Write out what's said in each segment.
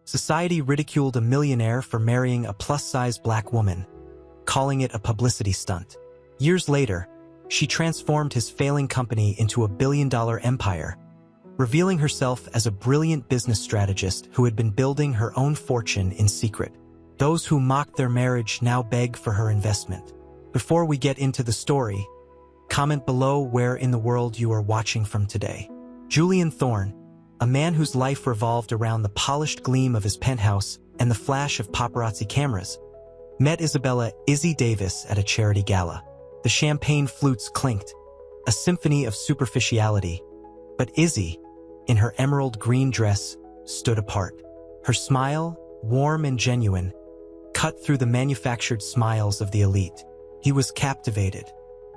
Society ridiculed a millionaire for marrying a plus-size black woman, calling it a publicity stunt. Years later, she transformed his failing company into a billion-dollar empire, revealing herself as a brilliant business strategist who had been building her own fortune in secret. Those who mocked their marriage now beg for her investment. Before we get into the story, comment below where in the world you are watching from today. Julian Thorne, a man whose life revolved around the polished gleam of his penthouse and the flash of paparazzi cameras, met Isabella "Izzy" Davis at a charity gala. The champagne flutes clinked, a symphony of superficiality, but Izzy, in her emerald green dress, stood apart. Her smile, warm and genuine, cut through the manufactured smiles of the elite. He was captivated.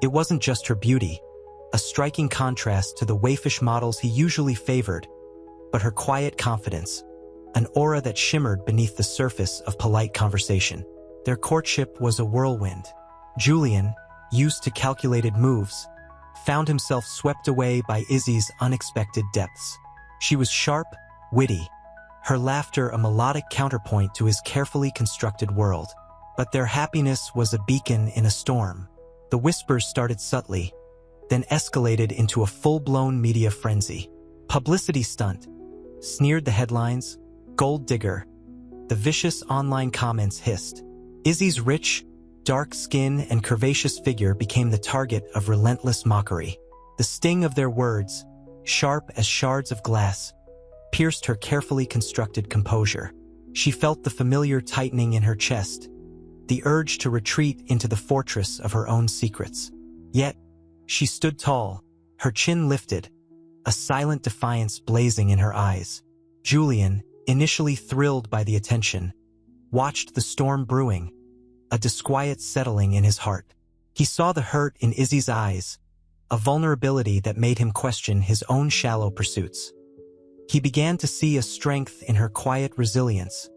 It wasn't just her beauty, a striking contrast to the waifish models he usually favored, but her quiet confidence, an aura that shimmered beneath the surface of polite conversation. Their courtship was a whirlwind. Julian, used to calculated moves, found himself swept away by Izzy's unexpected depths. She was sharp, witty, her laughter a melodic counterpoint to his carefully constructed world. But their happiness was a beacon in a storm. The whispers started subtly, then escalated into a full-blown media frenzy. Publicity stunt, sneered the headlines. Gold digger, the vicious online comments hissed. Izzy's rich, dark skin and curvaceous figure became the target of relentless mockery. The sting of their words, sharp as shards of glass, pierced her carefully constructed composure. She felt the familiar tightening in her chest, the urge to retreat into the fortress of her own secrets. Yet, she stood tall, her chin lifted, a silent defiance blazing in her eyes. Julian, initially thrilled by the attention, watched the storm brewing, a disquiet settling in his heart. He saw the hurt in Izzy's eyes, a vulnerability that made him question his own shallow pursuits. He began to see a strength in her quiet resilience,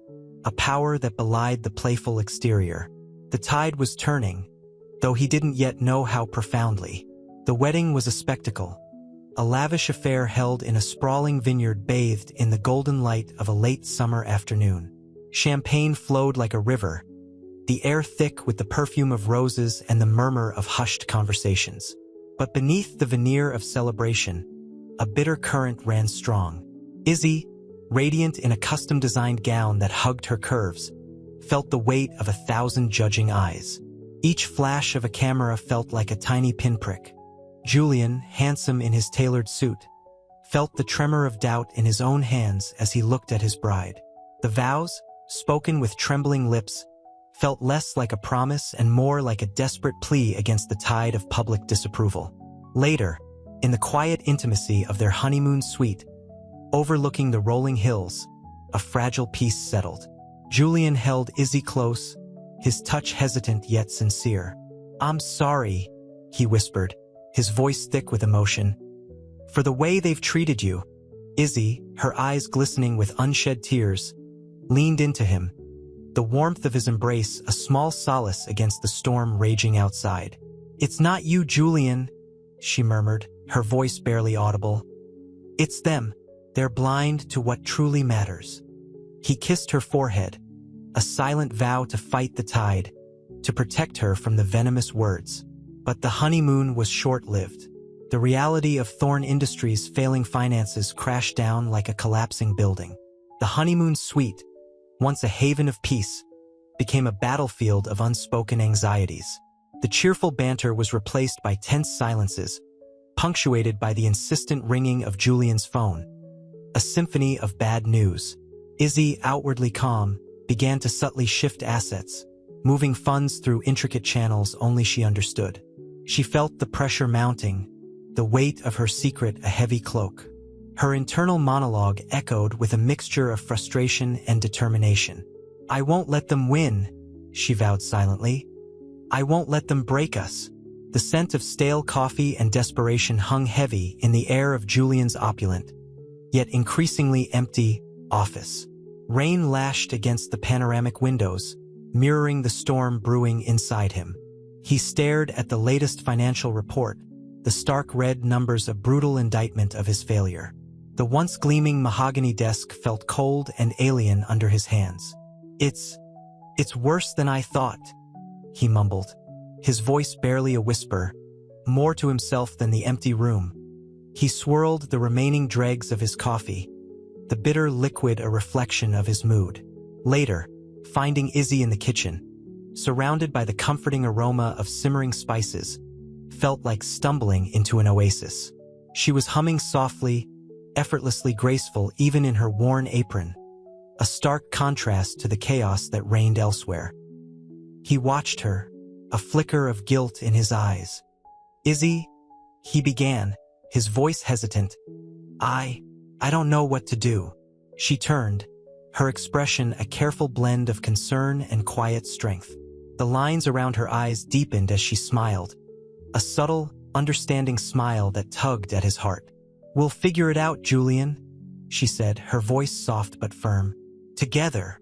a power that belied the playful exterior. The tide was turning, though he didn't yet know how profoundly. The wedding was a spectacle, a lavish affair held in a sprawling vineyard bathed in the golden light of a late summer afternoon. Champagne flowed like a river, the air thick with the perfume of roses and the murmur of hushed conversations. But beneath the veneer of celebration, a bitter current ran strong. Izzy, radiant in a custom-designed gown that hugged her curves, felt the weight of 1,000 judging eyes. Each flash of a camera felt like a tiny pinprick. Julian, handsome in his tailored suit, felt the tremor of doubt in his own hands as he looked at his bride. The vows, spoken with trembling lips, felt less like a promise and more like a desperate plea against the tide of public disapproval. Later, in the quiet intimacy of their honeymoon suite, overlooking the rolling hills, a fragile peace settled. Julian held Izzy close, his touch hesitant yet sincere. "I'm sorry," he whispered, his voice thick with emotion, "for the way they've treated you." Izzy, her eyes glistening with unshed tears, leaned into him, the warmth of his embrace a small solace against the storm raging outside. "It's not you, Julian," she murmured, her voice barely audible. "It's them. They're blind to what truly matters." He kissed her forehead, a silent vow to fight the tide, to protect her from the venomous words. But the honeymoon was short-lived. The reality of Thorne Industries' failing finances crashed down like a collapsing building. The honeymoon suite, once a haven of peace, became a battlefield of unspoken anxieties. The cheerful banter was replaced by tense silences, punctuated by the insistent ringing of Julian's phone. A symphony of bad news. Izzy, outwardly calm, began to subtly shift assets, moving funds through intricate channels only she understood. She felt the pressure mounting, the weight of her secret a heavy cloak. Her internal monologue echoed with a mixture of frustration and determination. "I won't let them win," she vowed silently. "I won't let them break us." The scent of stale coffee and desperation hung heavy in the air of Julian's opulent, yet increasingly empty, office. Rain lashed against the panoramic windows, mirroring the storm brewing inside him. He stared at the latest financial report, the stark red numbers a brutal indictment of his failure. The once gleaming mahogany desk felt cold and alien under his hands. It's worse than I thought," he mumbled, his voice barely a whisper, more to himself than the empty room. He swirled the remaining dregs of his coffee, the bitter liquid a reflection of his mood. Later, finding Izzy in the kitchen, surrounded by the comforting aroma of simmering spices, felt like stumbling into an oasis. She was humming softly, effortlessly graceful even in her worn apron, a stark contrast to the chaos that reigned elsewhere. He watched her, a flicker of guilt in his eyes. "Izzy," he began, his voice hesitant. I don't know what to do." She turned, her expression a careful blend of concern and quiet strength. The lines around her eyes deepened as she smiled, a subtle, understanding smile that tugged at his heart. "We'll figure it out, Julian," she said, her voice soft but firm. "Together."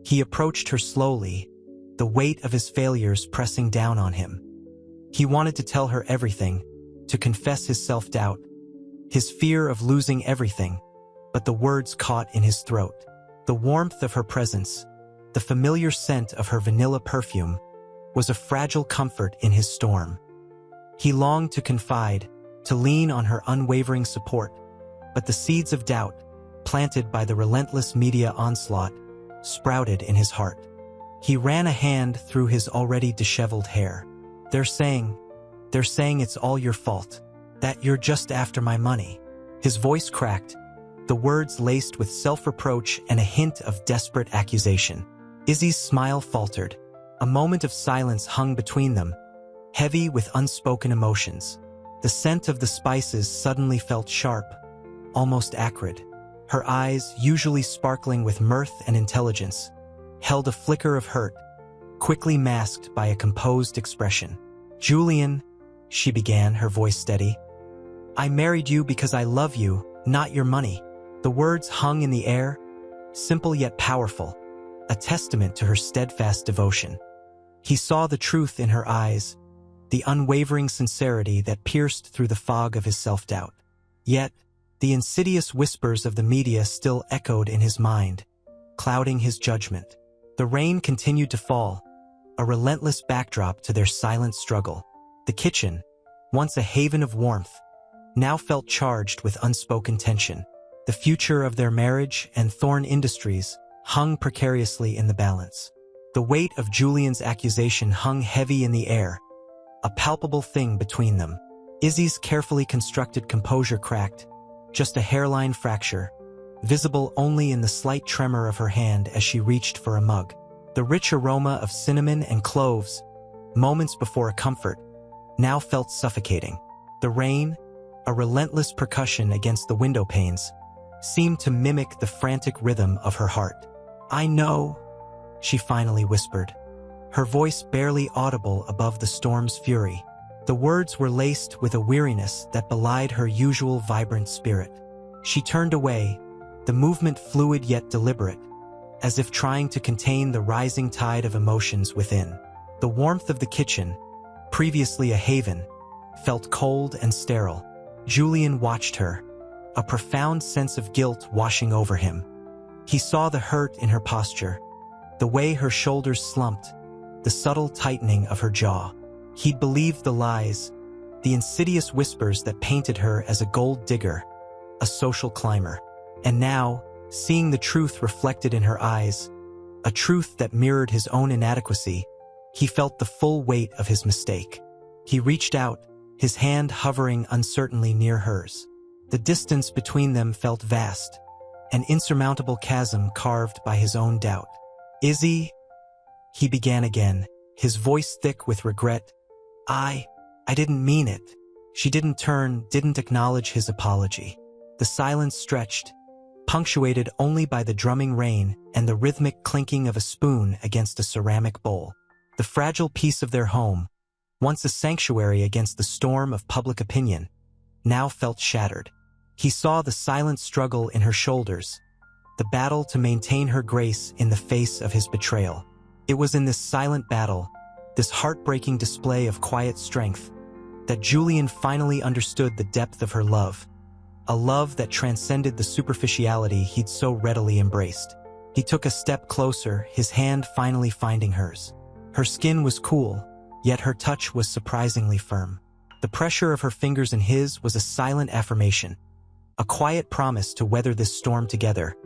He approached her slowly, the weight of his failures pressing down on him. He wanted to tell her everything, to confess his self-doubt, his fear of losing everything, but the words caught in his throat. The warmth of her presence, the familiar scent of her vanilla perfume, was a fragile comfort in his storm. He longed to confide, to lean on her unwavering support, but the seeds of doubt, planted by the relentless media onslaught, sprouted in his heart. He ran a hand through his already disheveled hair. They're saying it's all your fault, that you're just after my money." His voice cracked, the words laced with self-reproach and a hint of desperate accusation. Izzy's smile faltered. A moment of silence hung between them, heavy with unspoken emotions. The scent of the spices suddenly felt sharp, almost acrid. Her eyes, usually sparkling with mirth and intelligence, held a flicker of hurt, quickly masked by a composed expression. "Julian," she began, her voice steady, "I married you because I love you, not your money." The words hung in the air, simple yet powerful, a testament to her steadfast devotion. He saw the truth in her eyes, the unwavering sincerity that pierced through the fog of his self-doubt. Yet, the insidious whispers of the media still echoed in his mind, clouding his judgment. The rain continued to fall, a relentless backdrop to their silent struggle. The kitchen, once a haven of warmth, now felt charged with unspoken tension. The future of their marriage and Thorne Industries hung precariously in the balance. The weight of Julian's accusation hung heavy in the air, a palpable thing between them. Izzy's carefully constructed composure cracked, just a hairline fracture, visible only in the slight tremor of her hand as she reached for a mug. The rich aroma of cinnamon and cloves, moments before a comfort, now felt suffocating. The rain, a relentless percussion against the window panes, seemed to mimic the frantic rhythm of her heart. "I know," she finally whispered, her voice barely audible above the storm's fury. The words were laced with a weariness that belied her usual vibrant spirit. She turned away, the movement fluid yet deliberate, as if trying to contain the rising tide of emotions within. The warmth of the kitchen, previously a haven, felt cold and sterile. Julian watched her, a profound sense of guilt washing over him. He saw the hurt in her posture, the way her shoulders slumped, the subtle tightening of her jaw. He'd believed the lies, the insidious whispers that painted her as a gold digger, a social climber. And now, seeing the truth reflected in her eyes, a truth that mirrored his own inadequacy, he felt the full weight of his mistake. He reached out, his hand hovering uncertainly near hers. The distance between them felt vast, an insurmountable chasm carved by his own doubt. "Izzy," he began again, his voice thick with regret. I didn't mean it." She didn't turn, didn't acknowledge his apology. The silence stretched, punctuated only by the drumming rain and the rhythmic clinking of a spoon against a ceramic bowl. The fragile peace of their home, once a sanctuary against the storm of public opinion, now felt shattered. He saw the silent struggle in her shoulders, the battle to maintain her grace in the face of his betrayal. It was in this silent battle, this heartbreaking display of quiet strength, that Julian finally understood the depth of her love, a love that transcended the superficiality he'd so readily embraced. He took a step closer, his hand finally finding hers. Her skin was cool, yet her touch was surprisingly firm. The pressure of her fingers in his was a silent affirmation, a quiet promise to weather this storm together,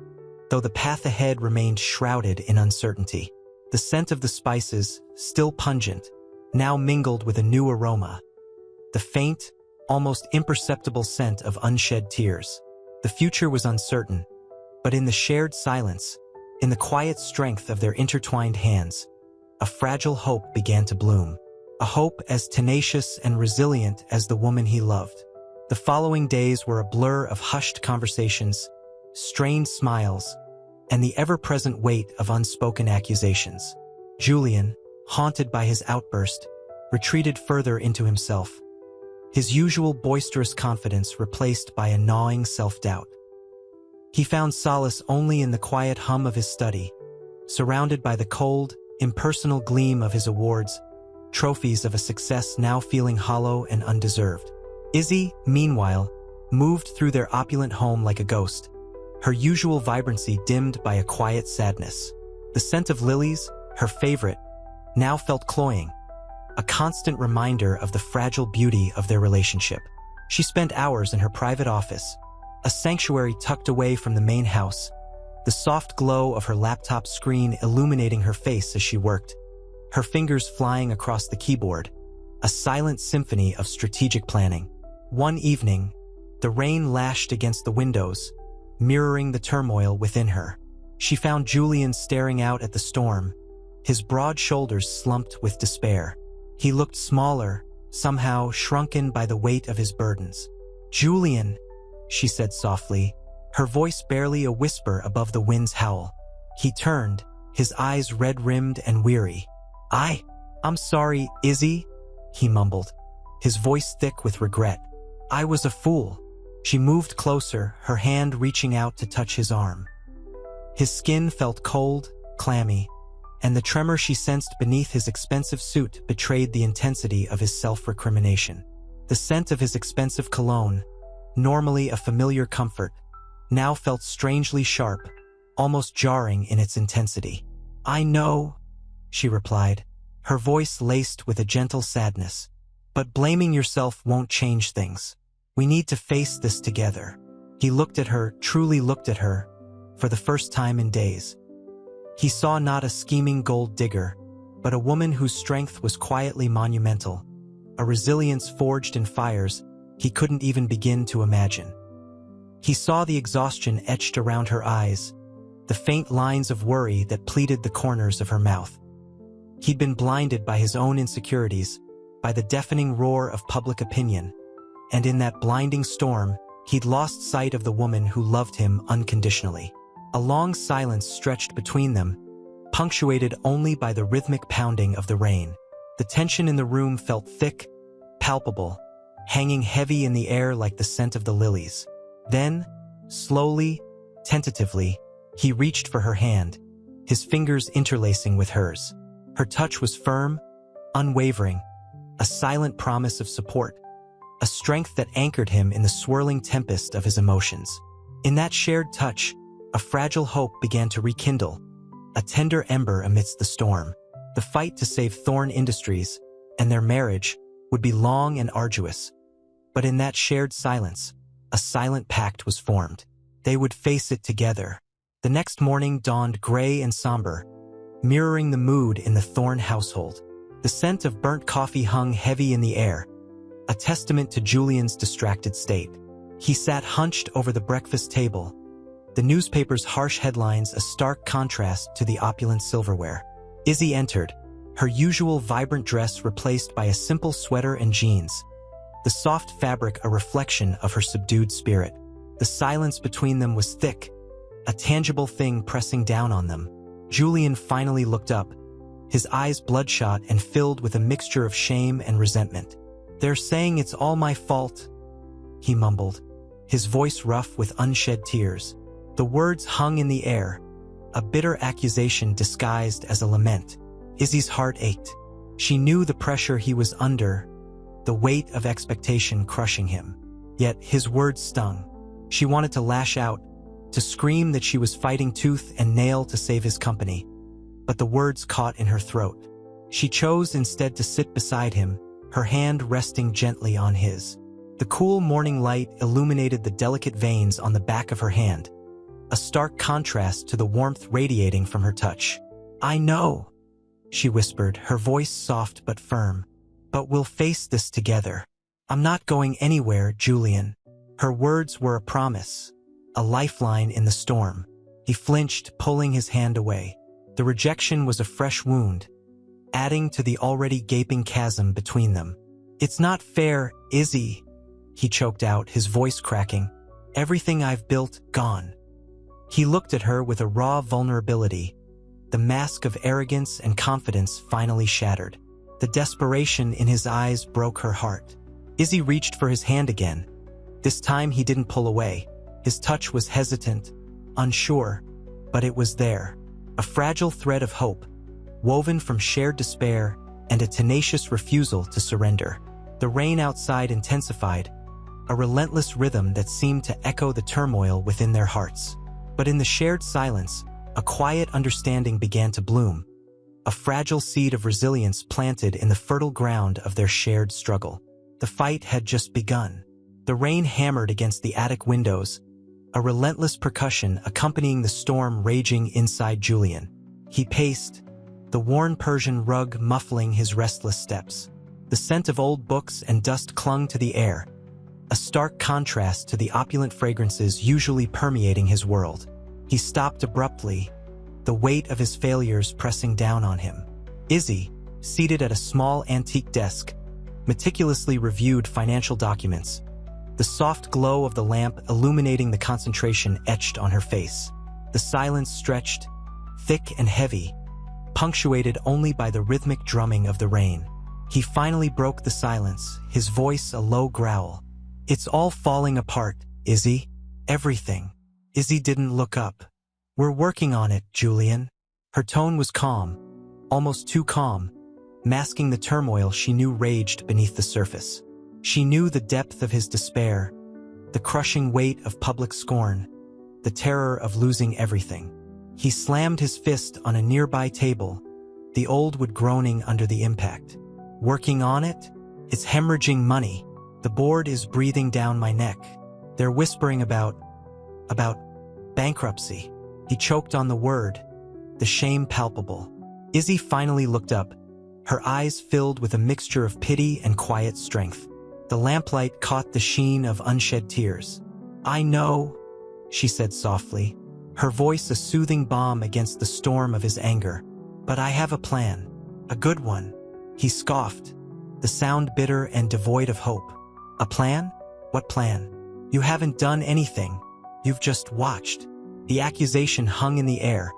though the path ahead remained shrouded in uncertainty. The scent of the spices, still pungent, now mingled with a new aroma. The faint, almost imperceptible scent of unshed tears. The future was uncertain, but in the shared silence, in the quiet strength of their intertwined hands, a fragile hope began to bloom. A hope as tenacious and resilient as the woman he loved. The following days were a blur of hushed conversations, strained smiles, and the ever-present weight of unspoken accusations. Julian, haunted by his outburst, retreated further into himself, his usual boisterous confidence replaced by a gnawing self-doubt. He found solace only in the quiet hum of his study, surrounded by the cold, impersonal gleam of his awards, trophies of a success now feeling hollow and undeserved. Izzy, meanwhile, moved through their opulent home like a ghost, her usual vibrancy dimmed by a quiet sadness. The scent of lilies, her favorite, now felt cloying, a constant reminder of the fragile beauty of their relationship. She spent hours in her private office, a sanctuary tucked away from the main house, the soft glow of her laptop screen illuminating her face as she worked, her fingers flying across the keyboard, a silent symphony of strategic planning. One evening, the rain lashed against the windows, mirroring the turmoil within her. She found Julian staring out at the storm, his broad shoulders slumped with despair. He looked smaller, somehow shrunken by the weight of his burdens. "Julian," she said softly, her voice barely a whisper above the wind's howl. He turned, his eyes red-rimmed and weary. I'm sorry, Izzy," he mumbled, his voice thick with regret. "I was a fool." She moved closer, her hand reaching out to touch his arm. His skin felt cold, clammy, and the tremor she sensed beneath his expensive suit betrayed the intensity of his self-recrimination. The scent of his expensive cologne, normally a familiar comfort, now felt strangely sharp, almost jarring in its intensity. "I know," she replied, her voice laced with a gentle sadness. "But blaming yourself won't change things. We need to face this together." He looked at her, truly looked at her, for the first time in days. He saw not a scheming gold digger, but a woman whose strength was quietly monumental, a resilience forged in fires he couldn't even begin to imagine. He saw the exhaustion etched around her eyes, the faint lines of worry that pleated the corners of her mouth. He'd been blinded by his own insecurities, by the deafening roar of public opinion, and in that blinding storm, he'd lost sight of the woman who loved him unconditionally. A long silence stretched between them, punctuated only by the rhythmic pounding of the rain. The tension in the room felt thick, palpable, hanging heavy in the air like the scent of the lilies. Then, slowly, tentatively, he reached for her hand, his fingers interlacing with hers. Her touch was firm, unwavering, a silent promise of support, a strength that anchored him in the swirling tempest of his emotions. In that shared touch, a fragile hope began to rekindle, a tender ember amidst the storm. The fight to save Thorne Industries and their marriage would be long and arduous, but in that shared silence, a silent pact was formed. They would face it together. The next morning dawned gray and somber, mirroring the mood in the Thorne household. The scent of burnt coffee hung heavy in the air, a testament to Julian's distracted state. He sat hunched over the breakfast table, the newspaper's harsh headlines a stark contrast to the opulent silverware. Izzy entered, her usual vibrant dress replaced by a simple sweater and jeans, the soft fabric a reflection of her subdued spirit. The silence between them was thick, a tangible thing pressing down on them. Julian finally looked up, his eyes bloodshot and filled with a mixture of shame and resentment. "They're saying it's all my fault," he mumbled, his voice rough with unshed tears. The words hung in the air, a bitter accusation disguised as a lament. Izzy's heart ached. She knew the pressure he was under, the weight of expectation crushing him. Yet his words stung. She wanted to lash out, to scream that she was fighting tooth and nail to save his company. But the words caught in her throat. She chose instead to sit beside him, her hand resting gently on his. The cool morning light illuminated the delicate veins on the back of her hand, a stark contrast to the warmth radiating from her touch. "I know," she whispered, her voice soft but firm. "But we'll face this together. I'm not going anywhere, Julian." Her words were a promise, a lifeline in the storm. He flinched, pulling his hand away. The rejection was a fresh wound, adding to the already gaping chasm between them. "It's not fair, Izzy," he choked out, his voice cracking. "Everything I've built, gone." He looked at her with a raw vulnerability, the mask of arrogance and confidence finally shattered. The desperation in his eyes broke her heart. Izzy reached for his hand again. This time he didn't pull away. His touch was hesitant, unsure, but it was there. A fragile thread of hope, woven from shared despair and a tenacious refusal to surrender. The rain outside intensified, a relentless rhythm that seemed to echo the turmoil within their hearts. But in the shared silence, a quiet understanding began to bloom, a fragile seed of resilience planted in the fertile ground of their shared struggle. The fight had just begun. The rain hammered against the attic windows, a relentless percussion accompanying the storm raging inside Julian. He paced, the worn Persian rug muffling his restless steps. The scent of old books and dust clung to the air, a stark contrast to the opulent fragrances usually permeating his world. He stopped abruptly, the weight of his failures pressing down on him. Izzy, seated at a small antique desk, meticulously reviewed financial documents, the soft glow of the lamp illuminating the concentration etched on her face. The silence stretched, thick and heavy, punctuated only by the rhythmic drumming of the rain. He finally broke the silence, his voice a low growl. "It's all falling apart, Izzy. Everything." Izzy didn't look up. "We're working on it, Julian." Her tone was calm, almost too calm, masking the turmoil she knew raged beneath the surface. She knew the depth of his despair, the crushing weight of public scorn, the terror of losing everything. He slammed his fist on a nearby table, the old wood groaning under the impact. "Working on it? It's hemorrhaging money. The board is breathing down my neck. They're whispering about bankruptcy." He choked on the word, the shame palpable. Izzy finally looked up, her eyes filled with a mixture of pity and quiet strength. The lamplight caught the sheen of unshed tears. "I know," she said softly, her voice a soothing balm against the storm of his anger. "But I have a plan. A good one." He scoffed, the sound bitter and devoid of hope. "A plan? What plan? You haven't done anything. You've just watched." The accusation hung in the air,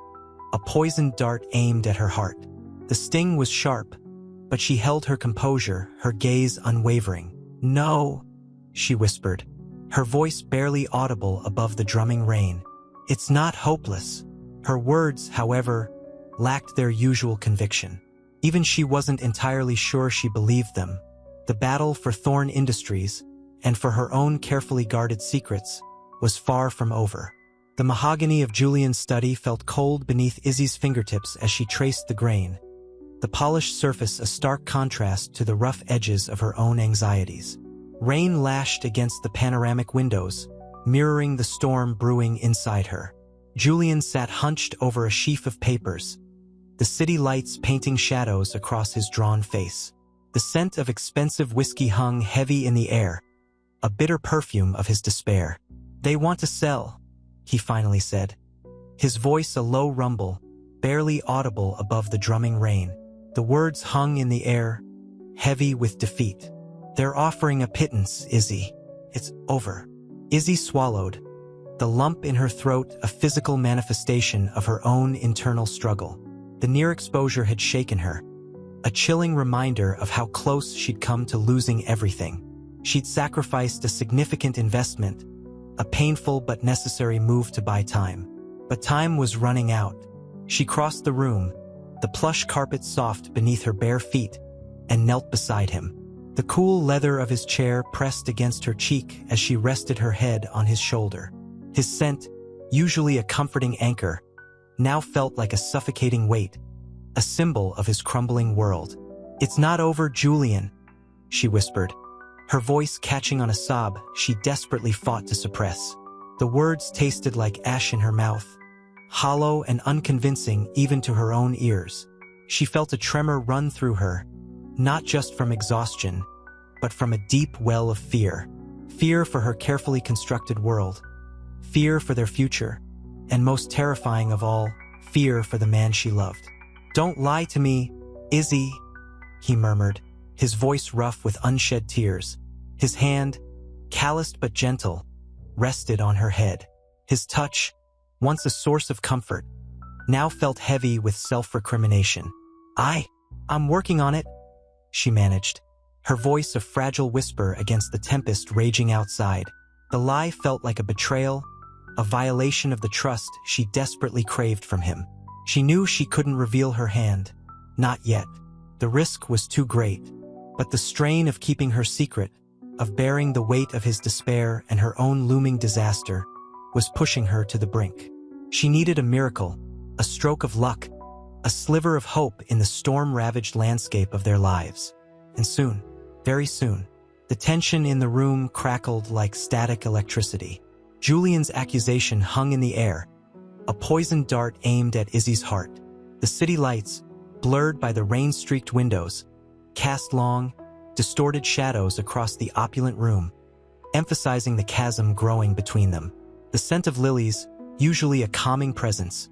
a poisoned dart aimed at her heart. The sting was sharp, but she held her composure, her gaze unwavering. "No," she whispered, her voice barely audible above the drumming rain. "It's not hopeless." Her words, however, lacked their usual conviction. Even she wasn't entirely sure she believed them. The battle for Thorne Industries, and for her own carefully guarded secrets, was far from over. The mahogany of Julian's study felt cold beneath Izzy's fingertips as she traced the grain, the polished surface a stark contrast to the rough edges of her own anxieties. Rain lashed against the panoramic windows, mirroring the storm brewing inside her. Julian sat hunched over a sheaf of papers, the city lights painting shadows across his drawn face. The scent of expensive whiskey hung heavy in the air, a bitter perfume of his despair. "They want to sell," he finally said, his voice a low rumble, barely audible above the drumming rain. The words hung in the air, heavy with defeat. "They're offering a pittance, Izzy. It's over." Izzy swallowed, the lump in her throat a physical manifestation of her own internal struggle. The near exposure had shaken her, a chilling reminder of how close she'd come to losing everything. She'd sacrificed a significant investment, a painful but necessary move to buy time. But time was running out. She crossed the room, the plush carpet soft beneath her bare feet, and knelt beside him. The cool leather of his chair pressed against her cheek as she rested her head on his shoulder. His scent, usually a comforting anchor, now felt like a suffocating weight, a symbol of his crumbling world. "It's not over, Julian," she whispered, her voice catching on a sob she desperately fought to suppress. The words tasted like ash in her mouth, hollow and unconvincing even to her own ears. She felt a tremor run through her, not just from exhaustion, but from a deep well of fear. Fear for her carefully constructed world, fear for their future, and most terrifying of all, fear for the man she loved. "Don't lie to me, Izzy," he murmured, his voice rough with unshed tears. His hand, calloused but gentle, rested on her head. His touch, once a source of comfort, now felt heavy with self-recrimination. I'm working on it," she managed, her voice a fragile whisper against the tempest raging outside. The lie felt like a betrayal, a violation of the trust she desperately craved from him. She knew she couldn't reveal her hand. Not yet. The risk was too great. But the strain of keeping her secret, of bearing the weight of his despair and her own looming disaster, was pushing her to the brink. She needed a miracle, a stroke of luck, a sliver of hope in the storm-ravaged landscape of their lives. And soon, very soon, the tension in the room crackled like static electricity. Julian's accusation hung in the air, a poisoned dart aimed at Izzy's heart. The city lights, blurred by the rain-streaked windows, cast long, distorted shadows across the opulent room, emphasizing the chasm growing between them. The scent of lilies, usually a calming presence,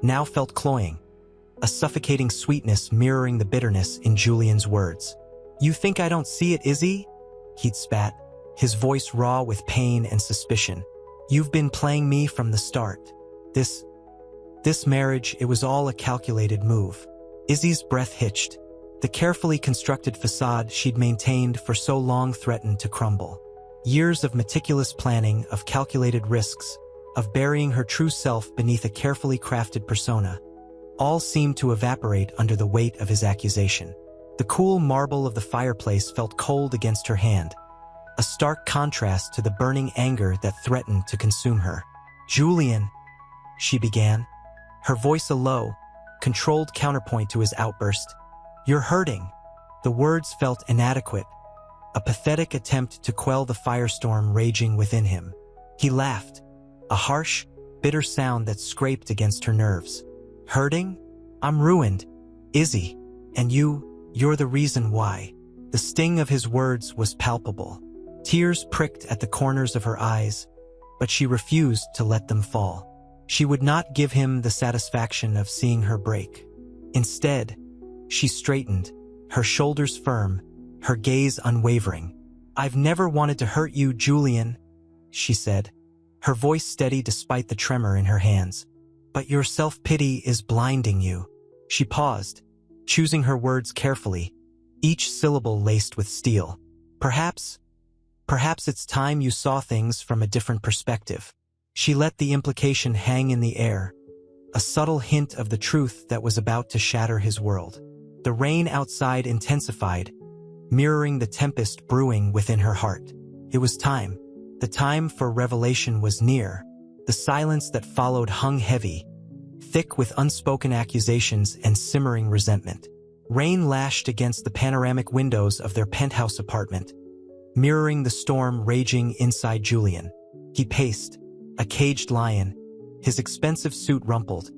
now felt cloying, a suffocating sweetness mirroring the bitterness in Julian's words. "You think I don't see it, Izzy?" he'd spat, his voice raw with pain and suspicion. "You've been playing me from the start. This marriage, it was all a calculated move." Izzy's breath hitched. The carefully constructed facade she'd maintained for so long threatened to crumble. Years of meticulous planning, of calculated risks, of burying her true self beneath a carefully crafted persona, all seemed to evaporate under the weight of his accusation. The cool marble of the fireplace felt cold against her hand, a stark contrast to the burning anger that threatened to consume her. "Julian," she began, her voice a low, controlled counterpoint to his outburst. "You're hurting." The words felt inadequate, a pathetic attempt to quell the firestorm raging within him. He laughed, a harsh, bitter sound that scraped against her nerves. "Hurting? I'm ruined, Izzy. And you're the reason why." The sting of his words was palpable. Tears pricked at the corners of her eyes, but she refused to let them fall. She would not give him the satisfaction of seeing her break. Instead, she straightened, her shoulders firm, her gaze unwavering. "I've never wanted to hurt you, Julian," she said, her voice steady despite the tremor in her hands. "But your self-pity is blinding you." She paused, choosing her words carefully, each syllable laced with steel. Perhaps it's time you saw things from a different perspective." She let the implication hang in the air, a subtle hint of the truth that was about to shatter his world. The rain outside intensified, mirroring the tempest brewing within her heart. It was time. The time for revelation was near. The silence that followed hung heavy, thick with unspoken accusations and simmering resentment. Rain lashed against the panoramic windows of their penthouse apartment, mirroring the storm raging inside Julian. He paced, a caged lion, his expensive suit rumpled,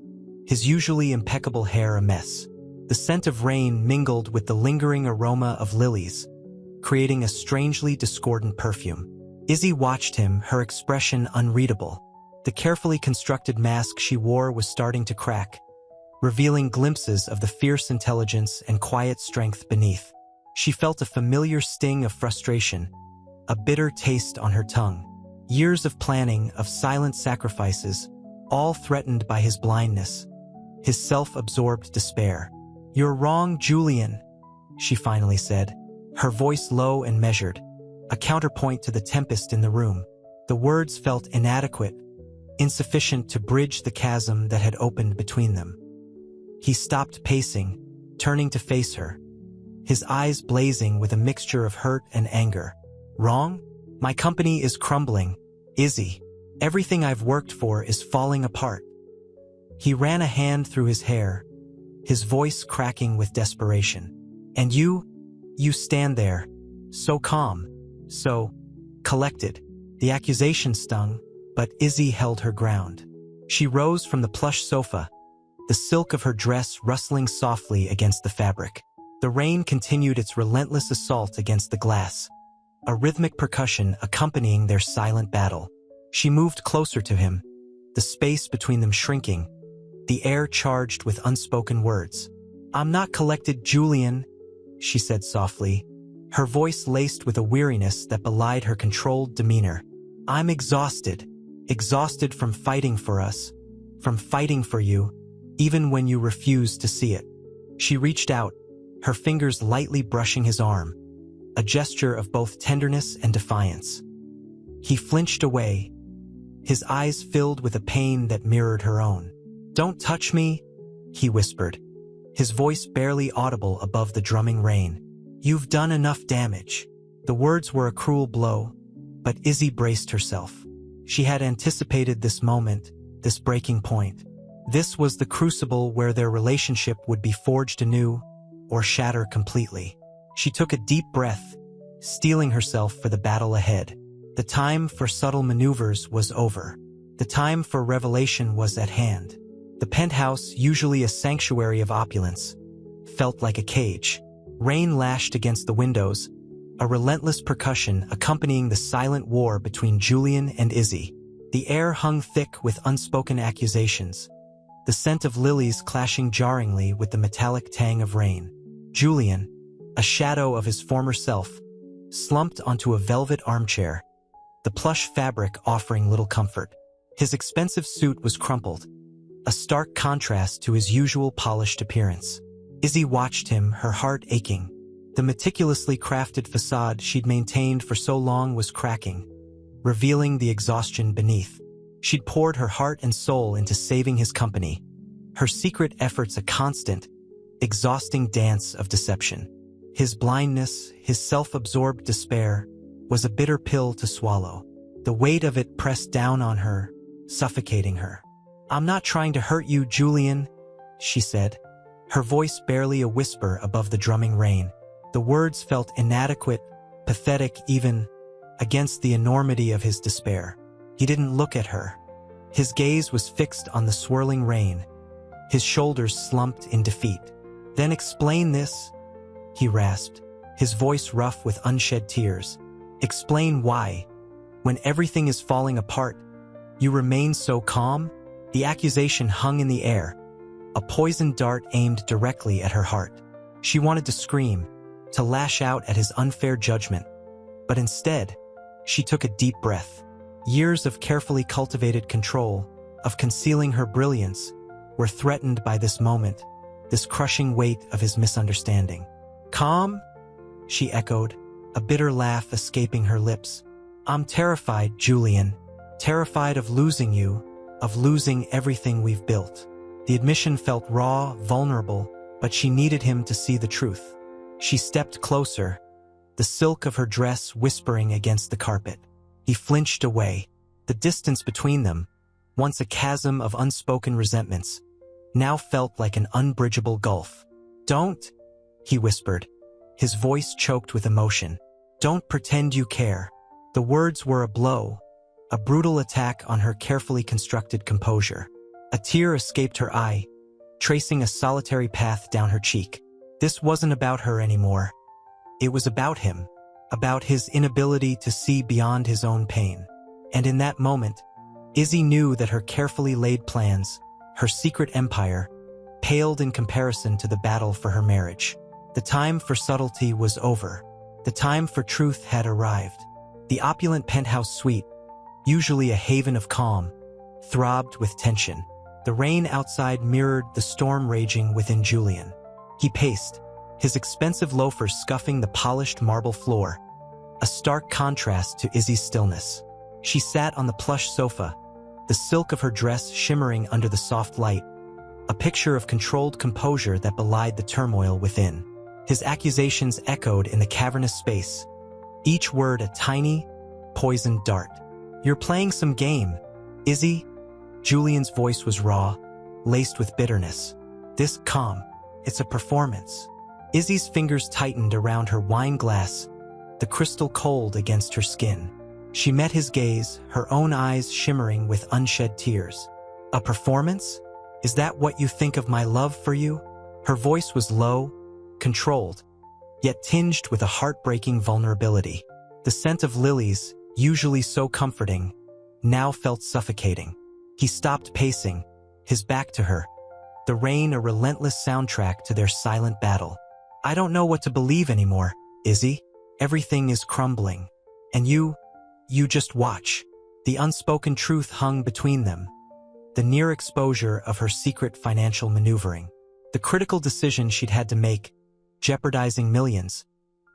his usually impeccable hair a mess. The scent of rain mingled with the lingering aroma of lilies, creating a strangely discordant perfume. Izzy watched him, her expression unreadable. The carefully constructed mask she wore was starting to crack, revealing glimpses of the fierce intelligence and quiet strength beneath. She felt a familiar sting of frustration, a bitter taste on her tongue. Years of planning, of silent sacrifices, all threatened by his blindness, his self-absorbed despair. "You're wrong, Julian," she finally said, her voice low and measured, a counterpoint to the tempest in the room. The words felt inadequate, insufficient to bridge the chasm that had opened between them. He stopped pacing, turning to face her, his eyes blazing with a mixture of hurt and anger. Wrong? My company is crumbling, Izzy. Everything I've worked for is falling apart. He ran a hand through his hair, his voice cracking with desperation. And you stand there, so calm, so collected. The accusation stung, but Izzy held her ground. She rose from the plush sofa, the silk of her dress rustling softly against the fabric. The rain continued its relentless assault against the glass, a rhythmic percussion accompanying their silent battle. She moved closer to him, the space between them shrinking, the air charged with unspoken words. "I'm not collected, Julian," she said softly, her voice laced with a weariness that belied her controlled demeanor. "I'm exhausted from fighting for us, from fighting for you, even when you refuse to see it." She reached out, her fingers lightly brushing his arm, a gesture of both tenderness and defiance. He flinched away, his eyes filled with a pain that mirrored her own. "Don't touch me," he whispered, his voice barely audible above the drumming rain. "You've done enough damage." The words were a cruel blow, but Izzy braced herself. She had anticipated this moment, this breaking point. This was the crucible where their relationship would be forged anew, or shatter completely. She took a deep breath, steeling herself for the battle ahead. The time for subtle maneuvers was over. The time for revelation was at hand. The penthouse, usually a sanctuary of opulence, felt like a cage. Rain lashed against the windows, a relentless percussion accompanying the silent war between Julian and Izzy. The air hung thick with unspoken accusations, the scent of lilies clashing jarringly with the metallic tang of rain. Julian, a shadow of his former self, slumped onto a velvet armchair, the plush fabric offering little comfort. His expensive suit was crumpled, a stark contrast to his usual polished appearance. Izzy watched him, her heart aching. The meticulously crafted facade she'd maintained for so long was cracking, revealing the exhaustion beneath. She'd poured her heart and soul into saving his company, her secret efforts a constant, exhausting dance of deception. His blindness, his self-absorbed despair, was a bitter pill to swallow. The weight of it pressed down on her, suffocating her. "I'm not trying to hurt you, Julian," she said, her voice barely a whisper above the drumming rain. The words felt inadequate, pathetic even, against the enormity of his despair. He didn't look at her. His gaze was fixed on the swirling rain, his shoulders slumped in defeat. "Then explain this," he rasped, his voice rough with unshed tears. "Explain why, when everything is falling apart, you remain so calm?" The accusation hung in the air, a poisoned dart aimed directly at her heart. She wanted to scream, to lash out at his unfair judgment, but instead, she took a deep breath. Years of carefully cultivated control, of concealing her brilliance, were threatened by this moment, this crushing weight of his misunderstanding. "Calm?" she echoed, a bitter laugh escaping her lips. "I'm terrified, Julian. Terrified of losing you, of losing everything we've built." The admission felt raw, vulnerable, but she needed him to see the truth. She stepped closer, the silk of her dress whispering against the carpet. He flinched away. The distance between them, once a chasm of unspoken resentments, now felt like an unbridgeable gulf. "Don't," he whispered, his voice choked with emotion. "Don't pretend you care." The words were a blow, a brutal attack on her carefully constructed composure. A tear escaped her eye, tracing a solitary path down her cheek. This wasn't about her anymore. It was about him, about his inability to see beyond his own pain. And in that moment, Izzy knew that her carefully laid plans, her secret empire, paled in comparison to the battle for her marriage. The time for subtlety was over. The time for truth had arrived. The opulent penthouse suite, usually a haven of calm, throbbed with tension. The rain outside mirrored the storm raging within Julian. He paced, his expensive loafers scuffing the polished marble floor, a stark contrast to Izzy's stillness. She sat on the plush sofa, the silk of her dress shimmering under the soft light, a picture of controlled composure that belied the turmoil within. His accusations echoed in the cavernous space, each word a tiny, poisoned dart. "You're playing some game, Izzy?" Julian's voice was raw, laced with bitterness. "This calm, it's a performance." Izzy's fingers tightened around her wine glass, the crystal cold against her skin. She met his gaze, her own eyes shimmering with unshed tears. "A performance? Is that what you think of my love for you?" Her voice was low, controlled, yet tinged with a heartbreaking vulnerability. The scent of lilies, usually so comforting, now felt suffocating. He stopped pacing, his back to her, the rain a relentless soundtrack to their silent battle. "I don't know what to believe anymore, Izzy. Everything is crumbling. And you just watch." The unspoken truth hung between them, the near exposure of her secret financial maneuvering, the critical decision she'd had to make, jeopardizing millions,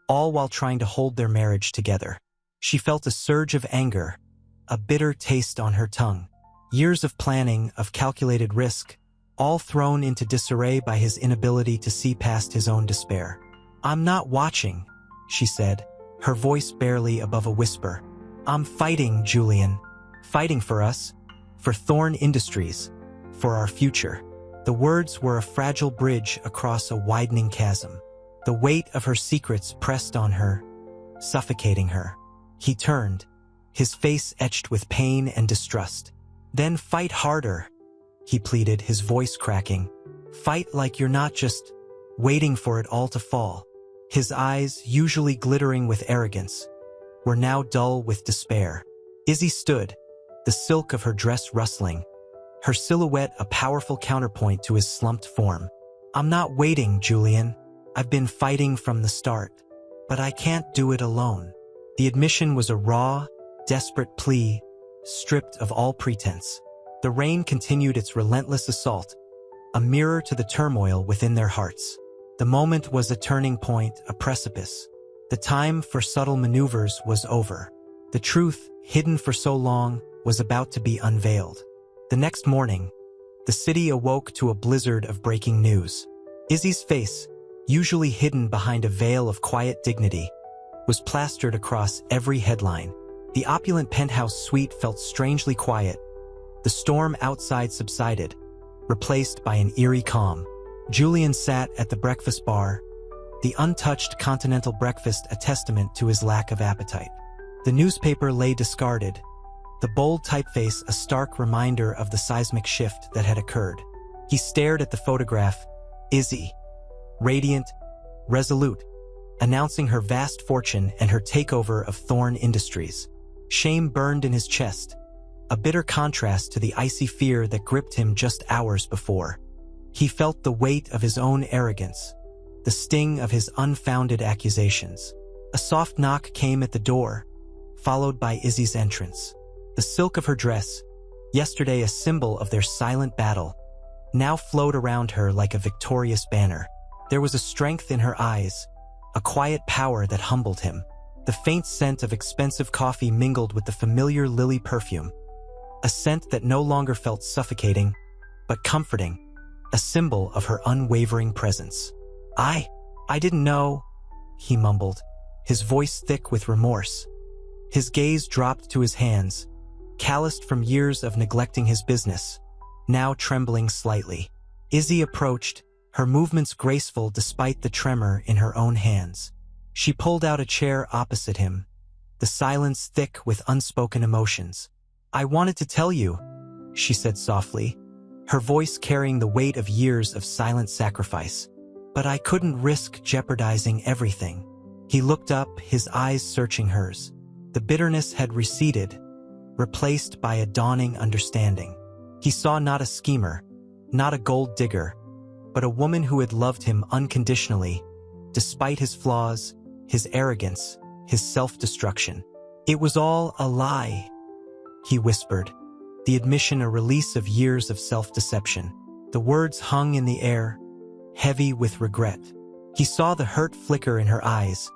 all while trying to hold their marriage together. She felt a surge of anger, a bitter taste on her tongue. Years of planning, of calculated risk, all thrown into disarray by his inability to see past his own despair. "I'm not watching," she said, her voice barely above a whisper. "I'm fighting, Julian. Fighting for us, for Thorn Industries, for our future." The words were a fragile bridge across a widening chasm. The weight of her secrets pressed on her, suffocating her. He turned, his face etched with pain and distrust. "Then fight harder," he pleaded, his voice cracking. "Fight like you're not just waiting for it all to fall." His eyes, usually glittering with arrogance, were now dull with despair. Izzy stood, the silk of her dress rustling, her silhouette a powerful counterpoint to his slumped form. "I'm not waiting, Julian. I've been fighting from the start. But I can't do it alone." The admission was a raw, desperate plea, stripped of all pretense. The rain continued its relentless assault, a mirror to the turmoil within their hearts. The moment was a turning point, a precipice. The time for subtle maneuvers was over. The truth, hidden for so long, was about to be unveiled. The next morning, the city awoke to a blizzard of breaking news. Izzy's face, usually hidden behind a veil of quiet dignity, was plastered across every headline. The opulent penthouse suite felt strangely quiet. The storm outside subsided, replaced by an eerie calm. Julian sat at the breakfast bar, the untouched continental breakfast a testament to his lack of appetite. The newspaper lay discarded, the bold typeface a stark reminder of the seismic shift that had occurred. He stared at the photograph, Izzy, radiant, resolute, announcing her vast fortune and her takeover of Thorn Industries. Shame burned in his chest, a bitter contrast to the icy fear that gripped him just hours before. He felt the weight of his own arrogance, the sting of his unfounded accusations. A soft knock came at the door, followed by Izzy's entrance. The silk of her dress, yesterday a symbol of their silent battle, now flowed around her like a victorious banner. There was a strength in her eyes, a quiet power that humbled him. The faint scent of expensive coffee mingled with the familiar lily perfume, a scent that no longer felt suffocating, but comforting, a symbol of her unwavering presence. I didn't know," he mumbled, his voice thick with remorse. His gaze dropped to his hands, calloused from years of neglecting his business, now trembling slightly. Izzy approached, her movements graceful despite the tremor in her own hands. She pulled out a chair opposite him, the silence thick with unspoken emotions. "I wanted to tell you," she said softly, her voice carrying the weight of years of silent sacrifice. "But I couldn't risk jeopardizing everything." He looked up, his eyes searching hers. The bitterness had receded, replaced by a dawning understanding. He saw not a schemer, not a gold digger, but a woman who had loved him unconditionally, despite his flaws, his arrogance, his self-destruction. "It was all a lie," he whispered, the admission a release of years of self-deception. The words hung in the air, heavy with regret. He saw the hurt flicker in her eyes,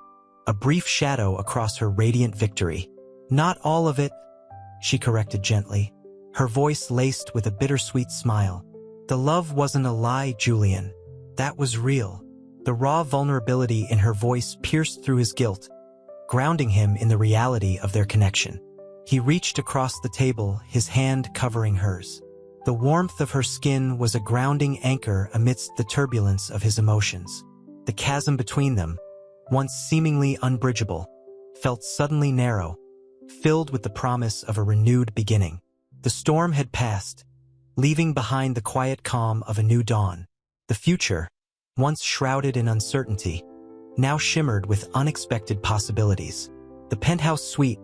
a brief shadow across her radiant victory. "Not all of it," she corrected gently, her voice laced with a bittersweet smile. "The love wasn't a lie, Julian. That was real. The raw vulnerability in her voice pierced through his guilt, grounding him in the reality of their connection. He reached across the table, his hand covering hers. The warmth of her skin was a grounding anchor amidst the turbulence of his emotions. The chasm between them, once seemingly unbridgeable, felt suddenly narrow, filled with the promise of a renewed beginning. The storm had passed, leaving behind the quiet calm of a new dawn. The future, once shrouded in uncertainty, now shimmered with unexpected possibilities. The penthouse suite,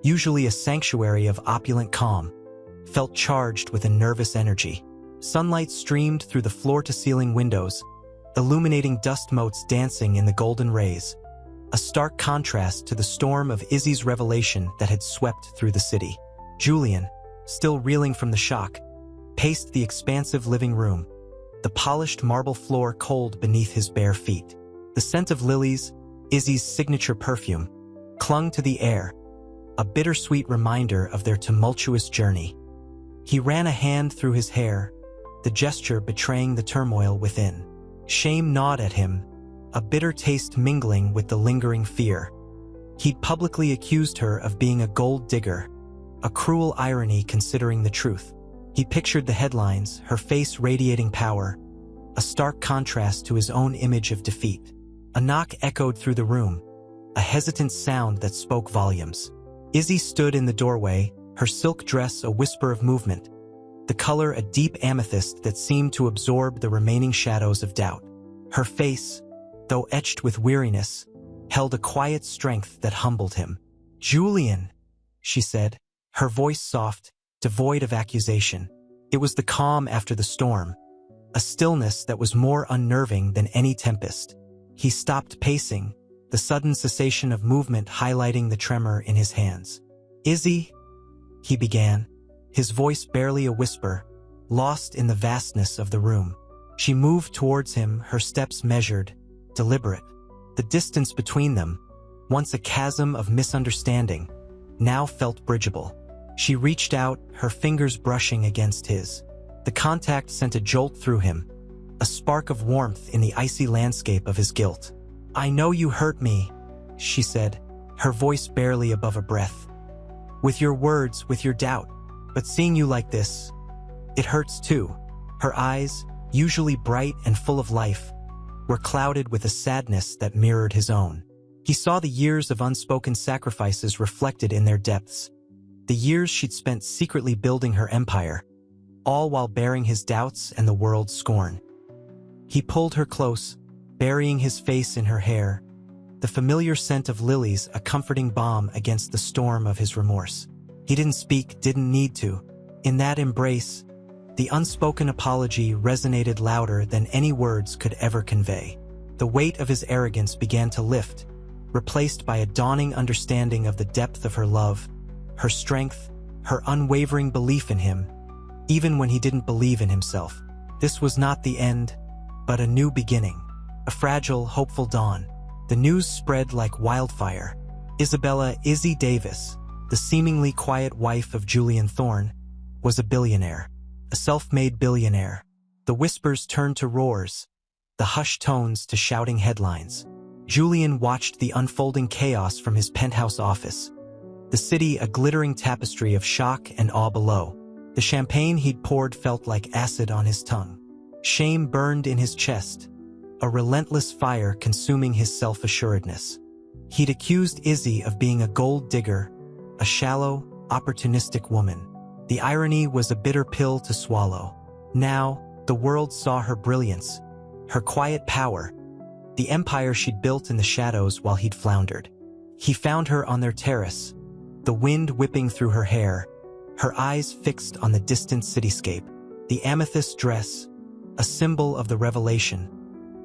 usually a sanctuary of opulent calm, felt charged with a nervous energy. Sunlight streamed through the floor-to-ceiling windows, illuminating dust motes dancing in the golden rays, a stark contrast to the storm of Izzy's revelation that had swept through the city. Julian, still reeling from the shock, paced the expansive living room, the polished marble floor cold beneath his bare feet. The scent of lilies, Izzy's signature perfume, clung to the air, a bittersweet reminder of their tumultuous journey. He ran a hand through his hair, the gesture betraying the turmoil within. Shame gnawed at him, a bitter taste mingling with the lingering fear. He'd publicly accused her of being a gold digger, a cruel irony considering the truth. He pictured the headlines, her face radiating power, a stark contrast to his own image of defeat. A knock echoed through the room, a hesitant sound that spoke volumes. Izzy stood in the doorway, her silk dress a whisper of movement, the color a deep amethyst that seemed to absorb the remaining shadows of doubt. Her face, though etched with weariness, held a quiet strength that humbled him. "Julian," she said, her voice soft, devoid of accusation. It was the calm after the storm, a stillness that was more unnerving than any tempest. He stopped pacing, the sudden cessation of movement highlighting the tremor in his hands. "Izzy," he began, his voice barely a whisper, lost in the vastness of the room. She moved towards him, her steps measured, deliberate. The distance between them, once a chasm of misunderstanding, now felt bridgeable. She reached out, her fingers brushing against his. The contact sent a jolt through him, a spark of warmth in the icy landscape of his guilt. "I know you hurt me," she said, her voice barely above a breath. "With your words, with your doubt. But seeing you like this, it hurts too." Her eyes, usually bright and full of life, were clouded with a sadness that mirrored his own. He saw the years of unspoken sacrifices reflected in their depths, the years she'd spent secretly building her empire, all while bearing his doubts and the world's scorn. He pulled her close, burying his face in her hair, the familiar scent of lilies a comforting balm against the storm of his remorse. He didn't speak, didn't need to. In that embrace, the unspoken apology resonated louder than any words could ever convey. The weight of his arrogance began to lift, replaced by a dawning understanding of the depth of her love, her strength, her unwavering belief in him, even when he didn't believe in himself. This was not the end, but a new beginning, a fragile, hopeful dawn. The news spread like wildfire. Isabella "Izzy" Davis, the seemingly quiet wife of Julian Thorne, was a billionaire, a self-made billionaire. The whispers turned to roars, the hushed tones to shouting headlines. Julian watched the unfolding chaos from his penthouse office, the city a glittering tapestry of shock and awe below. The champagne he'd poured felt like acid on his tongue. Shame burned in his chest, a relentless fire consuming his self-assuredness. He'd accused Izzy of being a gold digger, a shallow, opportunistic woman. The irony was a bitter pill to swallow. Now, the world saw her brilliance, her quiet power, the empire she'd built in the shadows while he'd floundered. He found her on their terrace, the wind whipping through her hair, her eyes fixed on the distant cityscape. The amethyst dress, a symbol of the revelation,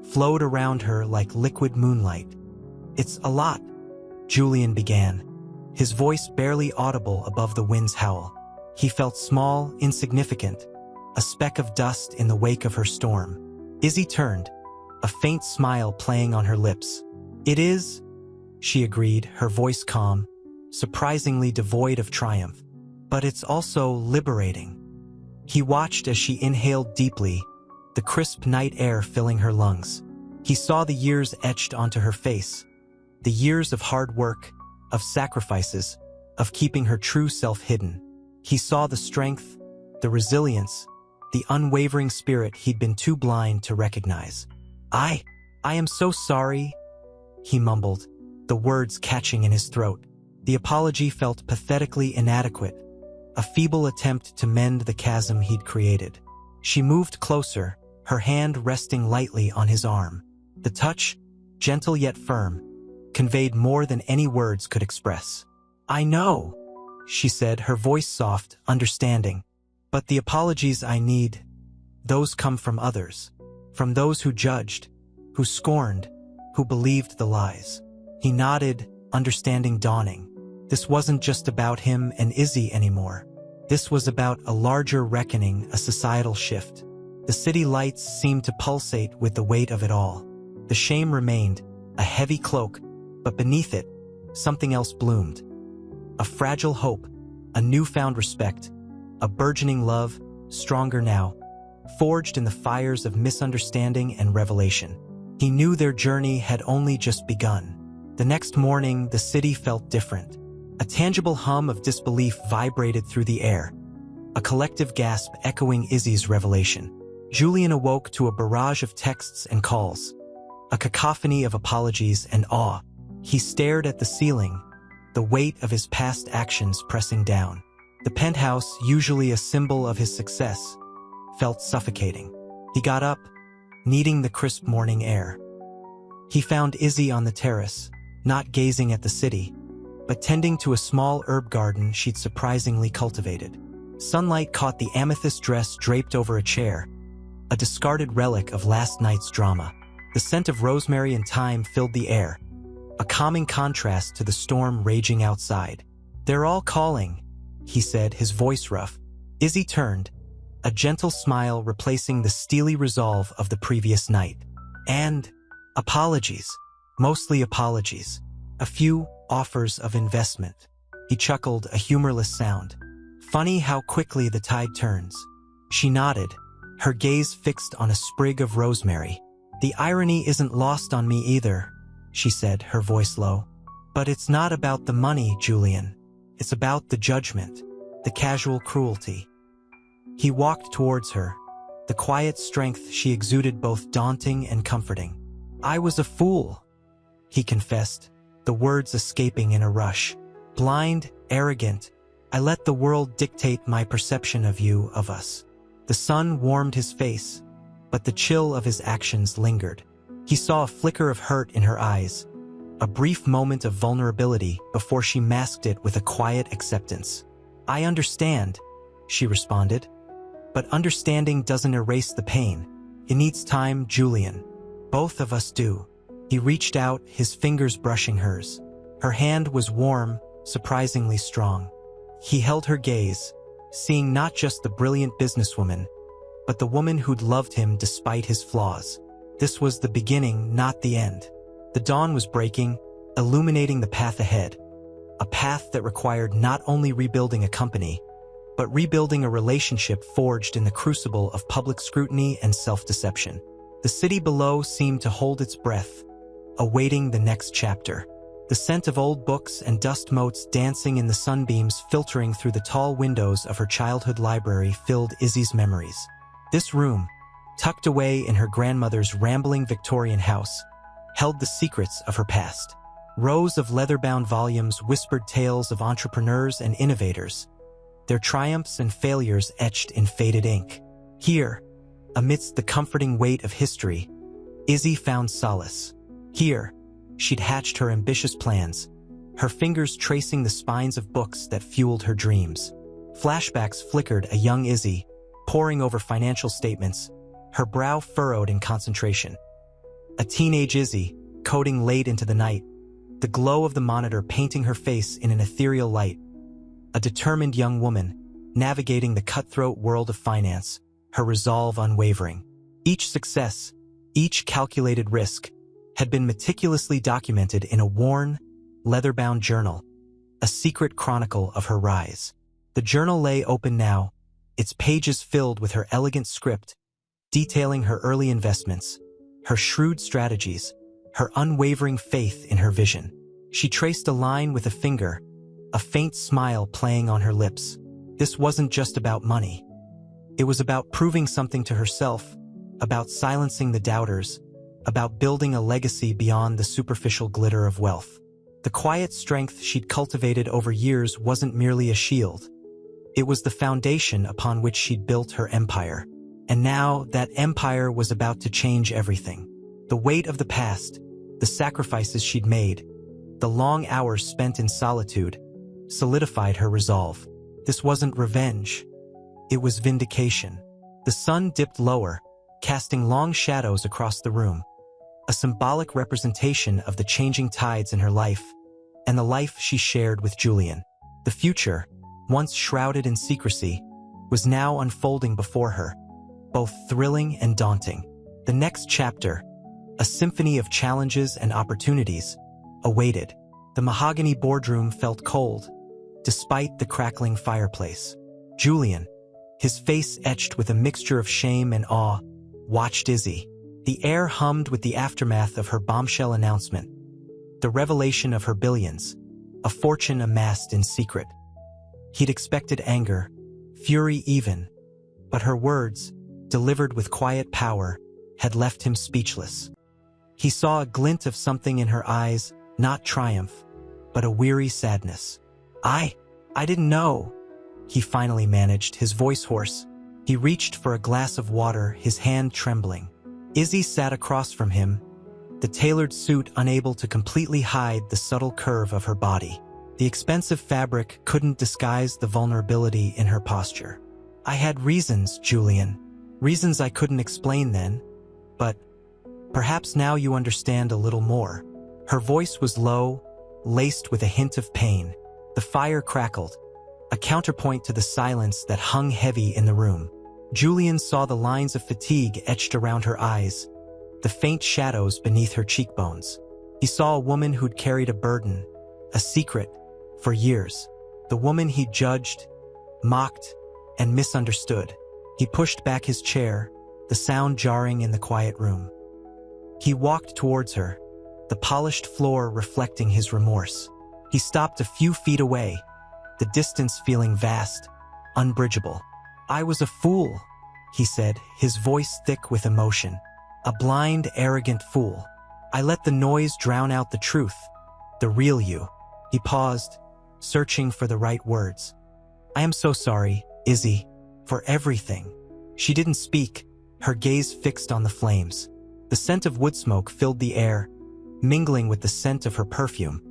flowed around her like liquid moonlight. "It's a lot," Julian began, his voice barely audible above the wind's howl. He felt small, insignificant, a speck of dust in the wake of her storm. Izzy turned, a faint smile playing on her lips. "It is," she agreed, her voice calm, surprisingly devoid of triumph. "But it's also liberating." He watched as she inhaled deeply, the crisp night air filling her lungs. He saw the years etched onto her face, the years of hard work, of sacrifices, of keeping her true self hidden. He saw the strength, the resilience, the unwavering spirit he'd been too blind to recognize. I am so sorry," he mumbled, the words catching in his throat. The apology felt pathetically inadequate, a feeble attempt to mend the chasm he'd created. She moved closer, her hand resting lightly on his arm. The touch, gentle yet firm, conveyed more than any words could express. "I know," she said, her voice soft, understanding. "But the apologies I need, those come from others, from those who judged, who scorned, who believed the lies." He nodded, understanding dawning. This wasn't just about him and Izzy anymore. This was about a larger reckoning, a societal shift. The city lights seemed to pulsate with the weight of it all. The shame remained, a heavy cloak, but beneath it, something else bloomed. A fragile hope, a newfound respect, a burgeoning love, stronger now, forged in the fires of misunderstanding and revelation. He knew their journey had only just begun. The next morning, the city felt different. A tangible hum of disbelief vibrated through the air, a collective gasp echoing Izzy's revelation. Julian awoke to a barrage of texts and calls, a cacophony of apologies and awe. He stared at the ceiling, the weight of his past actions pressing down. The penthouse, usually a symbol of his success, felt suffocating. He got up, needing the crisp morning air. He found Izzy on the terrace, not gazing at the city, but tending to a small herb garden she'd surprisingly cultivated. Sunlight caught the amethyst dress draped over a chair, a discarded relic of last night's drama. The scent of rosemary and thyme filled the air, a calming contrast to the storm raging outside. "They're all calling," he said, his voice rough. Izzy turned, a gentle smile replacing the steely resolve of the previous night. "And apologies, mostly apologies. A few offers of investment." He chuckled, a humorless sound. "Funny how quickly the tide turns." She nodded, her gaze fixed on a sprig of rosemary. "The irony isn't lost on me either," she said, her voice low. "But it's not about the money, Julian. It's about the judgment, the casual cruelty." He walked towards her, the quiet strength she exuded both daunting and comforting. "I was a fool," he confessed, the words escaping in a rush. "Blind, arrogant, I let the world dictate my perception of you, of us." The sun warmed his face, but the chill of his actions lingered. He saw a flicker of hurt in her eyes, a brief moment of vulnerability before she masked it with a quiet acceptance. "I understand," she responded, "but understanding doesn't erase the pain. It needs time, Julian. Both of us do." He reached out, his fingers brushing hers. Her hand was warm, surprisingly strong. He held her gaze, seeing not just the brilliant businesswoman, but the woman who'd loved him despite his flaws. This was the beginning, not the end. The dawn was breaking, illuminating the path ahead, a path that required not only rebuilding a company, but rebuilding a relationship forged in the crucible of public scrutiny and self-deception. The city below seemed to hold its breath, awaiting the next chapter. The scent of old books and dust motes dancing in the sunbeams filtering through the tall windows of her childhood library filled Izzy's memories. This room, tucked away in her grandmother's rambling Victorian house, held the secrets of her past. Rows of leather-bound volumes whispered tales of entrepreneurs and innovators, their triumphs and failures etched in faded ink. Here, amidst the comforting weight of history, Izzy found solace. Here, she'd hatched her ambitious plans, her fingers tracing the spines of books that fueled her dreams. Flashbacks flickered, a young Izzy, poring over financial statements, her brow furrowed in concentration. A teenage Izzy, coding late into the night, the glow of the monitor painting her face in an ethereal light. A determined young woman, navigating the cutthroat world of finance, her resolve unwavering. Each success, each calculated risk, had been meticulously documented in a worn, leather-bound journal, a secret chronicle of her rise. The journal lay open now, its pages filled with her elegant script, detailing her early investments, her shrewd strategies, her unwavering faith in her vision. She traced a line with a finger, a faint smile playing on her lips. This wasn't just about money. It was about proving something to herself, about silencing the doubters, about building a legacy beyond the superficial glitter of wealth. The quiet strength she'd cultivated over years wasn't merely a shield. It was the foundation upon which she'd built her empire. And now that empire was about to change everything. The weight of the past, the sacrifices she'd made, the long hours spent in solitude, solidified her resolve. This wasn't revenge. It was vindication. The sun dipped lower, casting long shadows across the room, a symbolic representation of the changing tides in her life and the life she shared with Julian. The future, once shrouded in secrecy, was now unfolding before her, both thrilling and daunting. The next chapter, a symphony of challenges and opportunities, awaited. The mahogany boardroom felt cold, despite the crackling fireplace. Julian, his face etched with a mixture of shame and awe, watched Izzy. The air hummed with the aftermath of her bombshell announcement, the revelation of her billions, a fortune amassed in secret. He'd expected anger, fury even, but her words, delivered with quiet power, had left him speechless. He saw a glint of something in her eyes, not triumph, but a weary sadness. I didn't know," he finally managed, his voice hoarse. He reached for a glass of water, his hand trembling. Izzy sat across from him, the tailored suit unable to completely hide the subtle curve of her body. The expensive fabric couldn't disguise the vulnerability in her posture. "I had reasons, Julian. Reasons I couldn't explain then, but perhaps now you understand a little more." Her voice was low, laced with a hint of pain. The fire crackled, a counterpoint to the silence that hung heavy in the room. Julian saw the lines of fatigue etched around her eyes, the faint shadows beneath her cheekbones. He saw a woman who'd carried a burden, a secret, for years. The woman he judged, mocked, and misunderstood. He pushed back his chair, the sound jarring in the quiet room. He walked towards her, the polished floor reflecting his remorse. He stopped a few feet away, the distance feeling vast, unbridgeable. "I was a fool," he said, his voice thick with emotion. "A blind, arrogant fool. I let the noise drown out the truth, the real you." He paused, searching for the right words. "I am so sorry, Izzy, for everything." She didn't speak, her gaze fixed on the flames. The scent of wood smoke filled the air, mingling with the scent of her perfume.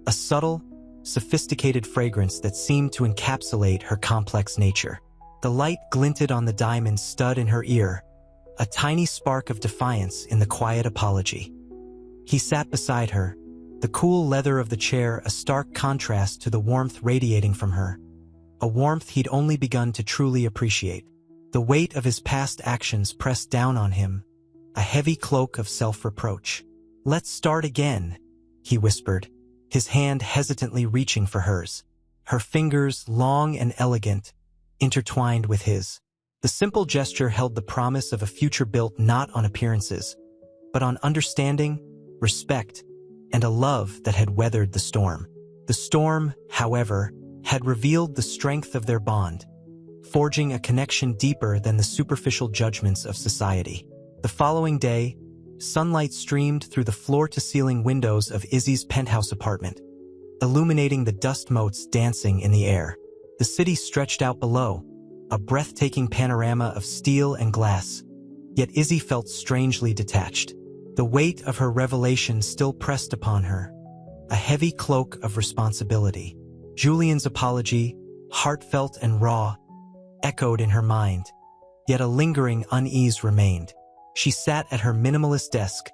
A subtle, sophisticated fragrance that seemed to encapsulate her complex nature. The light glinted on the diamond stud in her ear, a tiny spark of defiance in the quiet apology. He sat beside her, the cool leather of the chair a stark contrast to the warmth radiating from her, a warmth he'd only begun to truly appreciate. The weight of his past actions pressed down on him, a heavy cloak of self-reproach. "Let's start again," he whispered, his hand hesitantly reaching for hers, her fingers long and elegant, intertwined with his. The simple gesture held the promise of a future built not on appearances, but on understanding, respect, and a love that had weathered the storm. The storm, however, had revealed the strength of their bond, forging a connection deeper than the superficial judgments of society. The following day, sunlight streamed through the floor-to-ceiling windows of Izzy's penthouse apartment, illuminating the dust motes dancing in the air. The city stretched out below, a breathtaking panorama of steel and glass, yet Izzy felt strangely detached. The weight of her revelation still pressed upon her, a heavy cloak of responsibility. Julian's apology, heartfelt and raw, echoed in her mind, yet a lingering unease remained. She sat at her minimalist desk,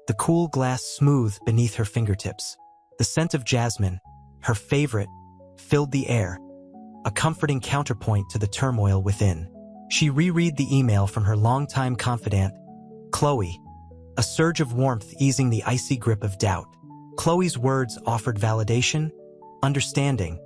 the cool glass smooth beneath her fingertips. The scent of jasmine, her favorite, filled the air, a comforting counterpoint to the turmoil within. She reread the email from her longtime confidant, Chloe, a surge of warmth easing the icy grip of doubt. Chloe's words offered validation, understanding,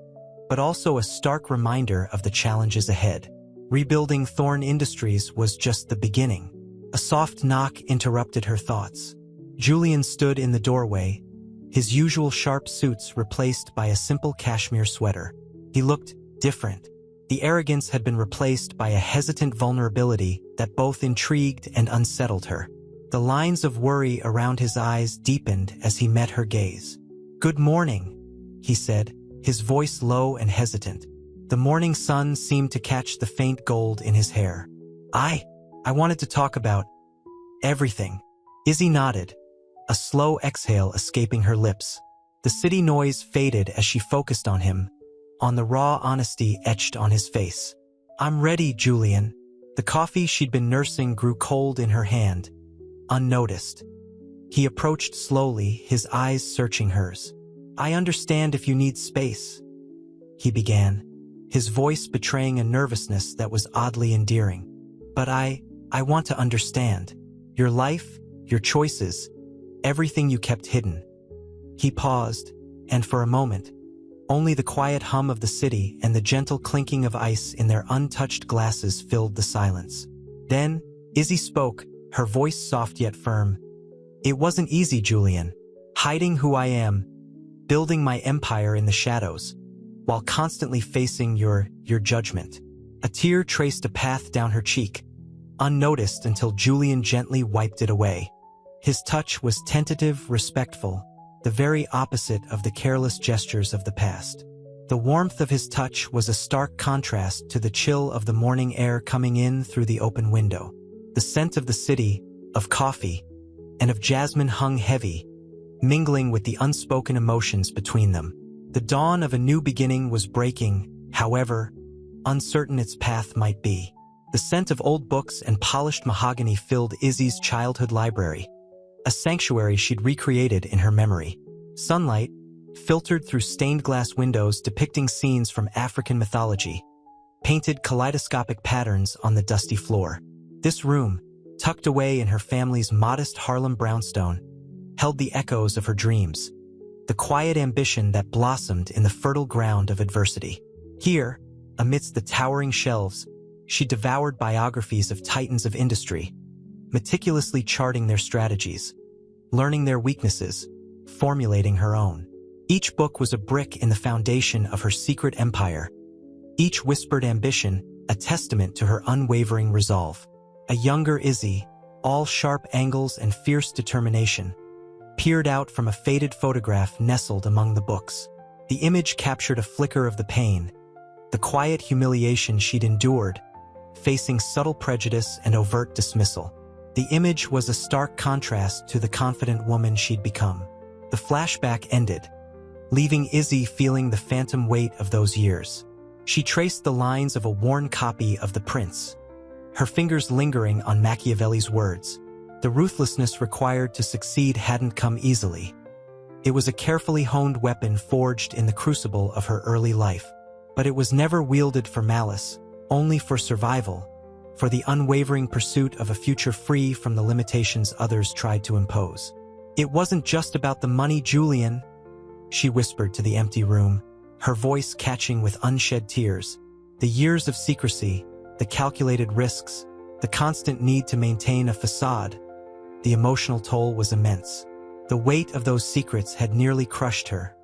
but also a stark reminder of the challenges ahead. Rebuilding Thorn Industries was just the beginning. A soft knock interrupted her thoughts. Julian stood in the doorway, his usual sharp suits replaced by a simple cashmere sweater. He looked different. The arrogance had been replaced by a hesitant vulnerability that both intrigued and unsettled her. The lines of worry around his eyes deepened as he met her gaze. "Good morning," he said, his voice low and hesitant. The morning sun seemed to catch the faint gold in his hair. I wanted to talk about everything." Izzy nodded, a slow exhale escaping her lips. The city noise faded as she focused on him, on the raw honesty etched on his face. "I'm ready, Julian." The coffee she'd been nursing grew cold in her hand, unnoticed. He approached slowly, his eyes searching hers. "I understand if you need space," he began, his voice betraying a nervousness that was oddly endearing. "But I want to understand. Your life, your choices, everything you kept hidden." He paused, and for a moment, only the quiet hum of the city and the gentle clinking of ice in their untouched glasses filled the silence. Then, Izzy spoke, her voice soft yet firm. "It wasn't easy, Julian. Hiding who I am, building my empire in the shadows, while constantly facing your judgment." A tear traced a path down her cheek, unnoticed until Julian gently wiped it away. His touch was tentative, respectful, the very opposite of the careless gestures of the past. The warmth of his touch was a stark contrast to the chill of the morning air coming in through the open window. The scent of the city, of coffee, and of jasmine hung heavy, mingling with the unspoken emotions between them. The dawn of a new beginning was breaking, however uncertain its path might be. The scent of old books and polished mahogany filled Izzy's childhood library, a sanctuary she'd recreated in her memory. Sunlight, filtered through stained glass windows depicting scenes from African mythology, painted kaleidoscopic patterns on the dusty floor. This room, tucked away in her family's modest Harlem brownstone, held the echoes of her dreams, the quiet ambition that blossomed in the fertile ground of adversity. Here, amidst the towering shelves, she devoured biographies of titans of industry, meticulously charting their strategies, learning their weaknesses, formulating her own. Each book was a brick in the foundation of her secret empire, each whispered ambition a testament to her unwavering resolve. A younger Izzy, all sharp angles and fierce determination, peered out from a faded photograph nestled among the books. The image captured a flicker of the pain, the quiet humiliation she'd endured, facing subtle prejudice and overt dismissal. The image was a stark contrast to the confident woman she'd become. The flashback ended, leaving Izzy feeling the phantom weight of those years. She traced the lines of a worn copy of The Prince, her fingers lingering on Machiavelli's words. The ruthlessness required to succeed hadn't come easily. It was a carefully honed weapon forged in the crucible of her early life. But it was never wielded for malice, only for survival, for the unwavering pursuit of a future free from the limitations others tried to impose. "It wasn't just about the money, Julian," she whispered to the empty room, her voice catching with unshed tears. "The years of secrecy, the calculated risks, the constant need to maintain a facade, the emotional toll was immense. The weight of those secrets had nearly crushed her,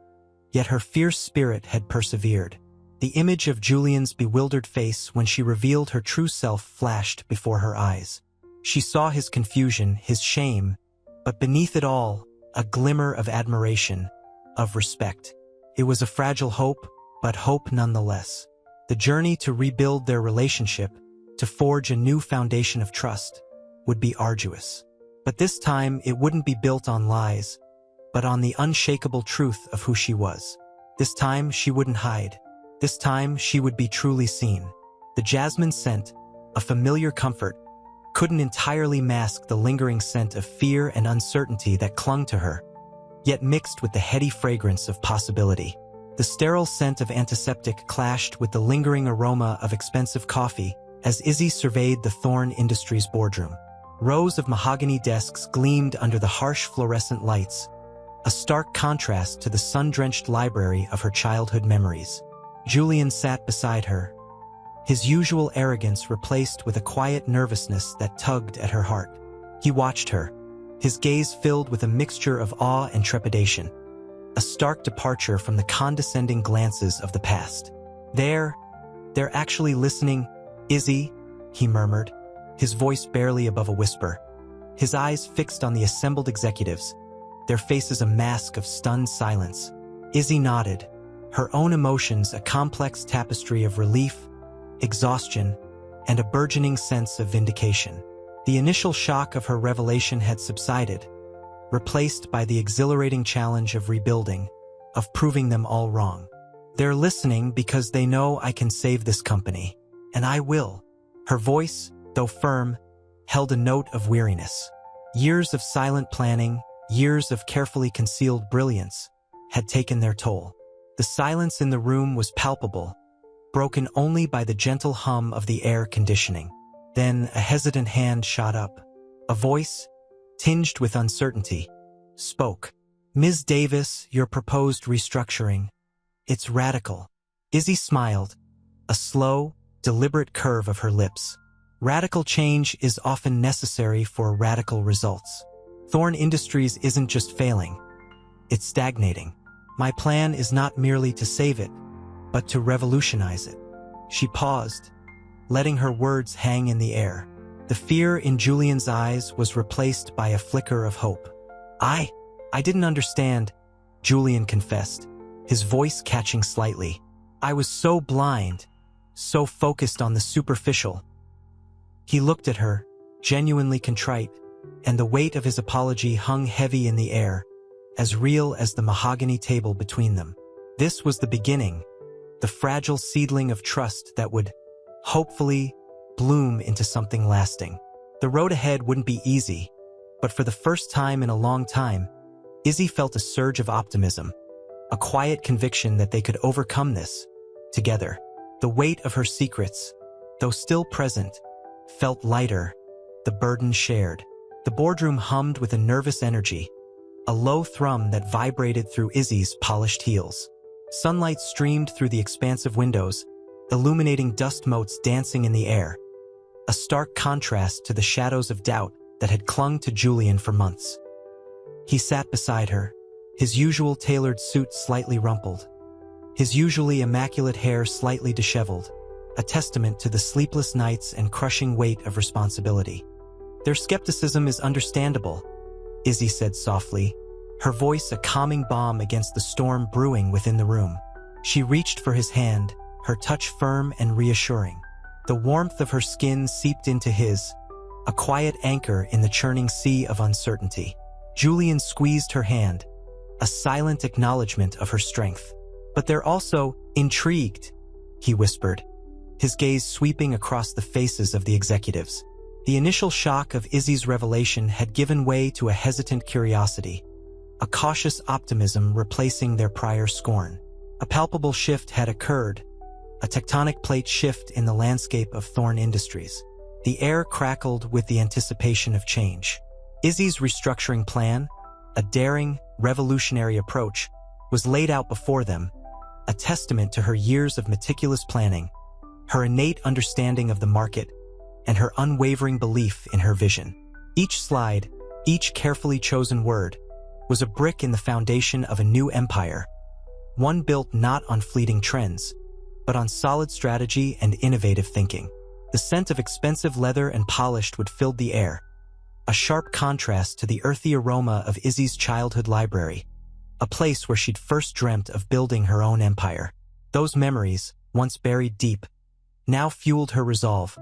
yet her fierce spirit had persevered." The image of Julian's bewildered face when she revealed her true self flashed before her eyes. She saw his confusion, his shame, but beneath it all, a glimmer of admiration, of respect. It was a fragile hope, but hope nonetheless. The journey to rebuild their relationship, to forge a new foundation of trust, would be arduous. But this time it wouldn't be built on lies, but on the unshakable truth of who she was. This time she wouldn't hide. This time she would be truly seen. The jasmine scent, a familiar comfort, couldn't entirely mask the lingering scent of fear and uncertainty that clung to her, yet mixed with the heady fragrance of possibility. The sterile scent of antiseptic clashed with the lingering aroma of expensive coffee as Izzy surveyed the Thorn Industries boardroom. Rows of mahogany desks gleamed under the harsh fluorescent lights, a stark contrast to the sun-drenched library of her childhood memories. Julian sat beside her, his usual arrogance replaced with a quiet nervousness that tugged at her heart. He watched her, his gaze filled with a mixture of awe and trepidation, a stark departure from the condescending glances of the past. They're actually listening, Izzy, he murmured, his voice barely above a whisper. His eyes fixed on the assembled executives, their faces a mask of stunned silence. Izzy nodded, her own emotions a complex tapestry of relief, exhaustion, and a burgeoning sense of vindication. The initial shock of her revelation had subsided, replaced by the exhilarating challenge of rebuilding, of proving them all wrong. They're listening because they know I can save this company, and I will. Her voice, though firm, held a note of weariness. Years of silent planning, years of carefully concealed brilliance, had taken their toll. The silence in the room was palpable, broken only by the gentle hum of the air conditioning. Then a hesitant hand shot up. A voice, tinged with uncertainty, spoke. "Ms. Davis, your proposed restructuring. It's radical." Izzy smiled, a slow, deliberate curve of her lips. Radical change is often necessary for radical results. Thorn Industries isn't just failing, it's stagnating. My plan is not merely to save it, but to revolutionize it. She paused, letting her words hang in the air. The fear in Julian's eyes was replaced by a flicker of hope. I didn't understand," Julian confessed, his voice catching slightly. "I was so blind, so focused on the superficial." He looked at her, genuinely contrite, and the weight of his apology hung heavy in the air, as real as the mahogany table between them. This was the beginning, the fragile seedling of trust that would, hopefully, bloom into something lasting. The road ahead wouldn't be easy, but for the first time in a long time, Izzy felt a surge of optimism, a quiet conviction that they could overcome this, together. The weight of her secrets, though still present, felt lighter, the burden shared. The boardroom hummed with a nervous energy, a low thrum that vibrated through Izzy's polished heels. Sunlight streamed through the expansive windows, illuminating dust motes dancing in the air, a stark contrast to the shadows of doubt that had clung to Julian for months. He sat beside her, his usual tailored suit slightly rumpled, his usually immaculate hair slightly disheveled, a testament to the sleepless nights and crushing weight of responsibility. "Their skepticism is understandable," Izzy said softly, her voice a calming balm against the storm brewing within the room. She reached for his hand, her touch firm and reassuring. The warmth of her skin seeped into his, a quiet anchor in the churning sea of uncertainty. Julian squeezed her hand, a silent acknowledgement of her strength. "But they're also intrigued," he whispered, his gaze sweeping across the faces of the executives. The initial shock of Izzy's revelation had given way to a hesitant curiosity, a cautious optimism replacing their prior scorn. A palpable shift had occurred, a tectonic plate shift in the landscape of Thorn Industries. The air crackled with the anticipation of change. Izzy's restructuring plan, a daring, revolutionary approach, was laid out before them, a testament to her years of meticulous planning, her innate understanding of the market, and her unwavering belief in her vision. Each slide, each carefully chosen word, was a brick in the foundation of a new empire, one built not on fleeting trends, but on solid strategy and innovative thinking. The scent of expensive leather and polished wood filled the air, a sharp contrast to the earthy aroma of Izzy's childhood library, a place where she'd first dreamt of building her own empire. Those memories, once buried deep, now fueled her resolve,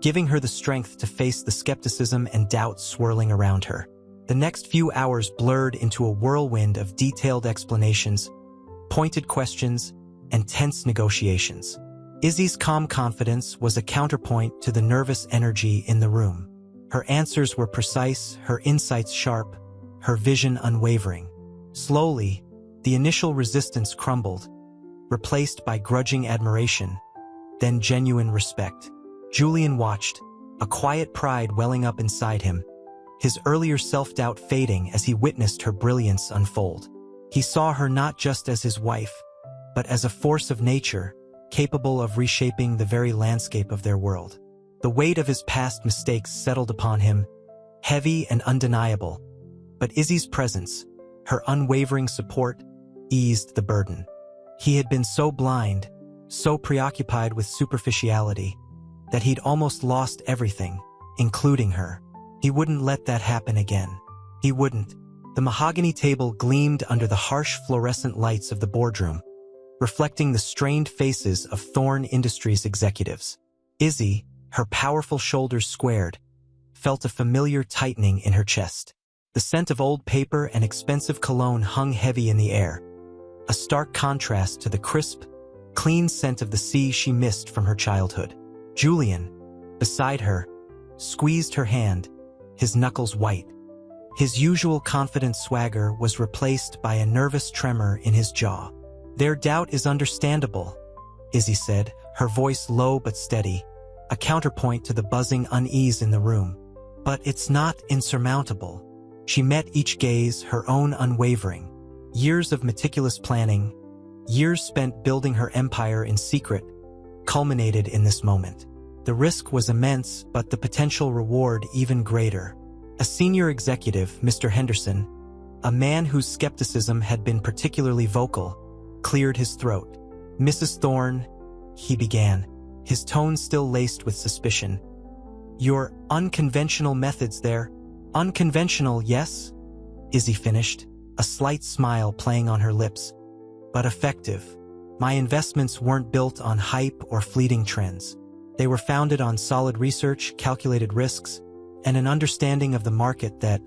giving her the strength to face the skepticism and doubt swirling around her. The next few hours blurred into a whirlwind of detailed explanations, pointed questions, and tense negotiations. Izzy's calm confidence was a counterpoint to the nervous energy in the room. Her answers were precise, her insights sharp, her vision unwavering. Slowly, the initial resistance crumbled, replaced by grudging admiration, then genuine respect. Julian watched, a quiet pride welling up inside him, his earlier self-doubt fading as he witnessed her brilliance unfold. He saw her not just as his wife, but as a force of nature, capable of reshaping the very landscape of their world. The weight of his past mistakes settled upon him, heavy and undeniable, but Izzy's presence, her unwavering support, eased the burden. He had been so blind, so preoccupied with superficiality, that he'd almost lost everything, including her. He wouldn't let that happen again. He wouldn't. The mahogany table gleamed under the harsh fluorescent lights of the boardroom, reflecting the strained faces of Thorn Industries executives. Izzy, her powerful shoulders squared, felt a familiar tightening in her chest. The scent of old paper and expensive cologne hung heavy in the air, a stark contrast to the crisp, clean scent of the sea she missed from her childhood. Julian, beside her, squeezed her hand, his knuckles white. His usual confident swagger was replaced by a nervous tremor in his jaw. "Their doubt is understandable," Izzy said, her voice low but steady, a counterpoint to the buzzing unease in the room. "But it's not insurmountable." She met each gaze, her own unwavering. Years of meticulous planning, years spent building her empire in secret, culminated in this moment. The risk was immense, but the potential reward even greater. A senior executive, Mr. Henderson, a man whose skepticism had been particularly vocal, cleared his throat. "Mrs. Thorne," he began, his tone still laced with suspicion. "Your unconventional methods there." "Unconventional, yes," Izzy finished, a slight smile playing on her lips. "But effective. My investments weren't built on hype or fleeting trends. They were founded on solid research, calculated risks, and an understanding of the market that,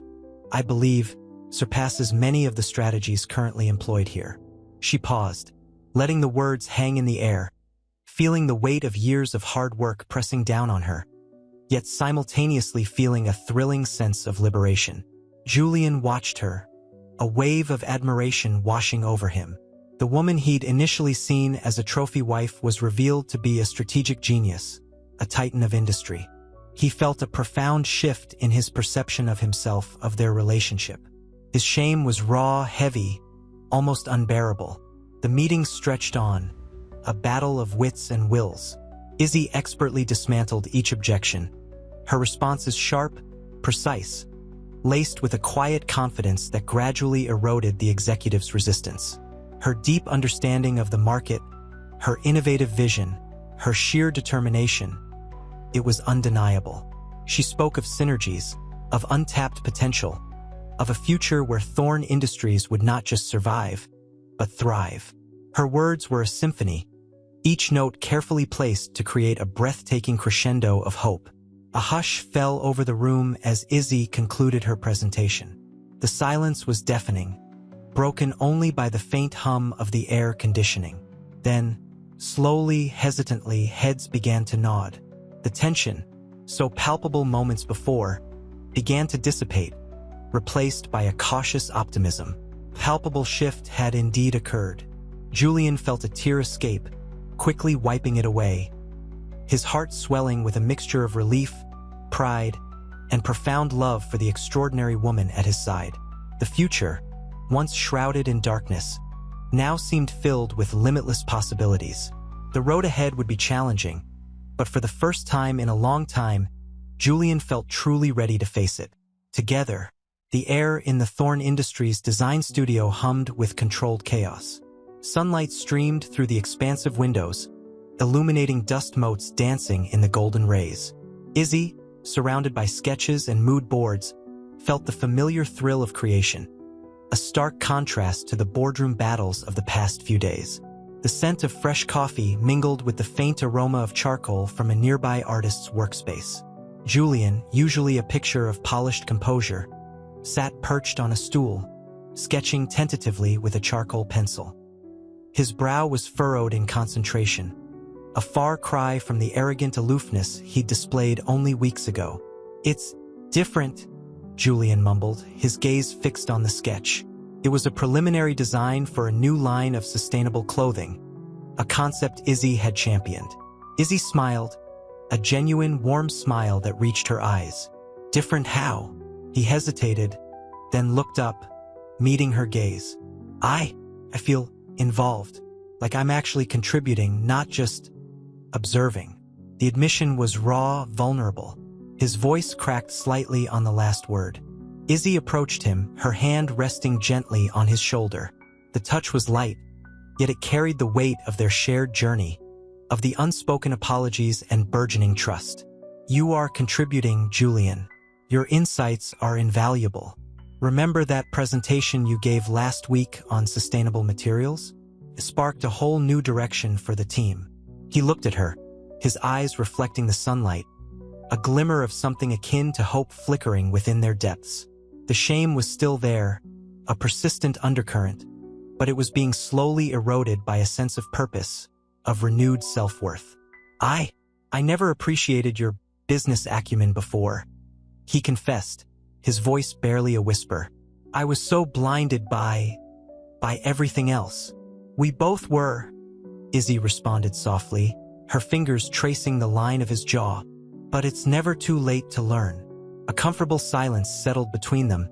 I believe, surpasses many of the strategies currently employed here." She paused, letting the words hang in the air, feeling the weight of years of hard work pressing down on her, yet simultaneously feeling a thrilling sense of liberation. Julian watched her, a wave of admiration washing over him. The woman he'd initially seen as a trophy wife was revealed to be a strategic genius, a titan of industry. He felt a profound shift in his perception of himself, of their relationship. His shame was raw, heavy, almost unbearable. The meeting stretched on, a battle of wits and wills. Izzy expertly dismantled each objection, her responses sharp, precise, laced with a quiet confidence that gradually eroded the executive's resistance. Her deep understanding of the market, her innovative vision, her sheer determination, it was undeniable. She spoke of synergies, of untapped potential, of a future where Thorn Industries would not just survive, but thrive. Her words were a symphony, each note carefully placed to create a breathtaking crescendo of hope. A hush fell over the room as Izzy concluded her presentation. The silence was deafening, broken only by the faint hum of the air conditioning. Then, slowly, hesitantly, heads began to nod. The tension, so palpable moments before, began to dissipate, replaced by a cautious optimism. Palpable shift had indeed occurred. Julian felt a tear escape, quickly wiping it away, his heart swelling with a mixture of relief, pride, and profound love for the extraordinary woman at his side. The future, once shrouded in darkness, now seemed filled with limitless possibilities. The road ahead would be challenging, but for the first time in a long time, Julian felt truly ready to face it. Together, the air in the Thorn Industries design studio hummed with controlled chaos. Sunlight streamed through the expansive windows, illuminating dust motes dancing in the golden rays. Izzy, surrounded by sketches and mood boards, felt the familiar thrill of creation, a stark contrast to the boardroom battles of the past few days. The scent of fresh coffee mingled with the faint aroma of charcoal from a nearby artist's workspace. Julian, usually a picture of polished composure, sat perched on a stool, sketching tentatively with a charcoal pencil. His brow was furrowed in concentration, a far cry from the arrogant aloofness he'd displayed only weeks ago. "It's different," Julian mumbled, his gaze fixed on the sketch. It was a preliminary design for a new line of sustainable clothing, a concept Izzy had championed. Izzy smiled, a genuine, warm smile that reached her eyes. "Different how?" He hesitated, then looked up, meeting her gaze. I feel involved. Like I'm actually contributing, not just observing. The admission was raw, vulnerable. His voice cracked slightly on the last word. Izzy approached him, her hand resting gently on his shoulder. The touch was light, yet it carried the weight of their shared journey, of the unspoken apologies and burgeoning trust. You are contributing, Julian. Your insights are invaluable. Remember that presentation you gave last week on sustainable materials? It sparked a whole new direction for the team. He looked at her, his eyes reflecting the sunlight, a glimmer of something akin to hope flickering within their depths. The shame was still there, a persistent undercurrent, but it was being slowly eroded by a sense of purpose, of renewed self-worth. I never appreciated your business acumen before, he confessed, his voice barely a whisper. I was so blinded by everything else. We both were, Izzy responded softly, her fingers tracing the line of his jaw. But it's never too late to learn. A comfortable silence settled between them,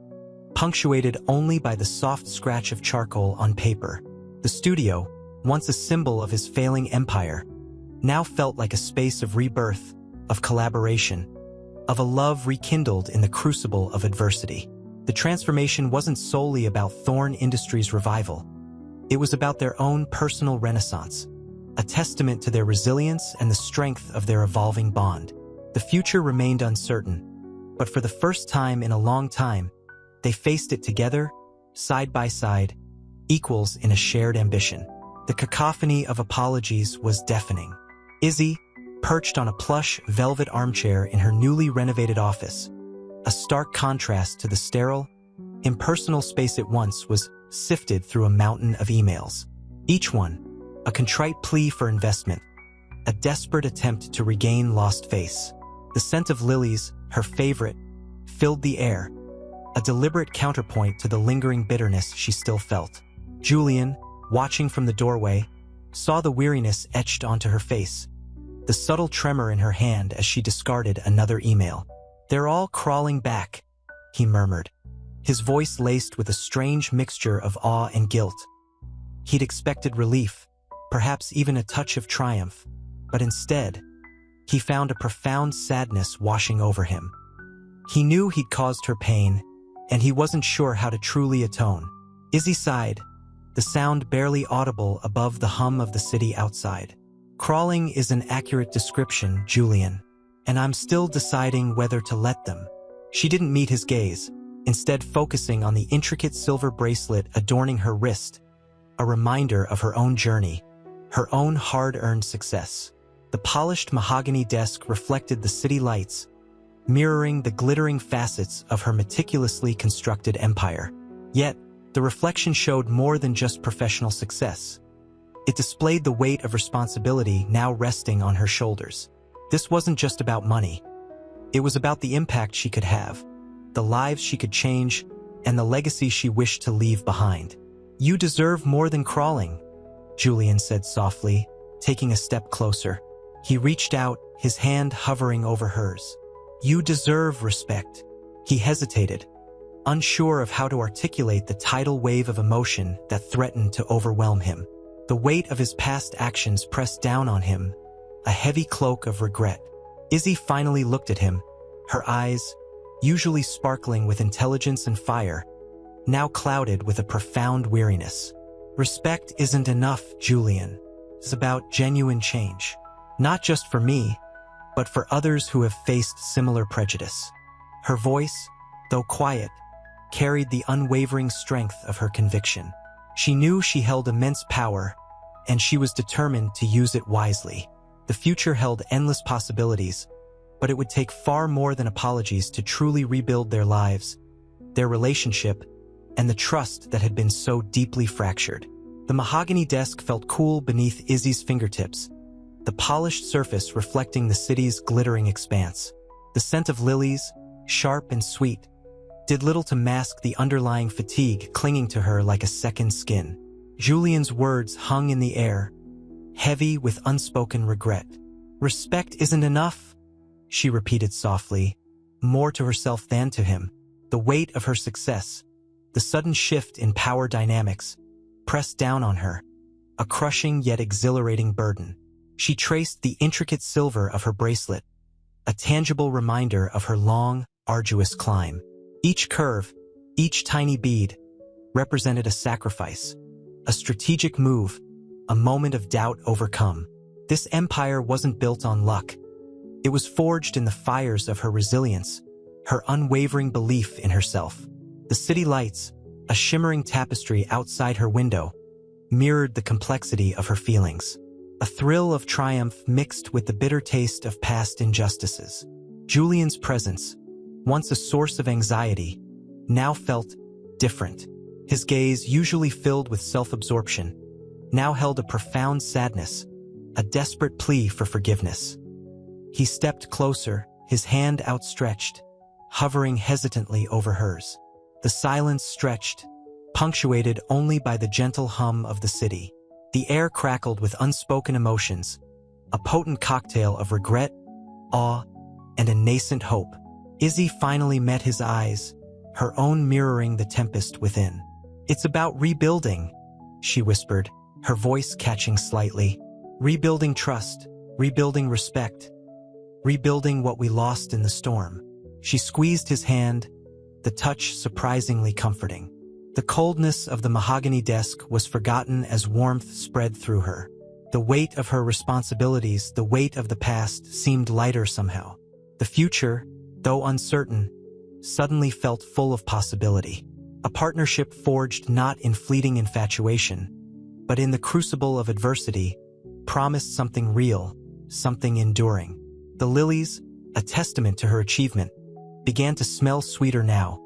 punctuated only by the soft scratch of charcoal on paper. The studio, once a symbol of his failing empire, now felt like a space of rebirth, of collaboration, of a love rekindled in the crucible of adversity. The transformation wasn't solely about Thorn Industries' revival. It was about their own personal renaissance, a testament to their resilience and the strength of their evolving bond. The future remained uncertain, but for the first time in a long time, they faced it together, side by side, equals in a shared ambition. The cacophony of apologies was deafening. Izzy, perched on a plush, velvet armchair in her newly renovated office, a stark contrast to the sterile, impersonal space it once was, sifted through a mountain of emails. Each one, a contrite plea for investment, a desperate attempt to regain lost face. The scent of lilies, her favorite, filled the air, a deliberate counterpoint to the lingering bitterness she still felt. Julian, watching from the doorway, saw the weariness etched onto her face, the subtle tremor in her hand as she discarded another email. They're all crawling back, he murmured, his voice laced with a strange mixture of awe and guilt. He'd expected relief, perhaps even a touch of triumph, but instead, he found a profound sadness washing over him. He knew he'd caused her pain, and he wasn't sure how to truly atone. Izzy sighed, the sound barely audible above the hum of the city outside. Crawling is an accurate description, Julian, and I'm still deciding whether to let them. She didn't meet his gaze, instead focusing on the intricate silver bracelet adorning her wrist, a reminder of her own journey, her own hard-earned success. The polished mahogany desk reflected the city lights, mirroring the glittering facets of her meticulously constructed empire. Yet, the reflection showed more than just professional success. It displayed the weight of responsibility now resting on her shoulders. This wasn't just about money. It was about the impact she could have, the lives she could change, and the legacy she wished to leave behind. You deserve more than crawling, Julian said softly, taking a step closer. He reached out, his hand hovering over hers. You deserve respect. He hesitated, unsure of how to articulate the tidal wave of emotion that threatened to overwhelm him. The weight of his past actions pressed down on him, a heavy cloak of regret. Izzy finally looked at him, her eyes, usually sparkling with intelligence and fire, now clouded with a profound weariness. Respect isn't enough, Julian. It's about genuine change. Not just for me, but for others who have faced similar prejudice. Her voice, though quiet, carried the unwavering strength of her conviction. She knew she held immense power, and she was determined to use it wisely. The future held endless possibilities, but it would take far more than apologies to truly rebuild their lives, their relationship, and the trust that had been so deeply fractured. The mahogany desk felt cool beneath Izzy's fingertips, the polished surface reflecting the city's glittering expanse. The scent of lilies, sharp and sweet, did little to mask the underlying fatigue clinging to her like a second skin. Julian's words hung in the air, heavy with unspoken regret. Respect isn't enough, she repeated softly, more to herself than to him. The weight of her success, the sudden shift in power dynamics, pressed down on her, a crushing yet exhilarating burden. She traced the intricate silver of her bracelet, a tangible reminder of her long, arduous climb. Each curve, each tiny bead, represented a sacrifice, a strategic move, a moment of doubt overcome. This empire wasn't built on luck. It was forged in the fires of her resilience, her unwavering belief in herself. The city lights, a shimmering tapestry outside her window, mirrored the complexity of her feelings. A thrill of triumph mixed with the bitter taste of past injustices. Julian's presence, once a source of anxiety, now felt different. His gaze, usually filled with self-absorption, now held a profound sadness, a desperate plea for forgiveness. He stepped closer, his hand outstretched, hovering hesitantly over hers. The silence stretched, punctuated only by the gentle hum of the city. The air crackled with unspoken emotions, a potent cocktail of regret, awe, and a nascent hope. Izzy finally met his eyes, her own mirroring the tempest within. "It's about rebuilding," she whispered, her voice catching slightly. "Rebuilding trust, rebuilding respect, rebuilding what we lost in the storm." She squeezed his hand, the touch surprisingly comforting. The coldness of the mahogany desk was forgotten as warmth spread through her. The weight of her responsibilities, the weight of the past, seemed lighter somehow. The future, though uncertain, suddenly felt full of possibility. A partnership forged not in fleeting infatuation, but in the crucible of adversity, promised something real, something enduring. The lilies, a testament to her achievement, began to smell sweeter now,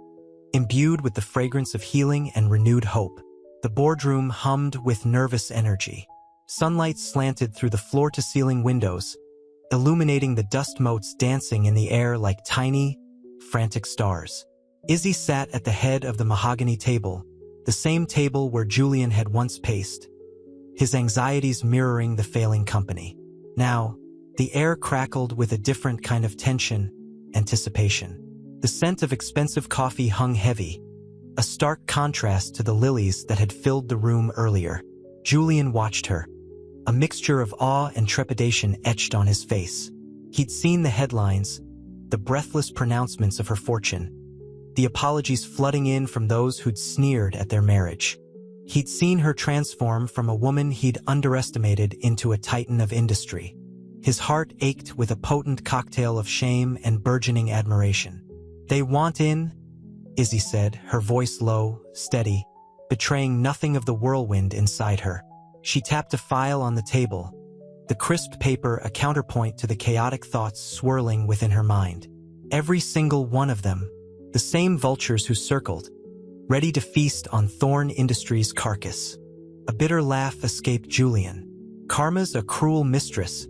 imbued with the fragrance of healing and renewed hope. The boardroom hummed with nervous energy. Sunlight slanted through the floor-to-ceiling windows, illuminating the dust motes dancing in the air like tiny, frantic stars. Izzy sat at the head of the mahogany table, the same table where Julian had once paced, his anxieties mirroring the failing company. Now, the air crackled with a different kind of tension, anticipation. The scent of expensive coffee hung heavy, a stark contrast to the lilies that had filled the room earlier. Julian watched her, a mixture of awe and trepidation etched on his face. He'd seen the headlines, the breathless pronouncements of her fortune, the apologies flooding in from those who'd sneered at their marriage. He'd seen her transform from a woman he'd underestimated into a titan of industry. His heart ached with a potent cocktail of shame and burgeoning admiration. "They want in," Izzy said, her voice low, steady, betraying nothing of the whirlwind inside her. She tapped a file on the table, the crisp paper a counterpoint to the chaotic thoughts swirling within her mind. Every single one of them, the same vultures who circled, ready to feast on Thorn Industries' carcass. A bitter laugh escaped Julian. "Karma's a cruel mistress,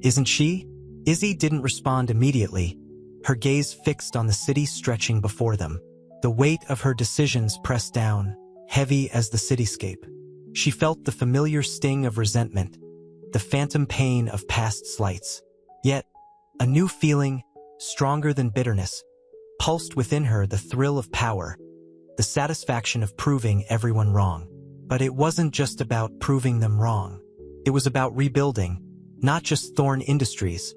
isn't she?" Izzy didn't respond immediately, her gaze fixed on the city stretching before them. The weight of her decisions pressed down, heavy as the cityscape. She felt the familiar sting of resentment, the phantom pain of past slights. Yet, a new feeling, stronger than bitterness, pulsed within her, the thrill of power, the satisfaction of proving everyone wrong. But it wasn't just about proving them wrong. It was about rebuilding, not just Thorn Industries,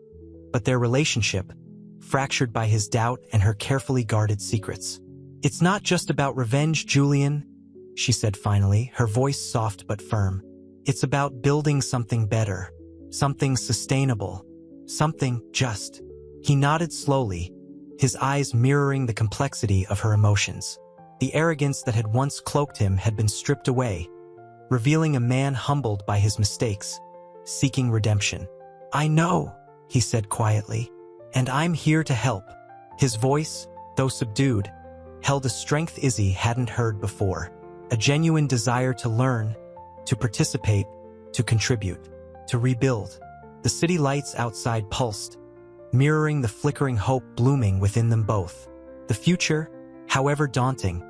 but their relationship, fractured by his doubt and her carefully guarded secrets. "It's not just about revenge, Julian," she said finally, her voice soft but firm. "It's about building something better, something sustainable, something just." He nodded slowly, his eyes mirroring the complexity of her emotions. The arrogance that had once cloaked him had been stripped away, revealing a man humbled by his mistakes, seeking redemption. "I know," he said quietly, "and I'm here to help." His voice, though subdued, held a strength Izzy hadn't heard before, a genuine desire to learn, to participate, to contribute, to rebuild. The city lights outside pulsed, mirroring the flickering hope blooming within them both. The future, however daunting,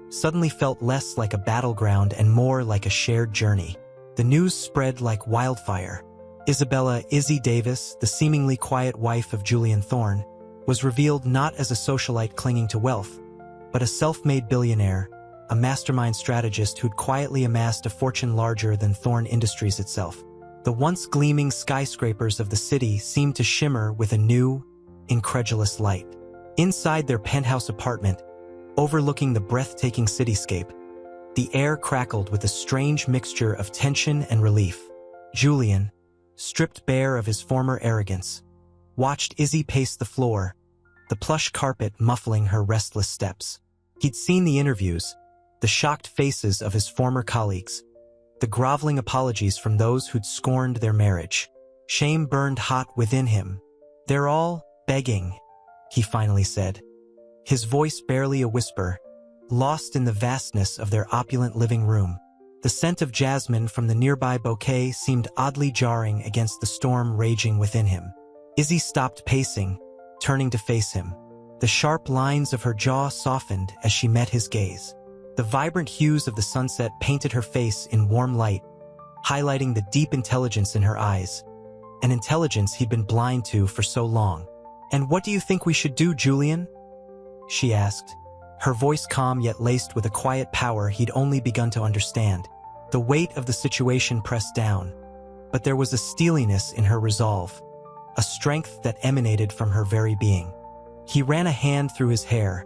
suddenly felt less like a battleground and more like a shared journey. The news spread like wildfire. Isabella Izzy Davis, the seemingly quiet wife of Julian Thorn, was revealed not as a socialite clinging to wealth, but a self-made billionaire, a mastermind strategist who'd quietly amassed a fortune larger than Thorn Industries itself. The once gleaming skyscrapers of the city seemed to shimmer with a new, incredulous light. Inside their penthouse apartment, overlooking the breathtaking cityscape, the air crackled with a strange mixture of tension and relief. Julian, stripped bare of his former arrogance, watched Izzy pace the floor, the plush carpet muffling her restless steps. He'd seen the interviews, the shocked faces of his former colleagues, the groveling apologies from those who'd scorned their marriage. Shame burned hot within him. "They're all begging," he finally said, his voice barely a whisper, lost in the vastness of their opulent living room. The scent of jasmine from the nearby bouquet seemed oddly jarring against the storm raging within him. Izzy stopped pacing, turning to face him. The sharp lines of her jaw softened as she met his gaze. The vibrant hues of the sunset painted her face in warm light, highlighting the deep intelligence in her eyes, an intelligence he'd been blind to for so long. "And what do you think we should do, Julian?" she asked, her voice calm yet laced with a quiet power he'd only begun to understand. The weight of the situation pressed down, but there was a steeliness in her resolve, a strength that emanated from her very being. He ran a hand through his hair,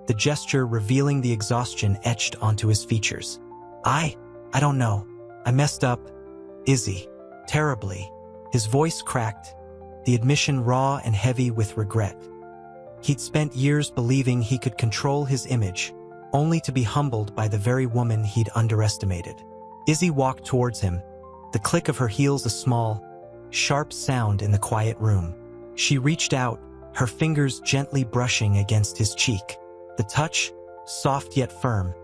the gesture revealing the exhaustion etched onto his features. I don't know. I messed up, Izzy. Terribly." His voice cracked, the admission raw and heavy with regret. He'd spent years believing he could control his image, only to be humbled by the very woman he'd underestimated. Izzy walked towards him, the click of her heels a small, sharp sound in the quiet room. She reached out, her fingers gently brushing against his cheek. The touch, soft yet firm,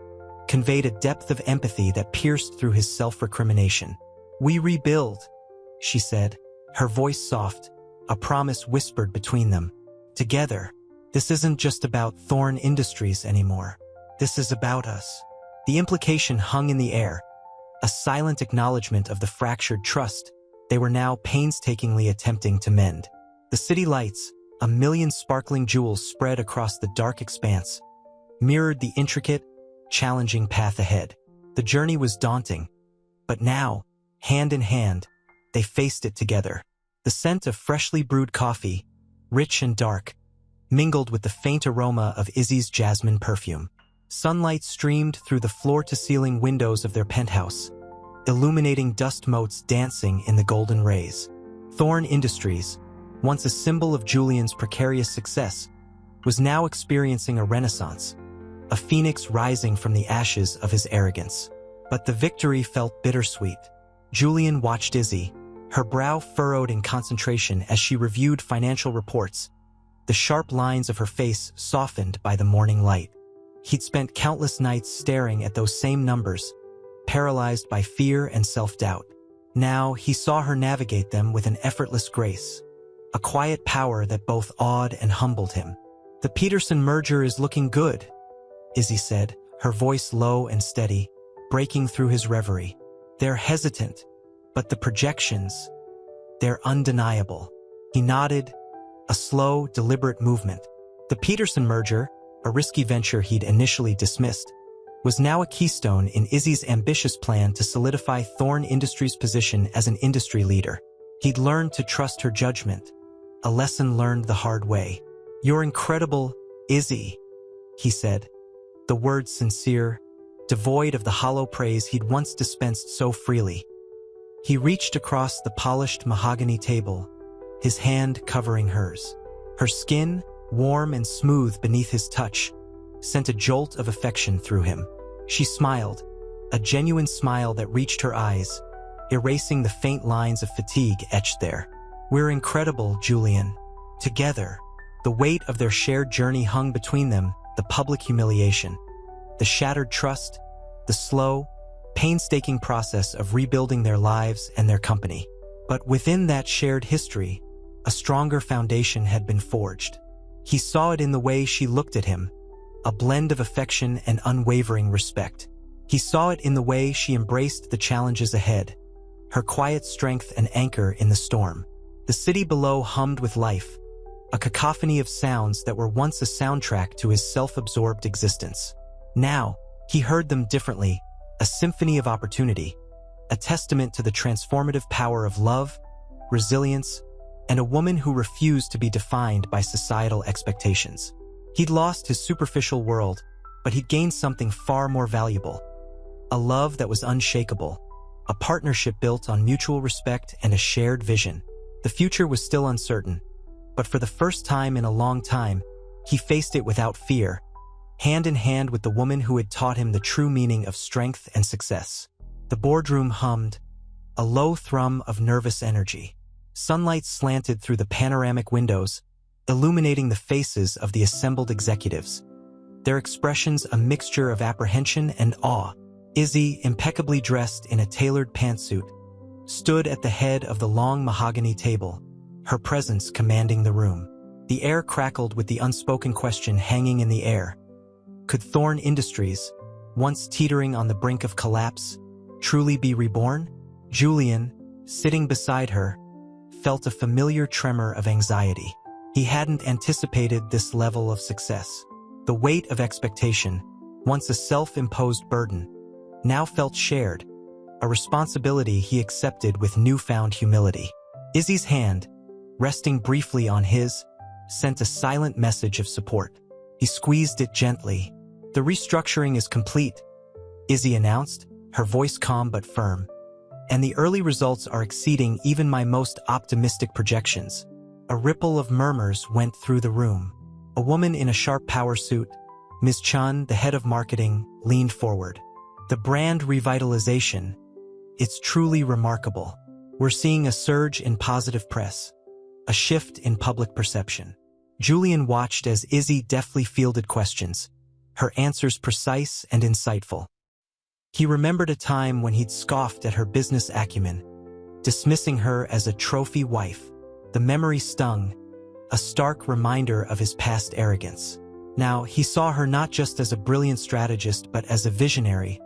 conveyed a depth of empathy that pierced through his self-recrimination. "We rebuild," she said, her voice soft, a promise whispered between them. "Together. This isn't just about Thorn Industries anymore. This is about us." The implication hung in the air, a silent acknowledgement of the fractured trust they were now painstakingly attempting to mend. The city lights, a million sparkling jewels spread across the dark expanse, mirrored the intricate, challenging path ahead. The journey was daunting, but now, hand in hand, they faced it together. The scent of freshly brewed coffee, rich and dark, mingled with the faint aroma of Izzy's jasmine perfume. Sunlight streamed through the floor-to-ceiling windows of their penthouse, illuminating dust motes dancing in the golden rays. Thorn Industries, once a symbol of Julian's precarious success, was now experiencing a renaissance, a phoenix rising from the ashes of his arrogance. But the victory felt bittersweet. Julian watched Izzy, her brow furrowed in concentration as she reviewed financial reports, the sharp lines of her face softened by the morning light. He'd spent countless nights staring at those same numbers, paralyzed by fear and self-doubt. Now he saw her navigate them with an effortless grace, a quiet power that both awed and humbled him. "The Peterson merger is looking good," Izzy said, her voice low and steady, breaking through his reverie. "They're hesitant, but the projections, they're undeniable." He nodded, a slow, deliberate movement. The Peterson merger, a risky venture he'd initially dismissed, was now a keystone in Izzy's ambitious plan to solidify Thorn Industries' position as an industry leader. He'd learned to trust her judgment, a lesson learned the hard way. "You're incredible, Izzy," he said, the words sincere, devoid of the hollow praise he'd once dispensed so freely. He reached across the polished mahogany table, his hand covering hers. Her skin, warm and smooth beneath his touch, sent a jolt of affection through him. She smiled, a genuine smile that reached her eyes, erasing the faint lines of fatigue etched there. "We're incredible, Julian. Together." The weight of their shared journey hung between them, the public humiliation, the shattered trust, the slow, painstaking process of rebuilding their lives and their company. But within that shared history, a stronger foundation had been forged. He saw it in the way she looked at him, a blend of affection and unwavering respect. He saw it in the way she embraced the challenges ahead, her quiet strength an anchor in the storm. The city below hummed with life, a cacophony of sounds that were once a soundtrack to his self-absorbed existence. Now, He heard them differently, a symphony of opportunity, a testament to the transformative power of love, resilience, and a woman who refused to be defined by societal expectations. He'd lost his superficial world, but he'd gained something far more valuable. A love that was unshakable, a partnership built on mutual respect and a shared vision. The future was still uncertain, but for the first time in a long time, he faced it without fear, hand in hand with the woman who had taught him the true meaning of strength and success. The boardroom hummed, a low thrum of nervous energy. Sunlight slanted through the panoramic windows, illuminating the faces of the assembled executives, their expressions a mixture of apprehension and awe. Izzy, impeccably dressed in a tailored pantsuit, stood at the head of the long mahogany table, her presence commanding the room. The air crackled with the unspoken question hanging in the air. Could Thorne Industries, once teetering on the brink of collapse, truly be reborn? Julian, sitting beside her, felt a familiar tremor of anxiety. He hadn't anticipated this level of success. The weight of expectation, once a self-imposed burden, now felt shared, a responsibility he accepted with newfound humility. Izzy's hand, resting briefly on his, sent a silent message of support. He squeezed it gently. "The restructuring is complete," Izzy announced, her voice calm but firm. "And the early results are exceeding even my most optimistic projections." A ripple of murmurs went through the room. A woman in a sharp power suit, Ms. Chun, the head of marketing, leaned forward. "The brand revitalization, it's truly remarkable. We're seeing a surge in positive press, a shift in public perception." Julian watched as Izzy deftly fielded questions, her answers precise and insightful. He remembered a time when he'd scoffed at her business acumen, dismissing her as a trophy wife. The memory stung, a stark reminder of his past arrogance. Now, he saw her not just as a brilliant strategist but as a visionary,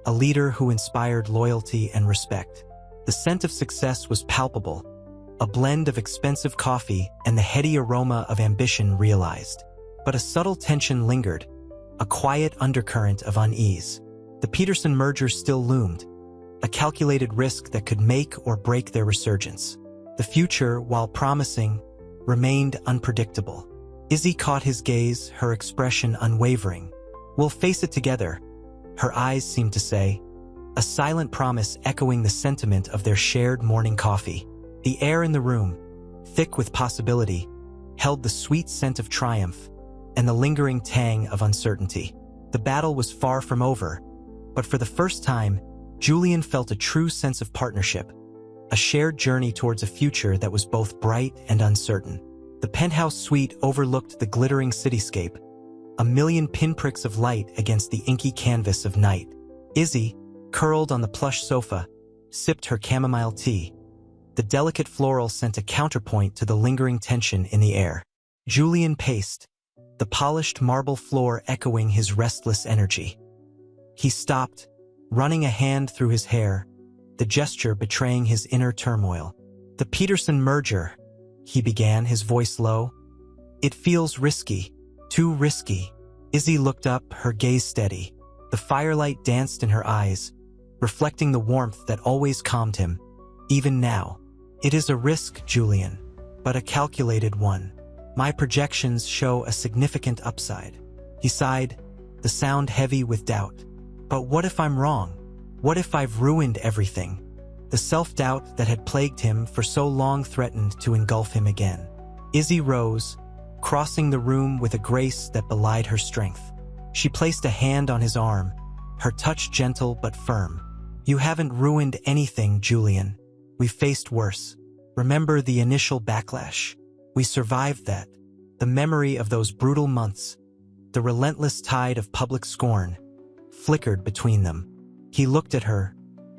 a leader who inspired loyalty and respect. The scent of success was palpable, a blend of expensive coffee and the heady aroma of ambition realized. But a subtle tension lingered, a quiet undercurrent of unease. The Peterson merger still loomed, a calculated risk that could make or break their resurgence. The future, while promising, remained unpredictable. Izzy caught his gaze, her expression unwavering. "We'll face it together," her eyes seemed to say, a silent promise echoing the sentiment of their shared morning coffee. The air in the room, thick with possibility, held the sweet scent of triumph and the lingering tang of uncertainty. The battle was far from over, but for the first time, Julian felt a true sense of partnership, a shared journey towards a future that was both bright and uncertain. The penthouse suite overlooked the glittering cityscape, a million pinpricks of light against the inky canvas of night. Izzy, curled on the plush sofa, sipped her chamomile tea. The delicate floral sent a counterpoint to the lingering tension in the air. Julian paced, the polished marble floor echoing his restless energy. He stopped, running a hand through his hair, the gesture betraying his inner turmoil. "The Peterson merger," he began, his voice low. "It feels risky, too risky." Izzy looked up, her gaze steady. The firelight danced in her eyes, reflecting the warmth that always calmed him, even now. "It is a risk, Julian, but a calculated one. My projections show a significant upside." He sighed, the sound heavy with doubt. "But what if I'm wrong? What if I've ruined everything?" The self-doubt that had plagued him for so long threatened to engulf him again. Izzy rose, crossing the room with a grace that belied her strength. She placed a hand on his arm, her touch gentle but firm. "You haven't ruined anything, Julian. We faced worse. Remember the initial backlash? We survived that. The memory of those brutal months, the relentless tide of public scorn, flickered between them." He looked at her,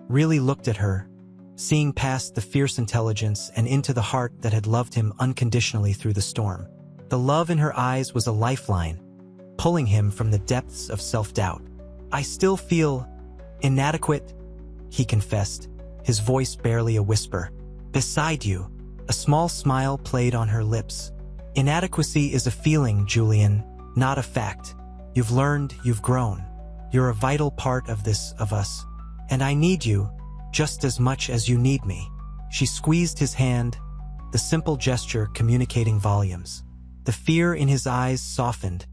really looked at her, seeing past the fierce intelligence and into the heart that had loved him unconditionally through the storm. The love in her eyes was a lifeline, pulling him from the depths of self-doubt. "I still feel inadequate," he confessed, his voice barely a whisper. "Beside you." A small smile played on her lips. "Inadequacy is a feeling, Julian, not a fact. You've learned, you've grown. You're a vital part of us, and I need you just as much as you need me." She squeezed his hand, the simple gesture communicating volumes. The fear in his eyes softened,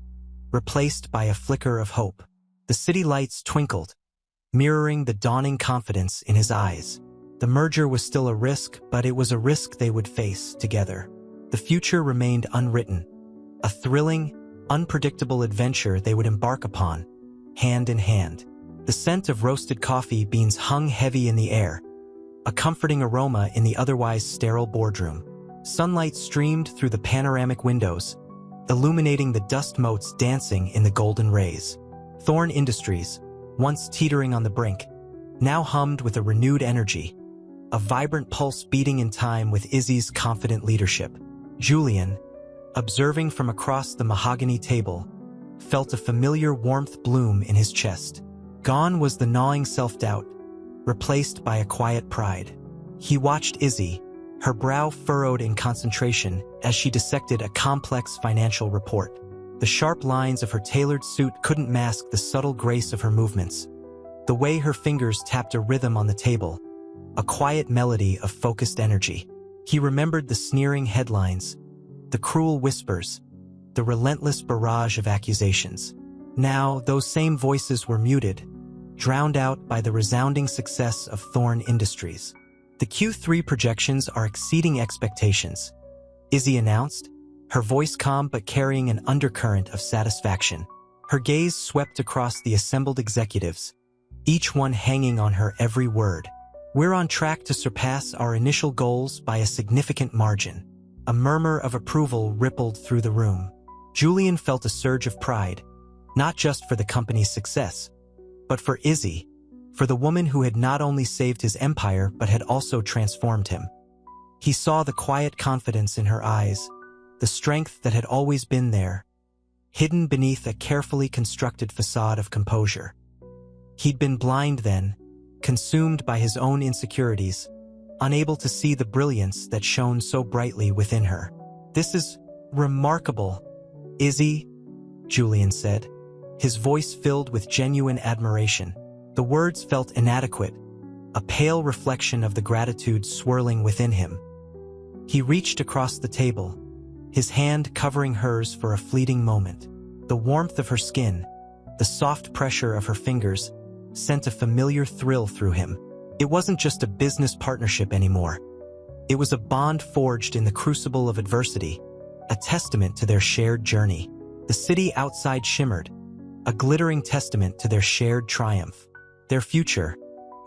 replaced by a flicker of hope. The city lights twinkled, mirroring the dawning confidence in his eyes. The merger was still a risk, but it was a risk they would face together. The future remained unwritten, a thrilling, unpredictable adventure they would embark upon, hand in hand. The scent of roasted coffee beans hung heavy in the air, a comforting aroma in the otherwise sterile boardroom. Sunlight streamed through the panoramic windows, illuminating the dust motes dancing in the golden rays. Thorn Industries, once teetering on the brink, now hummed with a renewed energy, a vibrant pulse beating in time with Izzy's confident leadership. Julian, observing from across the mahogany table, felt a familiar warmth bloom in his chest. Gone was the gnawing self-doubt, replaced by a quiet pride. He watched Izzy, her brow furrowed in concentration as she dissected a complex financial report. The sharp lines of her tailored suit couldn't mask the subtle grace of her movements. The way her fingers tapped a rhythm on the table, a quiet melody of focused energy. He remembered the sneering headlines, the cruel whispers, the relentless barrage of accusations. Now, those same voices were muted, drowned out by the resounding success of Thorn Industries. "The Q3 projections are exceeding expectations," Izzy announced, her voice calm but carrying an undercurrent of satisfaction. Her gaze swept across the assembled executives, each one hanging on her every word. "We're on track to surpass our initial goals by a significant margin." A murmur of approval rippled through the room. Julian felt a surge of pride, not just for the company's success, but for Izzy, for the woman who had not only saved his empire but had also transformed him. He saw the quiet confidence in her eyes, the strength that had always been there, hidden beneath a carefully constructed facade of composure. He'd been blind then, consumed by his own insecurities, unable to see the brilliance that shone so brightly within her. "This is remarkable, Izzy," Julian said, his voice filled with genuine admiration. The words felt inadequate, a pale reflection of the gratitude swirling within him. He reached across the table, his hand covering hers for a fleeting moment. The warmth of her skin, the soft pressure of her fingers, sent a familiar thrill through him. It wasn't just a business partnership anymore. It was a bond forged in the crucible of adversity, a testament to their shared journey. The city outside shimmered, a glittering testament to their shared triumph. Their future,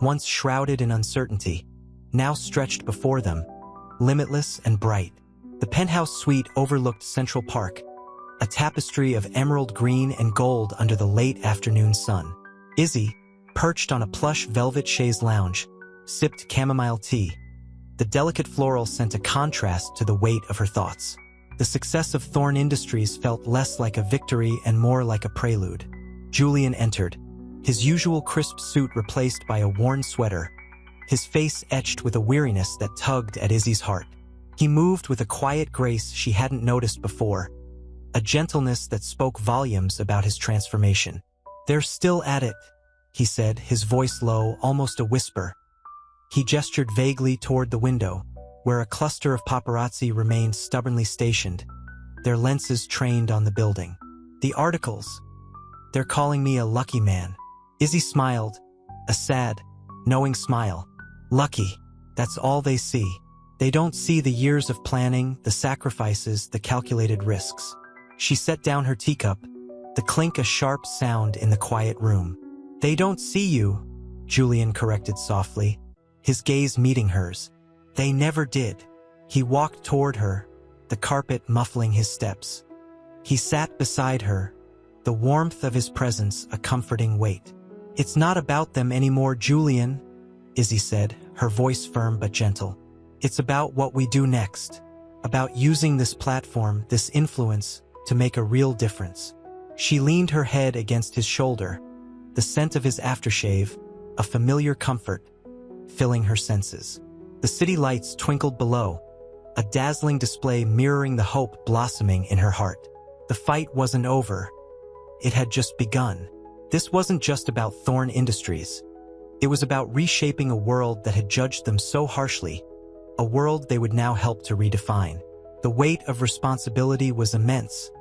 once shrouded in uncertainty, now stretched before them, limitless and bright. The penthouse suite overlooked Central Park, a tapestry of emerald green and gold under the late afternoon sun. Izzy, perched on a plush velvet chaise lounge, sipped chamomile tea. The delicate floral sent a contrast to the weight of her thoughts. The success of Thorn Industries felt less like a victory and more like a prelude. Julian entered, his usual crisp suit replaced by a worn sweater, his face etched with a weariness that tugged at Izzy's heart. He moved with a quiet grace she hadn't noticed before, a gentleness that spoke volumes about his transformation. "They're still at it," he said, his voice low, almost a whisper. He gestured vaguely toward the window, where a cluster of paparazzi remained stubbornly stationed, their lenses trained on the building. "The articles. They're calling me a lucky man." Izzy smiled, a sad, knowing smile. "Lucky, that's all they see. They don't see the years of planning, the sacrifices, the calculated risks." She set down her teacup, the clink a sharp sound in the quiet room. "They don't see you," Julian corrected softly, his gaze meeting hers. "They never did." He walked toward her, the carpet muffling his steps. He sat beside her, the warmth of his presence a comforting weight. "It's not about them anymore, Julian," Izzy said, her voice firm but gentle. "It's about what we do next, about using this platform, this influence, to make a real difference." She leaned her head against his shoulder, the scent of his aftershave, a familiar comfort, filling her senses. The city lights twinkled below, a dazzling display mirroring the hope blossoming in her heart. The fight wasn't over. It had just begun. This wasn't just about Thorn Industries. It was about reshaping a world that had judged them so harshly, a world they would now help to redefine. The weight of responsibility was immense,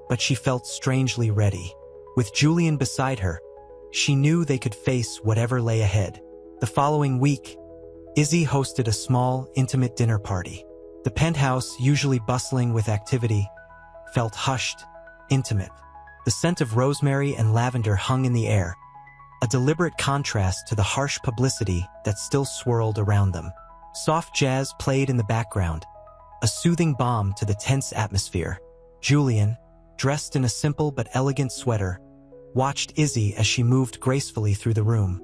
but she felt strangely ready. With Julian beside her, she knew they could face whatever lay ahead. The following week, Izzy hosted a small, intimate dinner party. The penthouse, usually bustling with activity, felt hushed, intimate. The scent of rosemary and lavender hung in the air, a deliberate contrast to the harsh publicity that still swirled around them. Soft jazz played in the background, a soothing balm to the tense atmosphere. Julian, dressed in a simple but elegant sweater, watched Izzy as she moved gracefully through the room,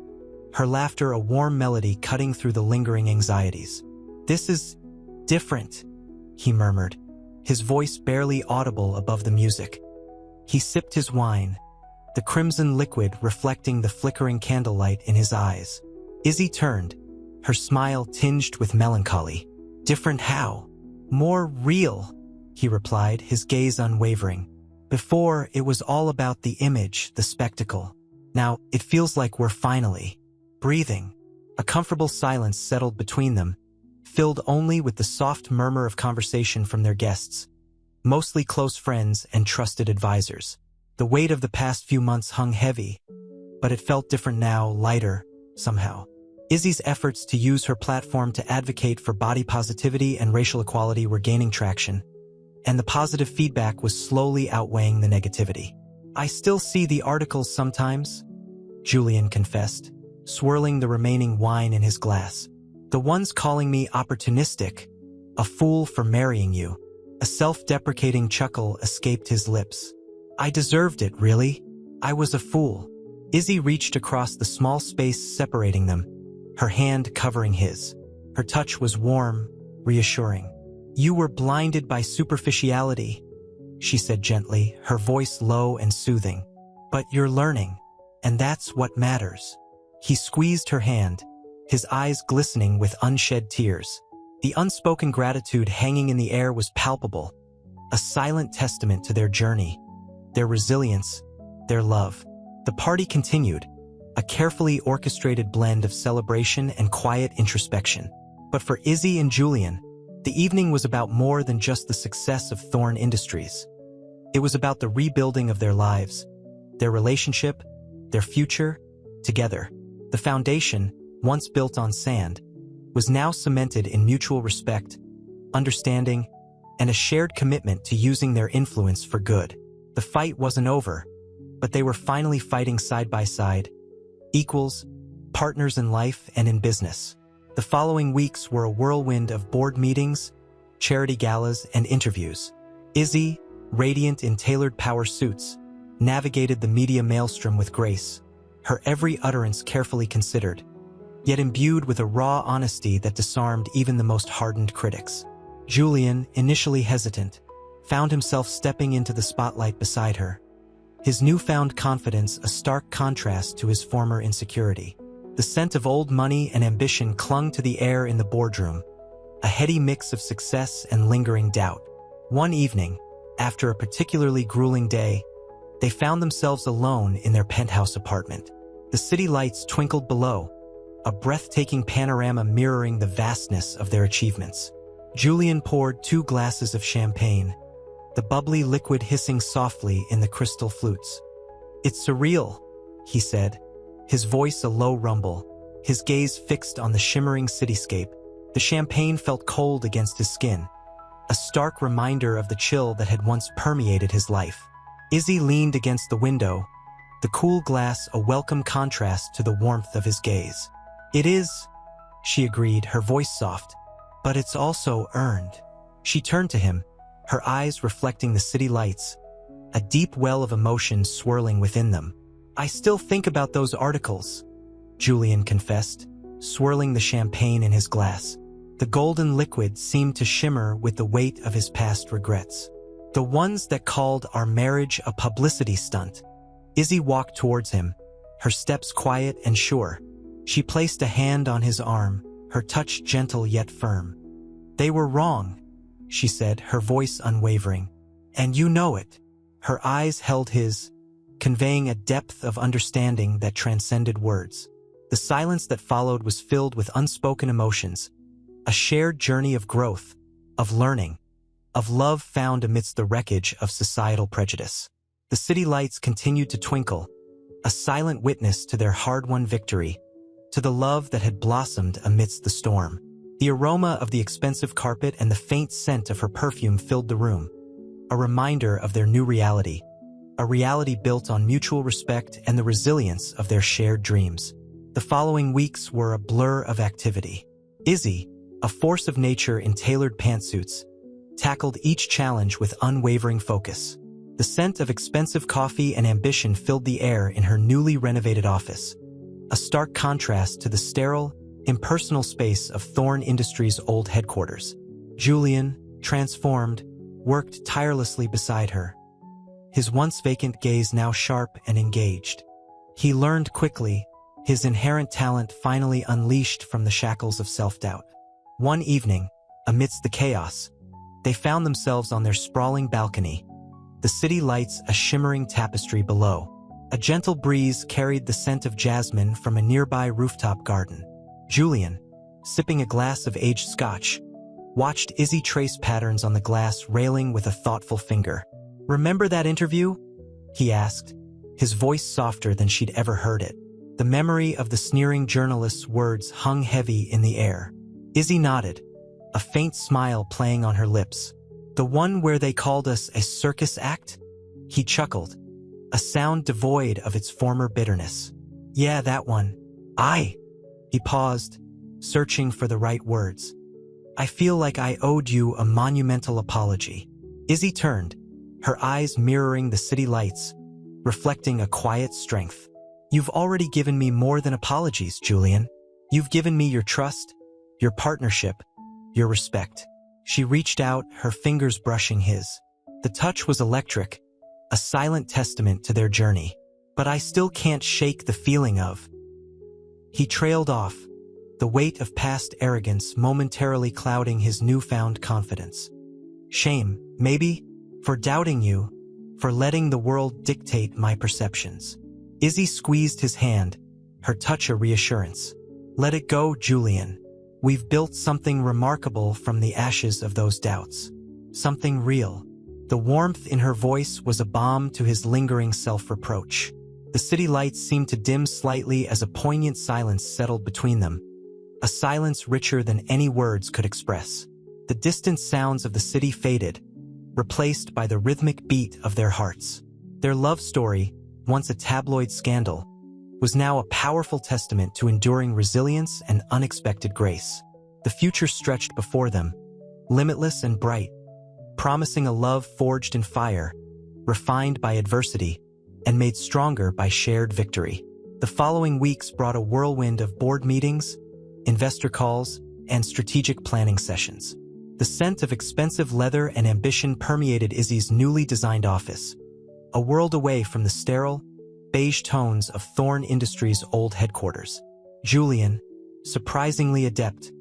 her laughter a warm melody cutting through the lingering anxieties. "This is different," he murmured, his voice barely audible above the music. He sipped his wine, the crimson liquid reflecting the flickering candlelight in his eyes. Izzy turned, her smile tinged with melancholy. "Different how?" "More real," he replied, his gaze unwavering. "Before, it was all about the image, the spectacle. Now, it feels like we're finally breathing." A comfortable silence settled between them, filled only with the soft murmur of conversation from their guests, mostly close friends and trusted advisors. The weight of the past few months hung heavy, but it felt different now, lighter, somehow. Izzy's efforts to use her platform to advocate for body positivity and racial equality were gaining traction, and the positive feedback was slowly outweighing the negativity. "I still see the articles sometimes," Julian confessed, swirling the remaining wine in his glass. "The ones calling me opportunistic, a fool for marrying you." A self-deprecating chuckle escaped his lips. "I deserved it, really. I was a fool." Izzy reached across the small space separating them, her hand covering his. Her touch was warm, reassuring. "You were blinded by superficiality," she said gently, her voice low and soothing. "But you're learning, and that's what matters." He squeezed her hand, his eyes glistening with unshed tears. The unspoken gratitude hanging in the air was palpable, a silent testament to their journey, their resilience, their love. The party continued, a carefully orchestrated blend of celebration and quiet introspection. But for Izzy and Julian, the evening was about more than just the success of Thorn Industries. It was about the rebuilding of their lives, their relationship, their future, together. The foundation, once built on sand, was now cemented in mutual respect, understanding, and a shared commitment to using their influence for good. The fight wasn't over, but they were finally fighting side by side, equals, partners in life and in business. The following weeks were a whirlwind of board meetings, charity galas, and interviews. Izzy, radiant in tailored power suits, navigated the media maelstrom with grace, her every utterance carefully considered, yet imbued with a raw honesty that disarmed even the most hardened critics. Julian, initially hesitant, found himself stepping into the spotlight beside her, his newfound confidence a stark contrast to his former insecurity. The scent of old money and ambition clung to the air in the boardroom, a heady mix of success and lingering doubt. One evening, after a particularly grueling day, they found themselves alone in their penthouse apartment. The city lights twinkled below, a breathtaking panorama mirroring the vastness of their achievements. Julian poured 2 glasses of champagne, the bubbly liquid hissing softly in the crystal flutes. "It's surreal," he said, his voice a low rumble, his gaze fixed on the shimmering cityscape. The champagne felt cold against his skin, a stark reminder of the chill that had once permeated his life. Izzy leaned against the window, the cool glass a welcome contrast to the warmth of his gaze. "It is," she agreed, her voice soft, "but it's also earned." She turned to him, her eyes reflecting the city lights, a deep well of emotion swirling within them. "I still think about those articles," Julian confessed, swirling the champagne in his glass. The golden liquid seemed to shimmer with the weight of his past regrets. "The ones that called our marriage a publicity stunt." Izzy walked towards him, her steps quiet and sure. She placed a hand on his arm, her touch gentle yet firm. "They were wrong," she said, her voice unwavering. "And you know it." Her eyes held his, conveying a depth of understanding that transcended words. The silence that followed was filled with unspoken emotions, a shared journey of growth, of learning, of love found amidst the wreckage of societal prejudice. The city lights continued to twinkle, a silent witness to their hard-won victory, to the love that had blossomed amidst the storm. The aroma of the expensive carpet and the faint scent of her perfume filled the room, a reminder of their new reality, a reality built on mutual respect and the resilience of their shared dreams. The following weeks were a blur of activity. Izzy, a force of nature in tailored pantsuits, tackled each challenge with unwavering focus. The scent of expensive coffee and ambition filled the air in her newly renovated office, a stark contrast to the sterile, impersonal space of Thorne Industries' old headquarters. Julian, transformed, worked tirelessly beside her, his once vacant gaze now sharp and engaged. He learned quickly, his inherent talent finally unleashed from the shackles of self-doubt. One evening, amidst the chaos, they found themselves on their sprawling balcony, the city lights a shimmering tapestry below. A gentle breeze carried the scent of jasmine from a nearby rooftop garden. Julian, sipping a glass of aged scotch, watched Izzy trace patterns on the glass railing with a thoughtful finger. "Remember that interview?" he asked, his voice softer than she'd ever heard it. The memory of the sneering journalist's words hung heavy in the air. Izzy nodded, a faint smile playing on her lips. "The one where they called us a circus act?" He chuckled, a sound devoid of its former bitterness. "Yeah, that one." He paused, searching for the right words. "I feel like I owed you a monumental apology." Izzy turned, her eyes mirroring the city lights, reflecting a quiet strength. "You've already given me more than apologies, Julian. You've given me your trust, your partnership, your respect." She reached out, her fingers brushing his. The touch was electric, a silent testament to their journey. "But I still can't shake the feeling of..." He trailed off, the weight of past arrogance momentarily clouding his newfound confidence. "Shame, maybe, for doubting you, for letting the world dictate my perceptions." Izzy squeezed his hand, her touch a reassurance. "Let it go, Julian. We've built something remarkable from the ashes of those doubts. Something real." The warmth in her voice was a balm to his lingering self-reproach. The city lights seemed to dim slightly as a poignant silence settled between them, a silence richer than any words could express. The distant sounds of the city faded, replaced by the rhythmic beat of their hearts. Their love story, once a tabloid scandal, was now a powerful testament to enduring resilience and unexpected grace. The future stretched before them, limitless and bright, promising a love forged in fire, refined by adversity, and made stronger by shared victory. The following weeks brought a whirlwind of board meetings, investor calls, and strategic planning sessions. The scent of expensive leather and ambition permeated Izzy's newly designed office, a world away from the sterile, beige tones of Thorne Industries' old headquarters. Julian, surprisingly adept,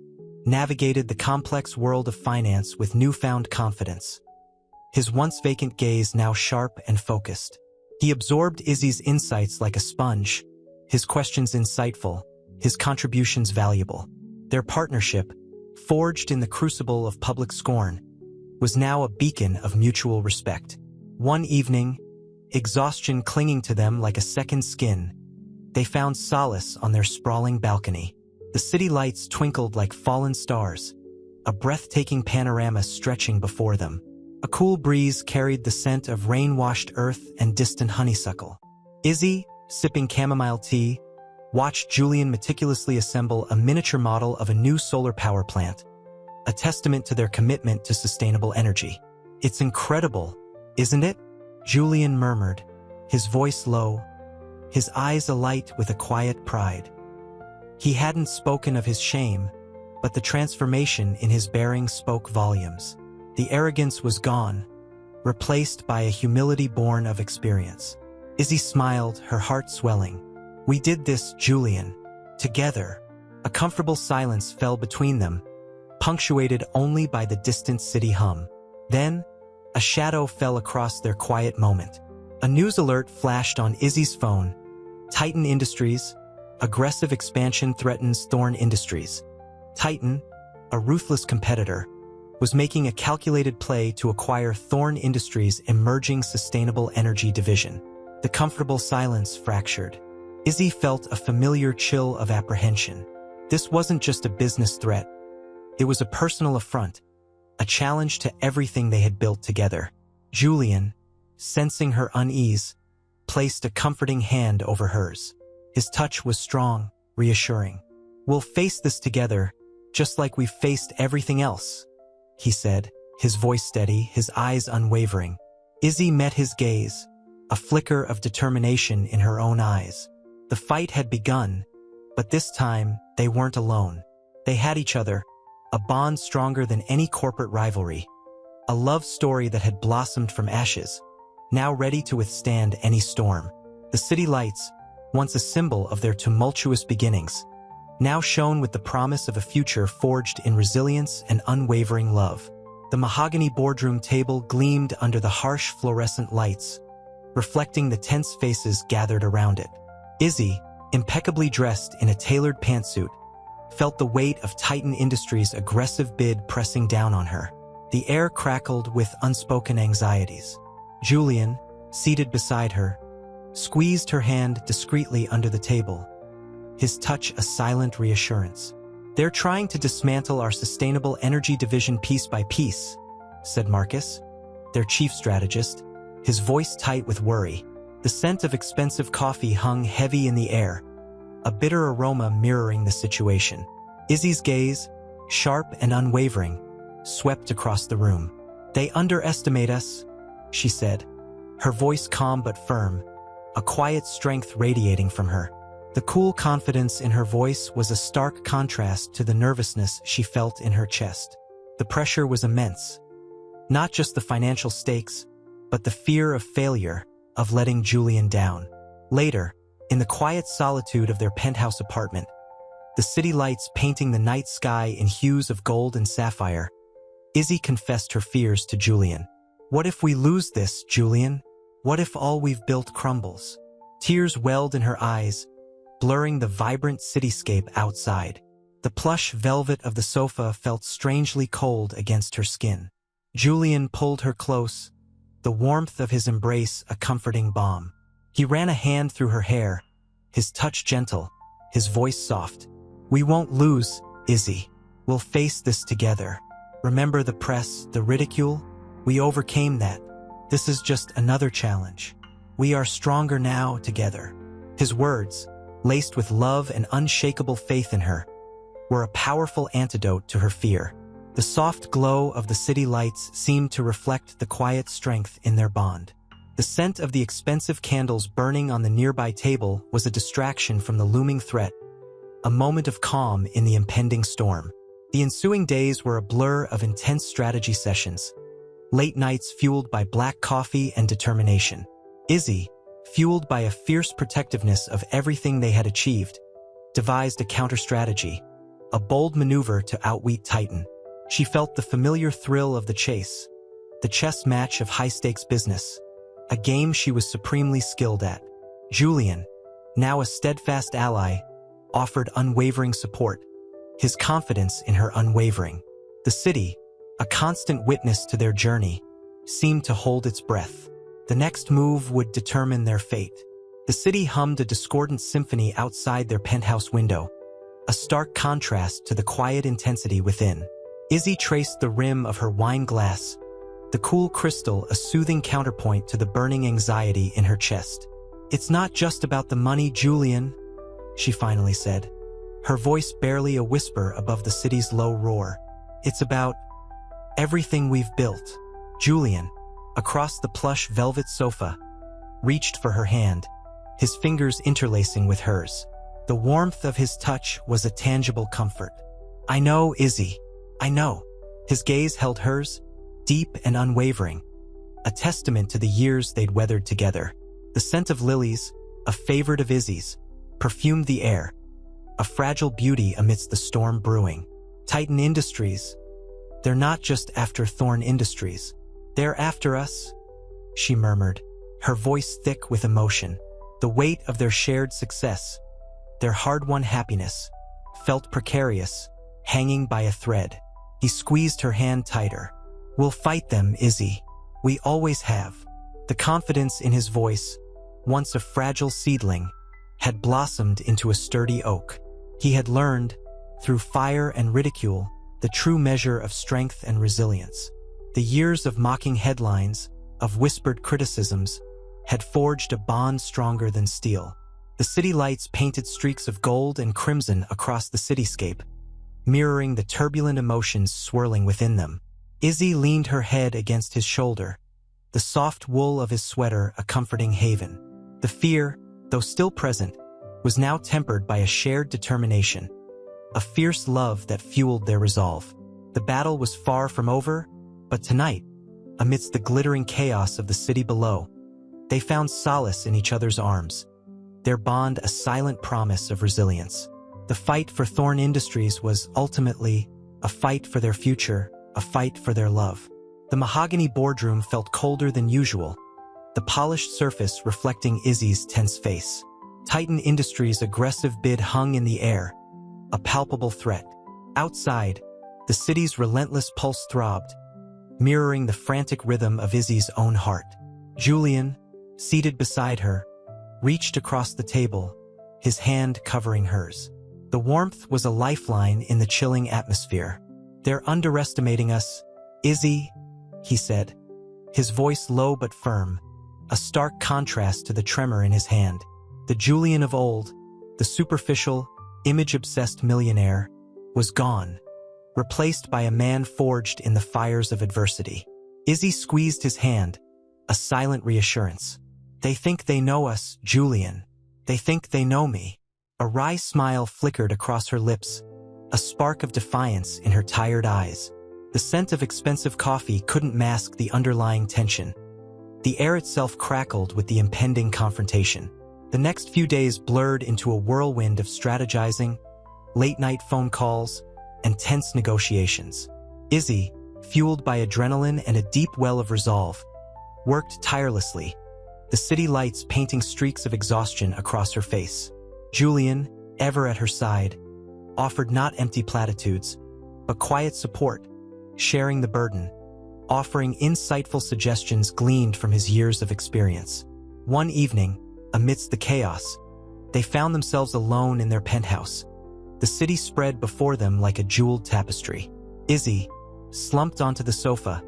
navigated the complex world of finance with newfound confidence, his once vacant gaze now sharp and focused. He absorbed Izzy's insights like a sponge, his questions insightful, his contributions valuable. Their partnership, forged in the crucible of public scorn, was now a beacon of mutual respect. One evening, exhaustion clinging to them like a second skin, they found solace on their sprawling balcony. The city lights twinkled like fallen stars, a breathtaking panorama stretching before them. A cool breeze carried the scent of rain-washed earth and distant honeysuckle. Izzy, sipping chamomile tea, watched Julian meticulously assemble a miniature model of a new solar power plant, a testament to their commitment to sustainable energy. "It's incredible, isn't it?" Julian murmured, his voice low, his eyes alight with a quiet pride. He hadn't spoken of his shame, but the transformation in his bearing spoke volumes. The arrogance was gone, replaced by a humility born of experience. Izzy smiled, her heart swelling. "We did this, Julian, together." A comfortable silence fell between them, punctuated only by the distant city hum. Then, a shadow fell across their quiet moment. A news alert flashed on Izzy's phone. Titan Industries, aggressive expansion threatens Thorn Industries. Titan, a ruthless competitor, was making a calculated play to acquire Thorn Industries' emerging sustainable energy division. The comfortable silence fractured. Izzy felt a familiar chill of apprehension. This wasn't just a business threat. It was a personal affront, a challenge to everything they had built together. Julian, sensing her unease, placed a comforting hand over hers. His touch was strong, reassuring. "We'll face this together, just like we've faced everything else," he said, his voice steady, his eyes unwavering. Izzy met his gaze, a flicker of determination in her own eyes. The fight had begun, but this time they weren't alone. They had each other, a bond stronger than any corporate rivalry. A love story that had blossomed from ashes, now ready to withstand any storm. The city lights, once a symbol of their tumultuous beginnings, now shone with the promise of a future forged in resilience and unwavering love. The mahogany boardroom table gleamed under the harsh fluorescent lights, reflecting the tense faces gathered around it. Izzy, impeccably dressed in a tailored pantsuit, felt the weight of Titan Industries' aggressive bid pressing down on her. The air crackled with unspoken anxieties. Julian, seated beside her, squeezed her hand discreetly under the table, his touch a silent reassurance. "They're trying to dismantle our sustainable energy division piece by piece," said Marcus, their chief strategist, his voice tight with worry. The scent of expensive coffee hung heavy in the air, a bitter aroma mirroring the situation. Izzy's gaze, sharp and unwavering, swept across the room. "They underestimate us," she said, her voice calm but firm, a quiet strength radiating from her. The cool confidence in her voice was a stark contrast to the nervousness she felt in her chest. The pressure was immense. Not just the financial stakes, but the fear of failure, of letting Julian down. Later, in the quiet solitude of their penthouse apartment, the city lights painting the night sky in hues of gold and sapphire, Izzy confessed her fears to Julian. "What if we lose this, Julian? What if all we've built crumbles?" Tears welled in her eyes, blurring the vibrant cityscape outside. The plush velvet of the sofa felt strangely cold against her skin. Julian pulled her close, the warmth of his embrace a comforting balm. He ran a hand through her hair, his touch gentle, his voice soft. "We won't lose, Izzy. We'll face this together. Remember the press, the ridicule? We overcame that. This is just another challenge. We are stronger now together." His words, laced with love and unshakable faith in her, were a powerful antidote to her fear. The soft glow of the city lights seemed to reflect the quiet strength in their bond. The scent of the expensive candles burning on the nearby table was a distraction from the looming threat, a moment of calm in the impending storm. The ensuing days were a blur of intense strategy sessions, late nights fueled by black coffee and determination. Izzy, fueled by a fierce protectiveness of everything they had achieved, devised a counter-strategy, a bold maneuver to outwit Titan. She felt the familiar thrill of the chase, the chess match of high-stakes business, a game she was supremely skilled at. Julian, now a steadfast ally, offered unwavering support, his confidence in her unwavering. The city, a constant witness to their journey, seemed to hold its breath. The next move would determine their fate. The city hummed a discordant symphony outside their penthouse window, a stark contrast to the quiet intensity within. Izzy traced the rim of her wine glass, the cool crystal a soothing counterpoint to the burning anxiety in her chest. "It's not just about the money, Julian," she finally said, her voice barely a whisper above the city's low roar. "It's about everything we've built." Julian, across the plush velvet sofa, reached for her hand, his fingers interlacing with hers. The warmth of his touch was a tangible comfort. "I know, Izzy. I know." His gaze held hers, deep and unwavering, a testament to the years they'd weathered together. The scent of lilies, a favorite of Izzy's, perfumed the air, a fragile beauty amidst the storm brewing. Titan Industries, they're not just after Thorn Industries. They're after us, she murmured, her voice thick with emotion. The weight of their shared success, their hard-won happiness, felt precarious, hanging by a thread. He squeezed her hand tighter. "We'll fight them, Izzy. We always have." The confidence in his voice, once a fragile seedling, had blossomed into a sturdy oak. He had learned, through fire and ridicule, the true measure of strength and resilience. The years of mocking headlines, of whispered criticisms, had forged a bond stronger than steel. The city lights painted streaks of gold and crimson across the cityscape, mirroring the turbulent emotions swirling within them. Izzy leaned her head against his shoulder, the soft wool of his sweater a comforting haven. The fear, though still present, was now tempered by a shared determination, a fierce love that fueled their resolve. The battle was far from over, but tonight, amidst the glittering chaos of the city below, they found solace in each other's arms, their bond a silent promise of resilience. The fight for Thorn Industries was ultimately a fight for their future, a fight for their love. The mahogany boardroom felt colder than usual, the polished surface reflecting Izzy's tense face. Titan Industries' aggressive bid hung in the air, a palpable threat. Outside, the city's relentless pulse throbbed, mirroring the frantic rhythm of Izzy's own heart. Julian, seated beside her, reached across the table, his hand covering hers. The warmth was a lifeline in the chilling atmosphere. "They're underestimating us, Izzy," he said, his voice low but firm, a stark contrast to the tremor in his hand. The Julian of old, the superficial, image-obsessed millionaire, was gone, replaced by a man forged in the fires of adversity. Izzy squeezed his hand, a silent reassurance. "They think they know us, Julian. They think they know me." A wry smile flickered across her lips, a spark of defiance in her tired eyes. The scent of expensive coffee couldn't mask the underlying tension. The air itself crackled with the impending confrontation. The next few days blurred into a whirlwind of strategizing, late-night phone calls, and tense negotiations. Izzy, fueled by adrenaline and a deep well of resolve, worked tirelessly, the city lights painting streaks of exhaustion across her face. Julian, ever at her side, offered not empty platitudes, but quiet support, sharing the burden, offering insightful suggestions gleaned from his years of experience. One evening, amidst the chaos, they found themselves alone in their penthouse. The city spread before them like a jeweled tapestry. Izzy, slumped onto the sofa,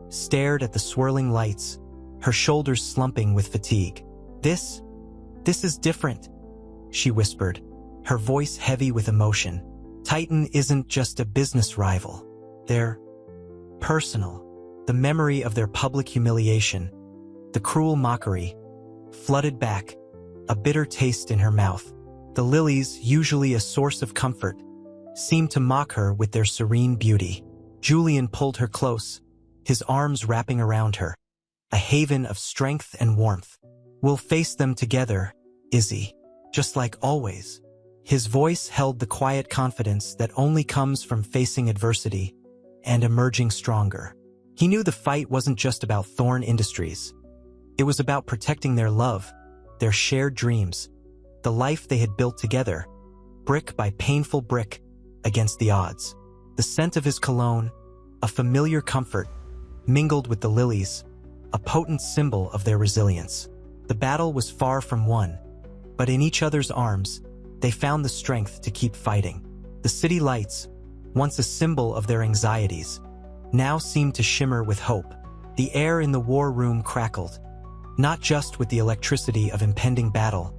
stared at the swirling lights, her shoulders slumping with fatigue. This is different," she whispered, her voice heavy with emotion. "Titan isn't just a business rival. They're personal." The memory of their public humiliation, the cruel mockery, flooded back, a bitter taste in her mouth. The lilies, usually a source of comfort, seemed to mock her with their serene beauty. Julian pulled her close, his arms wrapping around her, a haven of strength and warmth. "We'll face them together, Izzy, just like always." His voice held the quiet confidence that only comes from facing adversity and emerging stronger. He knew the fight wasn't just about Thorn Industries. It was about protecting their love, their shared dreams, the life they had built together, brick by painful brick, against the odds. The scent of his cologne, a familiar comfort, mingled with the lilies, a potent symbol of their resilience. The battle was far from won, but in each other's arms, they found the strength to keep fighting. The city lights, once a symbol of their anxieties, now seemed to shimmer with hope. The air in the war room crackled, not just with the electricity of impending battle,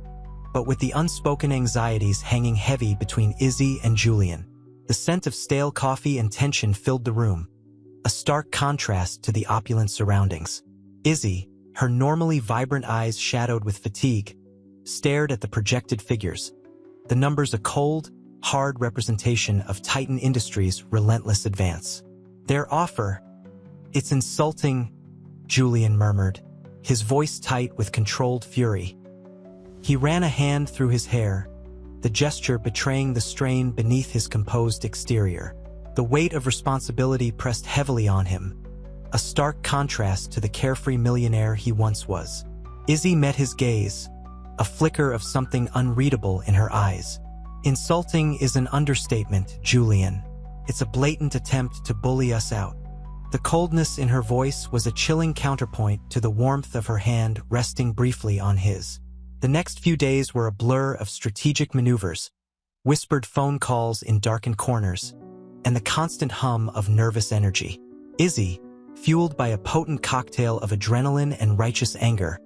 but with the unspoken anxieties hanging heavy between Izzy and Julian. The scent of stale coffee and tension filled the room, a stark contrast to the opulent surroundings. Izzy, her normally vibrant eyes shadowed with fatigue, stared at the projected figures, the numbers a cold, hard representation of Titan Industries' relentless advance. "Their offer, it's insulting," Julian murmured, his voice tight with controlled fury. He ran a hand through his hair, the gesture betraying the strain beneath his composed exterior. The weight of responsibility pressed heavily on him, a stark contrast to the carefree millionaire he once was. Izzy met his gaze, a flicker of something unreadable in her eyes. Insulting is an understatement, Julian. It's a blatant attempt to bully us out. The coldness in her voice was a chilling counterpoint to the warmth of her hand resting briefly on his. The next few days were a blur of strategic maneuvers, whispered phone calls in darkened corners, and the constant hum of nervous energy. Izzy, fueled by a potent cocktail of adrenaline and righteous anger,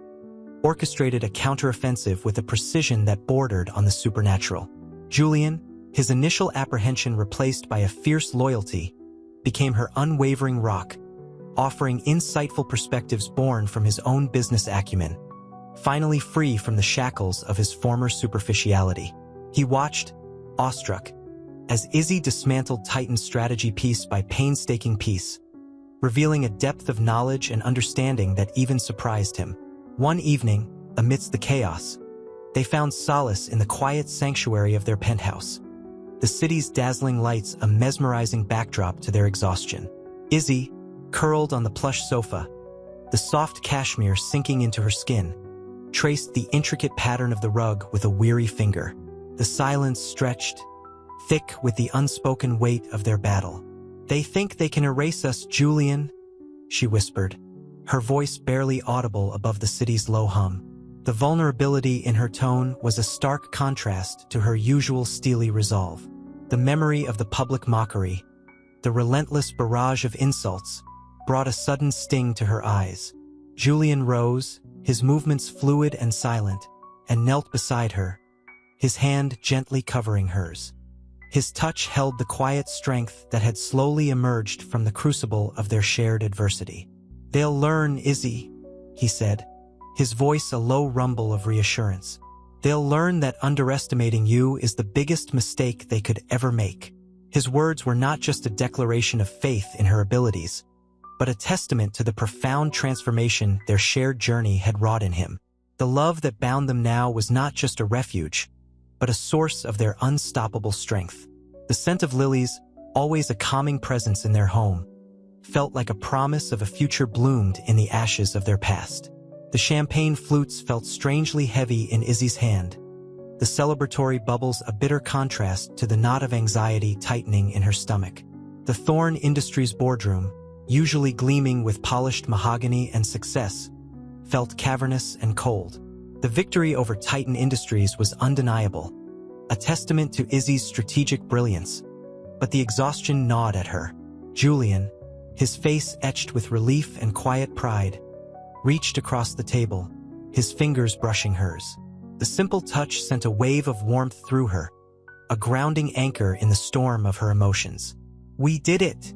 orchestrated a counteroffensive with a precision that bordered on the supernatural. Julian, his initial apprehension replaced by a fierce loyalty, became her unwavering rock, offering insightful perspectives born from his own business acumen. Finally free from the shackles of his former superficiality, he watched, awestruck, as Izzy dismantled Titan's strategy piece by painstaking piece, revealing a depth of knowledge and understanding that even surprised him. One evening, amidst the chaos, they found solace in the quiet sanctuary of their penthouse, the city's dazzling lights a mesmerizing backdrop to their exhaustion. Izzy, curled on the plush sofa, the soft cashmere sinking into her skin, traced the intricate pattern of the rug with a weary finger. The silence stretched, thick with the unspoken weight of their battle. "They think they can erase us, Julian," she whispered, her voice barely audible above the city's low hum. The vulnerability in her tone was a stark contrast to her usual steely resolve. The memory of the public mockery, the relentless barrage of insults, brought a sudden sting to her eyes. Julian rose, his movements fluid and silent, and knelt beside her, his hand gently covering hers. His touch held the quiet strength that had slowly emerged from the crucible of their shared adversity. "They'll learn, Izzy," he said, his voice a low rumble of reassurance. "They'll learn that underestimating you is the biggest mistake they could ever make." His words were not just a declaration of faith in her abilities, but a testament to the profound transformation their shared journey had wrought in him. The love that bound them now was not just a refuge, but a source of their unstoppable strength. The scent of lilies, always a calming presence in their home, felt like a promise of a future bloomed in the ashes of their past. The champagne flutes felt strangely heavy in Izzy's hand, the celebratory bubbles a bitter contrast to the knot of anxiety tightening in her stomach. The Thorn Industries boardroom, usually gleaming with polished mahogany and success, felt cavernous and cold. The victory over Titan Industries was undeniable, a testament to Izzy's strategic brilliance, but the exhaustion gnawed at her. Julian, his face etched with relief and quiet pride, reached across the table, his fingers brushing hers. The simple touch sent a wave of warmth through her, a grounding anchor in the storm of her emotions. "We did it,"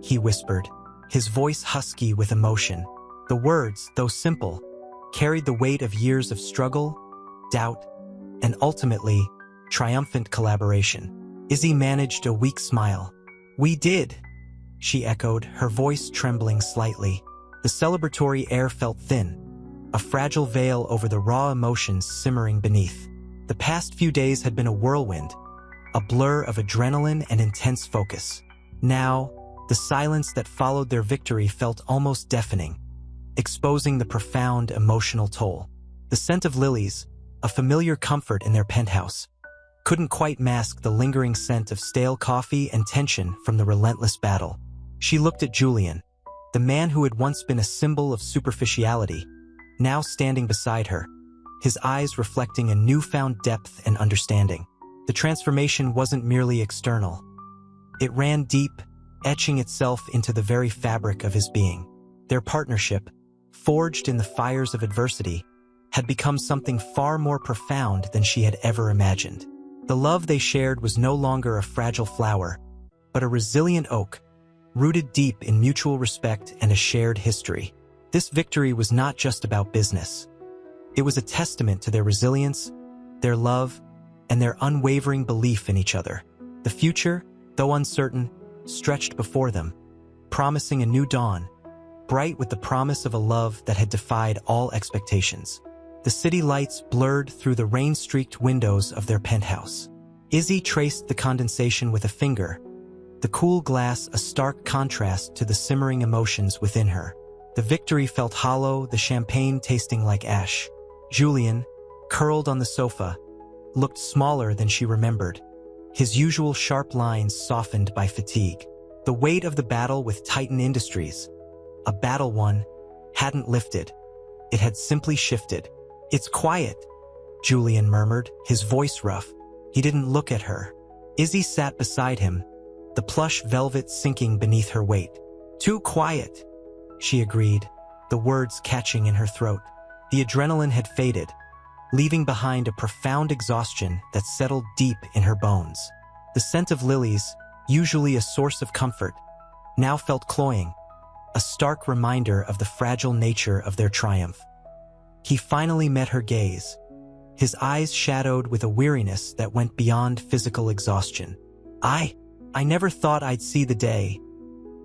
he whispered, his voice husky with emotion. The words, though simple, carried the weight of years of struggle, doubt, and ultimately, triumphant collaboration. Izzy managed a weak smile. "We did," she echoed, her voice trembling slightly. The celebratory air felt thin, a fragile veil over the raw emotions simmering beneath. The past few days had been a whirlwind, a blur of adrenaline and intense focus. Now, the silence that followed their victory felt almost deafening, exposing the profound emotional toll. The scent of lilies, a familiar comfort in their penthouse, couldn't quite mask the lingering scent of stale coffee and tension from the relentless battle. She looked at Julian, the man who had once been a symbol of superficiality, now standing beside her, his eyes reflecting a newfound depth and understanding. The transformation wasn't merely external. It ran deep, etching itself into the very fabric of his being. Their partnership, forged in the fires of adversity, had become something far more profound than she had ever imagined. The love they shared was no longer a fragile flower, but a resilient oak, rooted deep in mutual respect and a shared history. This victory was not just about business. It was a testament to their resilience, their love, and their unwavering belief in each other. The future, though uncertain, stretched before them, promising a new dawn, bright with the promise of a love that had defied all expectations. The city lights blurred through the rain-streaked windows of their penthouse. Izzy traced the condensation with a finger, the cool glass a stark contrast to the simmering emotions within her. The victory felt hollow, the champagne tasting like ash. Julian, curled on the sofa, looked smaller than she remembered, his usual sharp lines softened by fatigue. The weight of the battle with Titan Industries, a battle won, hadn't lifted. It had simply shifted. "It's quiet," Julian murmured, his voice rough. He didn't look at her. Izzy sat beside him, the plush velvet sinking beneath her weight. "Too quiet," she agreed, the words catching in her throat. The adrenaline had faded, leaving behind a profound exhaustion that settled deep in her bones. The scent of lilies, usually a source of comfort, now felt cloying, a stark reminder of the fragile nature of their triumph. He finally met her gaze, his eyes shadowed with a weariness that went beyond physical exhaustion. I never thought I'd see the day,"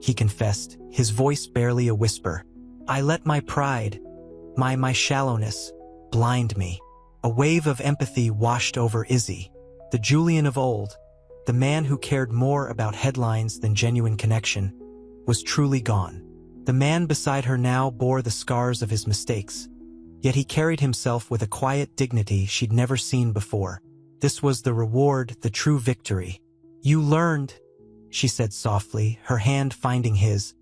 he confessed, his voice barely a whisper. "I let my pride, my shallowness, blind me." A wave of empathy washed over Izzy. The Julian of old, the man who cared more about headlines than genuine connection, was truly gone. The man beside her now bore the scars of his mistakes, yet he carried himself with a quiet dignity she'd never seen before. This was the reward, the true victory. "You learned," she said softly, her hand finding his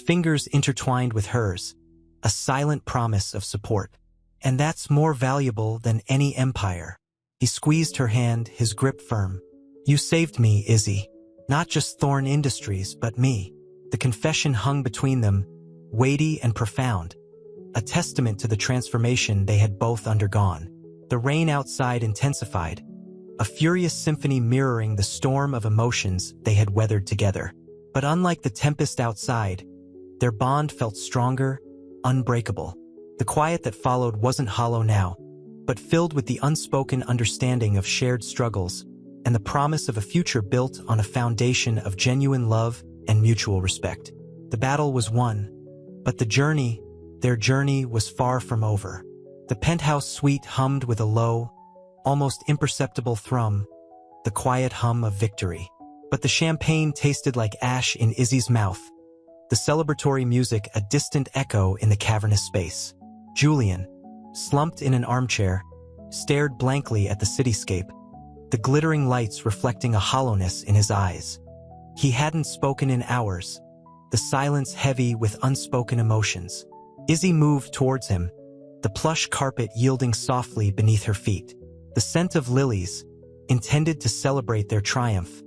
fingers intertwined with hers, a silent promise of support. "And that's more valuable than any empire." He squeezed her hand, his grip firm. "You saved me, Izzy. Not just Thorn Industries, but me." The confession hung between them, weighty and profound, a testament to the transformation they had both undergone. The rain outside intensified, a furious symphony mirroring the storm of emotions they had weathered together. But unlike the tempest outside, their bond felt stronger, unbreakable. The quiet that followed wasn't hollow now, but filled with the unspoken understanding of shared struggles and the promise of a future built on a foundation of genuine love and mutual respect. The battle was won, but their journey was far from over. The penthouse suite hummed with a low, almost imperceptible thrum, the quiet hum of victory. But the champagne tasted like ash in Izzy's mouth, the celebratory music a distant echo in the cavernous space. Julian, slumped in an armchair, stared blankly at the cityscape, the glittering lights reflecting a hollowness in his eyes. He hadn't spoken in hours, the silence heavy with unspoken emotions. Izzy moved towards him, the plush carpet yielding softly beneath her feet. The scent of lilies, intended to celebrate their triumph,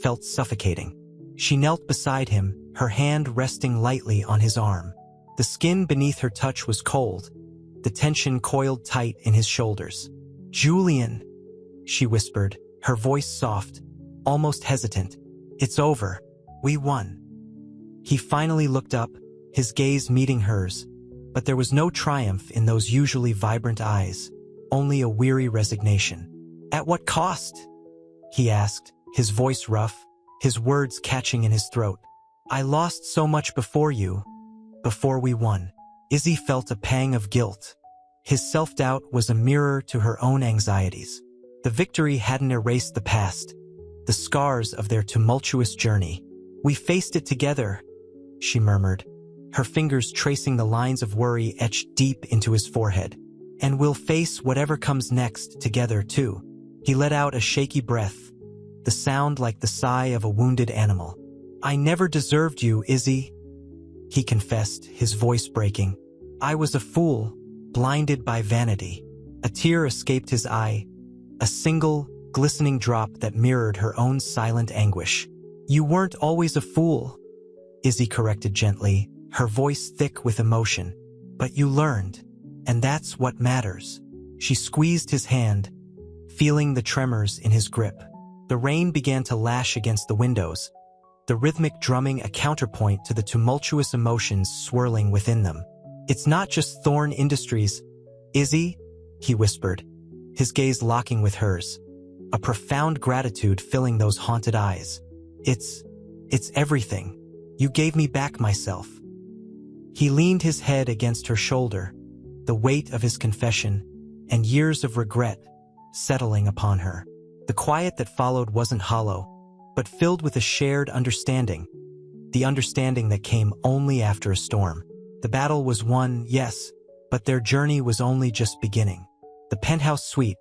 felt suffocating. She knelt beside him, her hand resting lightly on his arm. The skin beneath her touch was cold, the tension coiled tight in his shoulders. "Julian," she whispered, her voice soft, almost hesitant. "It's over. We won." He finally looked up, his gaze meeting hers, but there was no triumph in those usually vibrant eyes, only a weary resignation. "At what cost?" he asked, his voice rough, his words catching in his throat. "I lost so much before we won." Izzy felt a pang of guilt. His self-doubt was a mirror to her own anxieties. The victory hadn't erased the past, the scars of their tumultuous journey. "We faced it together," she murmured, her fingers tracing the lines of worry etched deep into his forehead. "And we'll face whatever comes next together, too." He let out a shaky breath, the sound like the sigh of a wounded animal. "I never deserved you, Izzy," he confessed, his voice breaking. "I was a fool, blinded by vanity." A tear escaped his eye, a single, glistening drop that mirrored her own silent anguish. "You weren't always a fool," Izzy corrected gently, her voice thick with emotion. "But you learned, and that's what matters." She squeezed his hand, feeling the tremors in his grip. The rain began to lash against the windows, the rhythmic drumming a counterpoint to the tumultuous emotions swirling within them. "It's not just Thorn Industries, Izzy," he whispered, his gaze locking with hers, a profound gratitude filling those haunted eyes. It's everything. You gave me back myself." He leaned his head against her shoulder, the weight of his confession and years of regret settling upon her. The quiet that followed wasn't hollow, but filled with a shared understanding, the understanding that came only after a storm. The battle was won, yes, but their journey was only just beginning. The penthouse suite,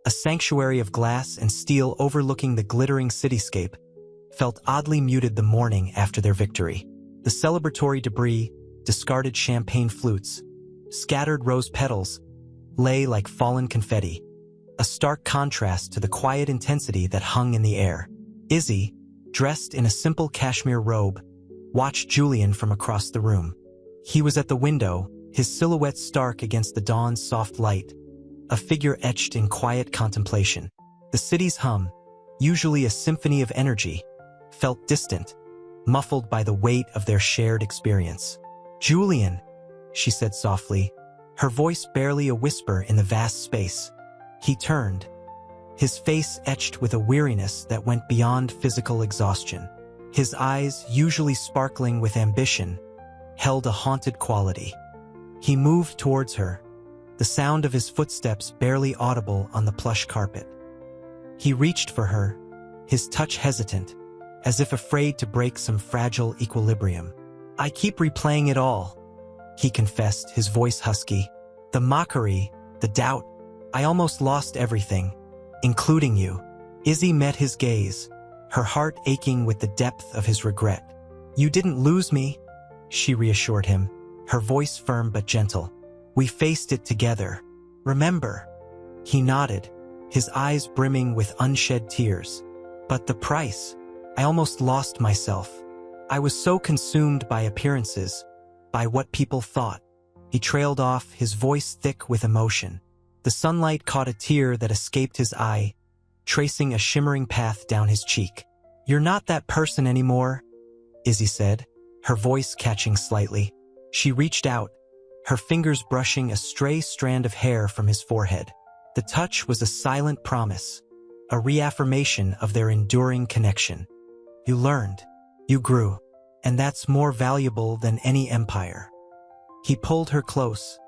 a sanctuary of glass and steel overlooking the glittering cityscape, felt oddly muted the morning after their victory. The celebratory debris, discarded champagne flutes, scattered rose petals, lay like fallen confetti, a stark contrast to the quiet intensity that hung in the air. Izzy, dressed in a simple cashmere robe, watched Julian from across the room. He was at the window, his silhouette stark against the dawn's soft light, a figure etched in quiet contemplation. The city's hum, usually a symphony of energy, felt distant, muffled by the weight of their shared experience. "Julian," she said softly, her voice barely a whisper in the vast space. He turned, his face etched with a weariness that went beyond physical exhaustion. His eyes, usually sparkling with ambition, held a haunted quality. He moved towards her, the sound of his footsteps barely audible on the plush carpet. He reached for her, his touch hesitant, as if afraid to break some fragile equilibrium. "I keep replaying it all," he confessed, his voice husky. "The mockery, the doubt. I almost lost everything, including you." Izzy met his gaze, her heart aching with the depth of his regret. "You didn't lose me," she reassured him, her voice firm but gentle. "We faced it together. Remember?" He nodded, his eyes brimming with unshed tears. "But the price? I almost lost myself. I was so consumed by appearances, by what people thought." He trailed off, his voice thick with emotion. The sunlight caught a tear that escaped his eye, tracing a shimmering path down his cheek. "You're not that person anymore," Izzy said, her voice catching slightly. She reached out, her fingers brushing a stray strand of hair from his forehead. The touch was a silent promise, a reaffirmation of their enduring connection. "You learned, you grew, and that's more valuable than any empire." He pulled her close,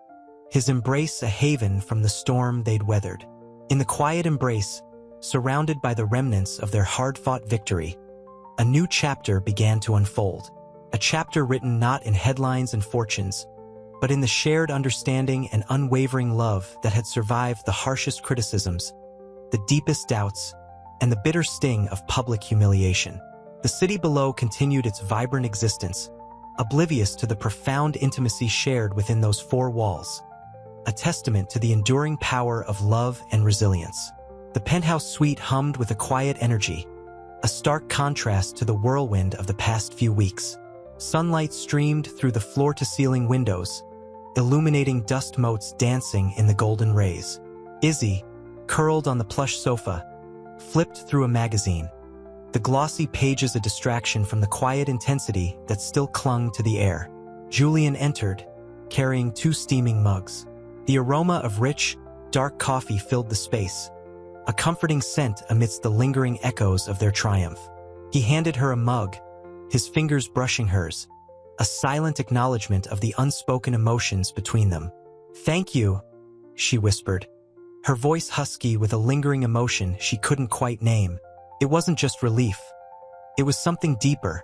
his embrace a haven from the storm they'd weathered. In the quiet embrace, surrounded by the remnants of their hard-fought victory, a new chapter began to unfold. A chapter written not in headlines and fortunes, but in the shared understanding and unwavering love that had survived the harshest criticisms, the deepest doubts, and the bitter sting of public humiliation. The city below continued its vibrant existence, oblivious to the profound intimacy shared within those four walls, a testament to the enduring power of love and resilience. The penthouse suite hummed with a quiet energy, a stark contrast to the whirlwind of the past few weeks. Sunlight streamed through the floor-to-ceiling windows, illuminating dust motes dancing in the golden rays. Izzy, curled on the plush sofa, flipped through a magazine, the glossy pages a distraction from the quiet intensity that still clung to the air. Julian entered, carrying 2 steaming mugs. The aroma of rich, dark coffee filled the space, a comforting scent amidst the lingering echoes of their triumph. He handed her a mug, his fingers brushing hers, a silent acknowledgement of the unspoken emotions between them. "Thank you," she whispered, her voice husky with a lingering emotion she couldn't quite name. It wasn't just relief. It was something deeper,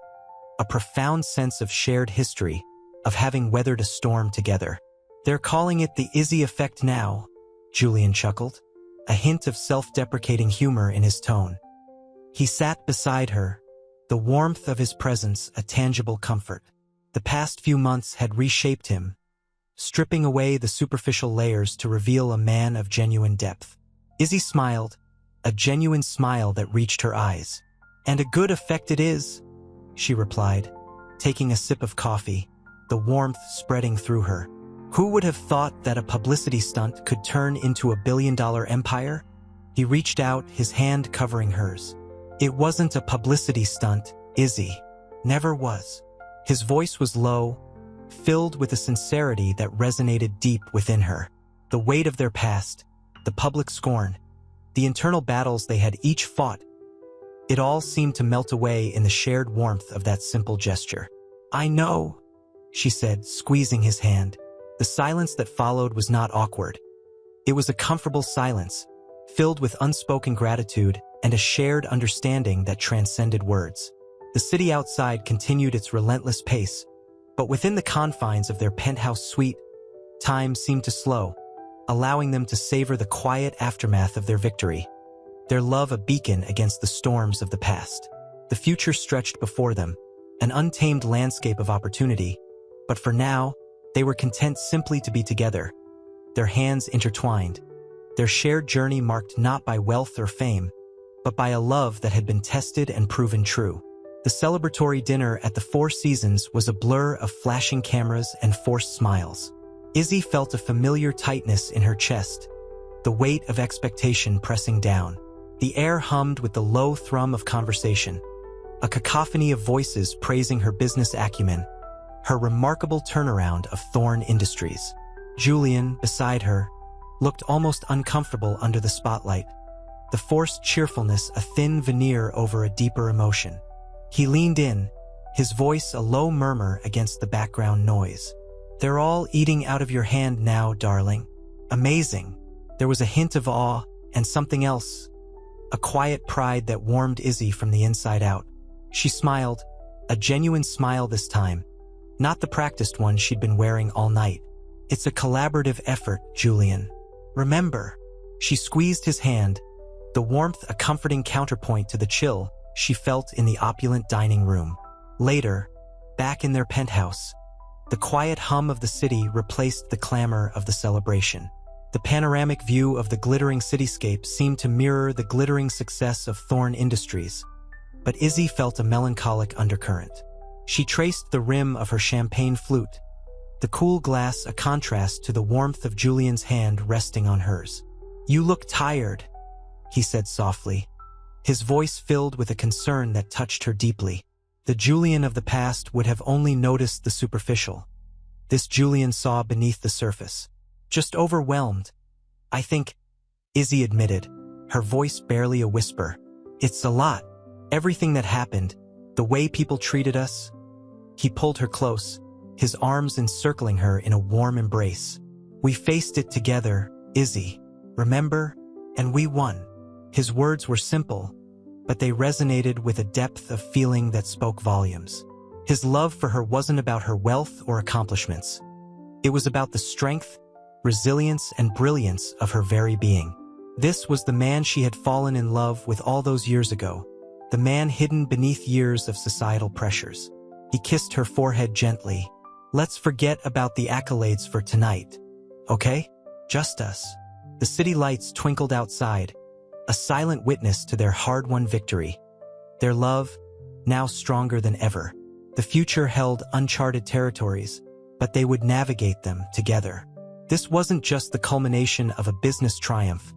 a profound sense of shared history, of having weathered a storm together. "They're calling it the Izzy effect now," Julian chuckled, a hint of self-deprecating humor in his tone. He sat beside her, the warmth of his presence a tangible comfort. The past few months had reshaped him, stripping away the superficial layers to reveal a man of genuine depth. Izzy smiled, a genuine smile that reached her eyes. "And a good effect it is," she replied, taking a sip of coffee, the warmth spreading through her. "Who would have thought that a publicity stunt could turn into a billion-dollar empire?" He reached out, his hand covering hers. "It wasn't a publicity stunt, Izzy. Never was." His voice was low, filled with a sincerity that resonated deep within her. The weight of their past, the public scorn, the internal battles they had each fought, it all seemed to melt away in the shared warmth of that simple gesture. "I know," she said, squeezing his hand. The silence that followed was not awkward. It was a comfortable silence, filled with unspoken gratitude and a shared understanding that transcended words. The city outside continued its relentless pace, But within the confines of their penthouse suite, time seemed to slow, allowing them to savor the quiet aftermath of their victory, their love a beacon against the storms of the past. The future stretched before them, an untamed landscape of opportunity, but for now, they were content simply to be together, their hands intertwined, their shared journey marked not by wealth or fame, but by a love that had been tested and proven true. The celebratory dinner at the Four Seasons was a blur of flashing cameras and forced smiles. Izzy felt a familiar tightness in her chest, the weight of expectation pressing down. The air hummed with the low thrum of conversation, a cacophony of voices praising her business acumen, her remarkable turnaround of Thorn Industries. Julian, beside her, looked almost uncomfortable under the spotlight, the forced cheerfulness a thin veneer over a deeper emotion. He leaned in, his voice a low murmur against the background noise. "They're all eating out of your hand now, darling. Amazing." There was a hint of awe and something else, a quiet pride that warmed Izzy from the inside out. She smiled, a genuine smile this time, not the practiced one she'd been wearing all night. "It's a collaborative effort, Julian. Remember." She squeezed his hand, the warmth a comforting counterpoint to the chill she felt in the opulent dining room. Later, back in their penthouse, the quiet hum of the city replaced the clamor of the celebration. The panoramic view of the glittering cityscape seemed to mirror the glittering success of Thorn Industries, but Izzy felt a melancholic undercurrent. She traced the rim of her champagne flute, the cool glass a contrast to the warmth of Julian's hand resting on hers. "You look tired," he said softly, his voice filled with a concern that touched her deeply. The Julian of the past would have only noticed the superficial. This Julian saw beneath the surface. "Just overwhelmed, I think," Izzy admitted, her voice barely a whisper. "It's a lot. Everything that happened, the way people treated us." He pulled her close, his arms encircling her in a warm embrace. "We faced it together, Izzy. Remember? And we won." His words were simple, but they resonated with a depth of feeling that spoke volumes. His love for her wasn't about her wealth or accomplishments. It was about the strength, resilience, and brilliance of her very being. This was the man she had fallen in love with all those years ago, the man hidden beneath years of societal pressures. He kissed her forehead gently. "Let's forget about the accolades for tonight, okay? Just us." The city lights twinkled outside, a silent witness to their hard-won victory. Their love, now stronger than ever. The future held uncharted territories, but they would navigate them together. This wasn't just the culmination of a business triumph.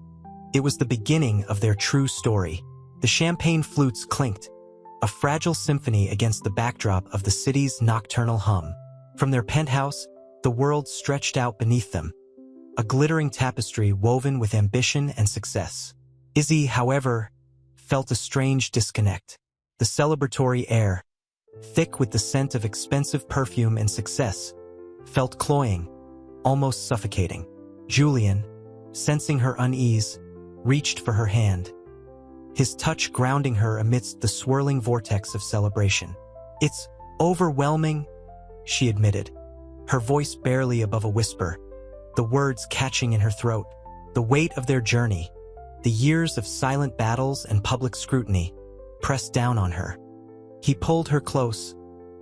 It was the beginning of their true story. The champagne flutes clinked, a fragile symphony against the backdrop of the city's nocturnal hum. From their penthouse, the world stretched out beneath them, a glittering tapestry woven with ambition and success. Izzy, however, felt a strange disconnect. The celebratory air, thick with the scent of expensive perfume and success, felt cloying, almost suffocating. Julian, sensing her unease, reached for her hand, his touch grounding her amidst the swirling vortex of celebration. "It's overwhelming," she admitted, her voice barely above a whisper, the words catching in her throat. The weight of their journey, the years of silent battles and public scrutiny, pressed down on her. He pulled her close,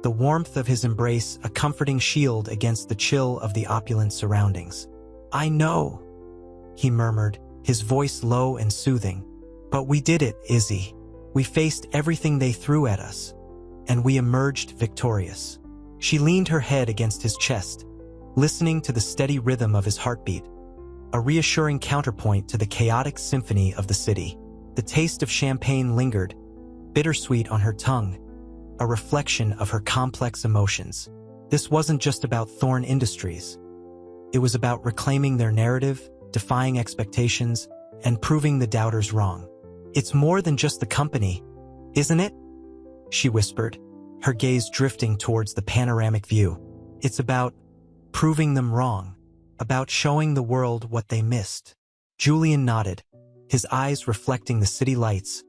the warmth of his embrace a comforting shield against the chill of the opulent surroundings. "I know," he murmured, his voice low and soothing. "But we did it, Izzy. We faced everything they threw at us, and we emerged victorious." She leaned her head against his chest, listening to the steady rhythm of his heartbeat, a reassuring counterpoint to the chaotic symphony of the city. The taste of champagne lingered, bittersweet on her tongue, a reflection of her complex emotions. This wasn't just about Thorn Industries. It was about reclaiming their narrative, defying expectations, and proving the doubters wrong. "It's more than just the company, isn't it?" she whispered, her gaze drifting towards the panoramic view. "It's about proving them wrong, about showing the world what they missed." Julian nodded, his eyes reflecting the city lights,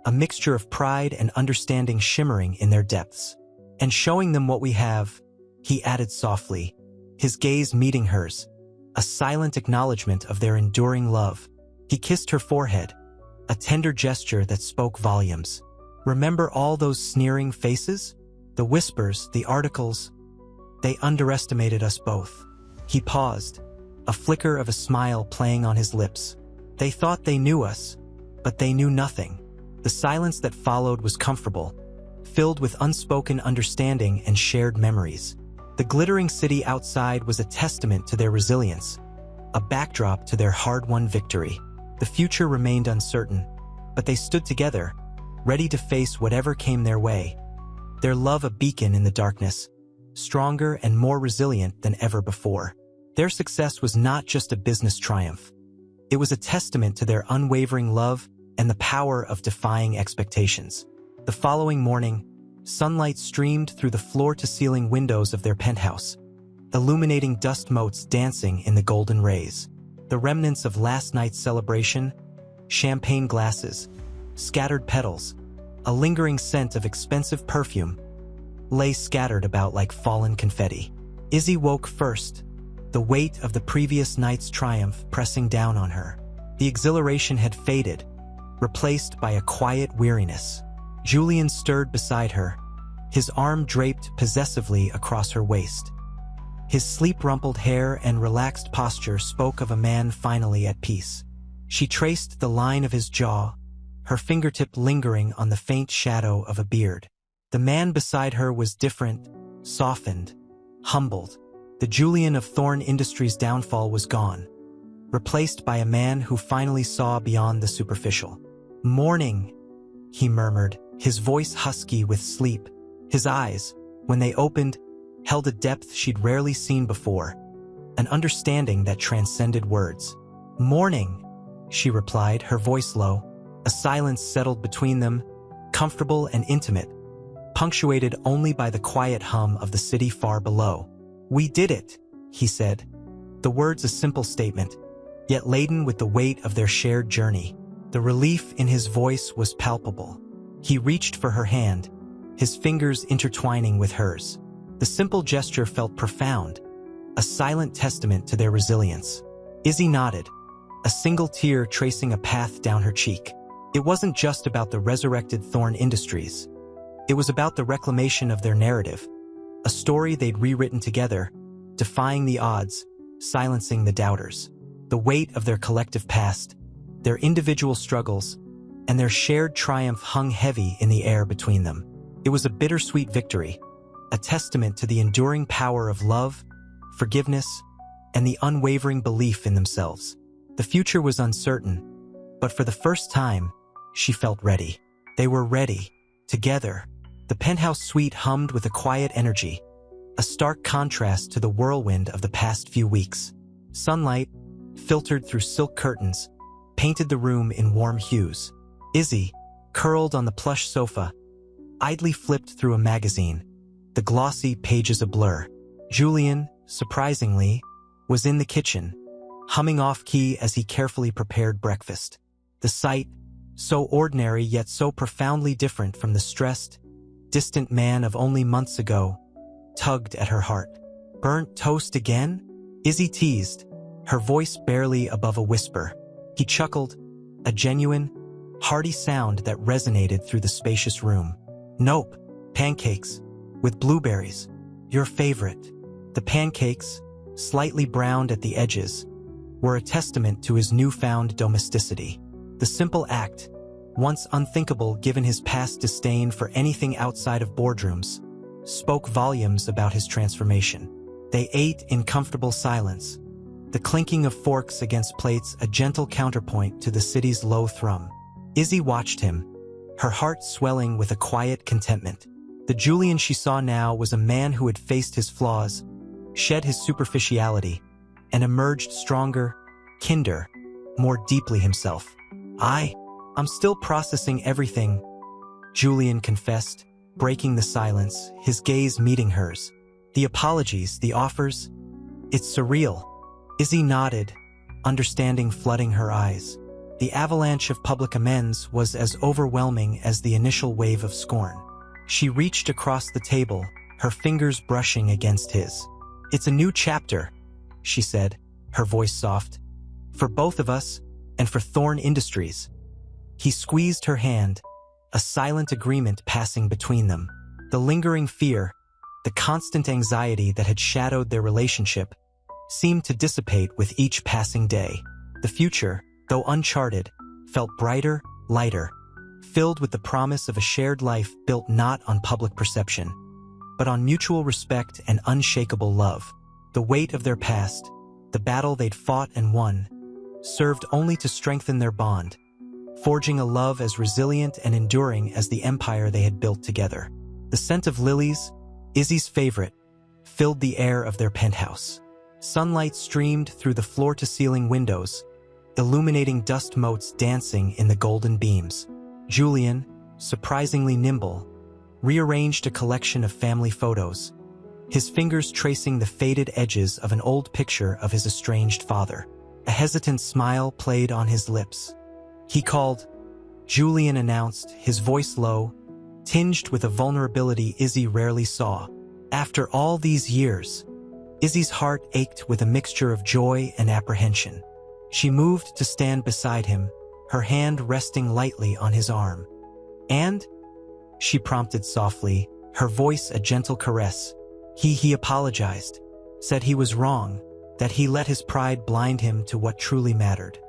a mixture of pride and understanding shimmering in their depths. "And showing them what we have, he added softly, his gaze meeting hers, a silent acknowledgement of their enduring love. He kissed her forehead, a tender gesture that spoke volumes. Remember all those sneering faces? The whispers, the articles. They underestimated us both. He paused, a flicker of a smile playing on his lips. They thought they knew us, but they knew nothing. The silence that followed was comfortable, filled with unspoken understanding and shared memories. The glittering city outside was a testament to their resilience, a backdrop to their hard-won victory. The future remained uncertain, but they stood together, ready to face whatever came their way. Their love a beacon in the darkness, stronger and more resilient than ever before. Their success was not just a business triumph. It was a testament to their unwavering love and the power of defying expectations. The following morning, sunlight streamed through the floor-to-ceiling windows of their penthouse, illuminating dust motes dancing in the golden rays. The remnants of last night's celebration, champagne glasses, scattered petals, a lingering scent of expensive perfume, lay scattered about like fallen confetti. Izzy woke first, the weight of the previous night's triumph pressing down on her. The exhilaration had faded, replaced by a quiet weariness. Julian stirred beside her, his arm draped possessively across her waist. His sleep-rumpled hair and relaxed posture spoke of a man finally at peace. She traced the line of his jaw, her fingertip lingering on the faint shadow of a beard. The man beside her was different, softened, humbled. The Julian of Thorn Industries' downfall was gone, replaced by a man who finally saw beyond the superficial. "Morning," he murmured, his voice husky with sleep. His eyes, when they opened, held a depth she'd rarely seen before, an understanding that transcended words. "Morning," she replied, her voice low. A silence settled between them, comfortable and intimate, punctuated only by the quiet hum of the city far below. "We did it," he said. The words a simple statement, yet laden with the weight of their shared journey. The relief in his voice was palpable. He reached for her hand, his fingers intertwining with hers. The simple gesture felt profound, a silent testament to their resilience. Izzy nodded, a single tear tracing a path down her cheek. It wasn't just about the resurrected Thorn Industries. It was about the reclamation of their narrative, a story they'd rewritten together, defying the odds, silencing the doubters. The weight of their collective past, their individual struggles, and their shared triumph hung heavy in the air between them. It was a bittersweet victory, a testament to the enduring power of love, forgiveness, and the unwavering belief in themselves. The future was uncertain, but for the first time, she felt ready. They were ready, together. The penthouse suite hummed with a quiet energy, a stark contrast to the whirlwind of the past few weeks. Sunlight, filtered through silk curtains, painted the room in warm hues. Izzy, curled on the plush sofa, idly flipped through a magazine, the glossy pages a blur. Julian, surprisingly, was in the kitchen, humming off-key as he carefully prepared breakfast. The sight, so ordinary yet so profoundly different from the stressed, distant man of only months ago, tugged at her heart. "Burnt toast again?" Izzy teased, her voice barely above a whisper. He chuckled, a genuine, hearty sound that resonated through the spacious room. "Nope, pancakes, with blueberries. Your favorite." The pancakes, slightly browned at the edges, were a testament to his newfound domesticity. The simple act, once unthinkable given his past disdain for anything outside of boardrooms, spoke volumes about his transformation. They ate in comfortable silence, the clinking of forks against plates a gentle counterpoint to the city's low thrum. Izzy watched him, her heart swelling with a quiet contentment. The Julian she saw now was a man who had faced his flaws, shed his superficiality, and emerged stronger, kinder, more deeply himself. I'm still processing everything," Julian confessed, breaking the silence, his gaze meeting hers. "The apologies, the offers, it's surreal." Izzy nodded, understanding flooding her eyes. The avalanche of public amends was as overwhelming as the initial wave of scorn. She reached across the table, her fingers brushing against his. "It's a new chapter," she said, her voice soft. "For both of us, and for Thorn Industries." He squeezed her hand, a silent agreement passing between them. The lingering fear, the constant anxiety that had shadowed their relationship, seemed to dissipate with each passing day. The future, though uncharted, felt brighter, lighter, filled with the promise of a shared life built not on public perception, but on mutual respect and unshakable love. The weight of their past, the battle they'd fought and won, served only to strengthen their bond, forging a love as resilient and enduring as the empire they had built together. The scent of lilies, Izzy's favorite, filled the air of their penthouse. Sunlight streamed through the floor-to-ceiling windows, illuminating dust motes dancing in the golden beams. Julian, surprisingly nimble, rearranged a collection of family photos, his fingers tracing the faded edges of an old picture of his estranged father. A hesitant smile played on his lips. "He called," Julian announced, his voice low, tinged with a vulnerability Izzy rarely saw. After all these years, Izzy's heart ached with a mixture of joy and apprehension. She moved to stand beside him, her hand resting lightly on his arm. "And?" she prompted softly, her voice a gentle caress. He apologized, said he was wrong, that he let his pride blind him to what truly mattered.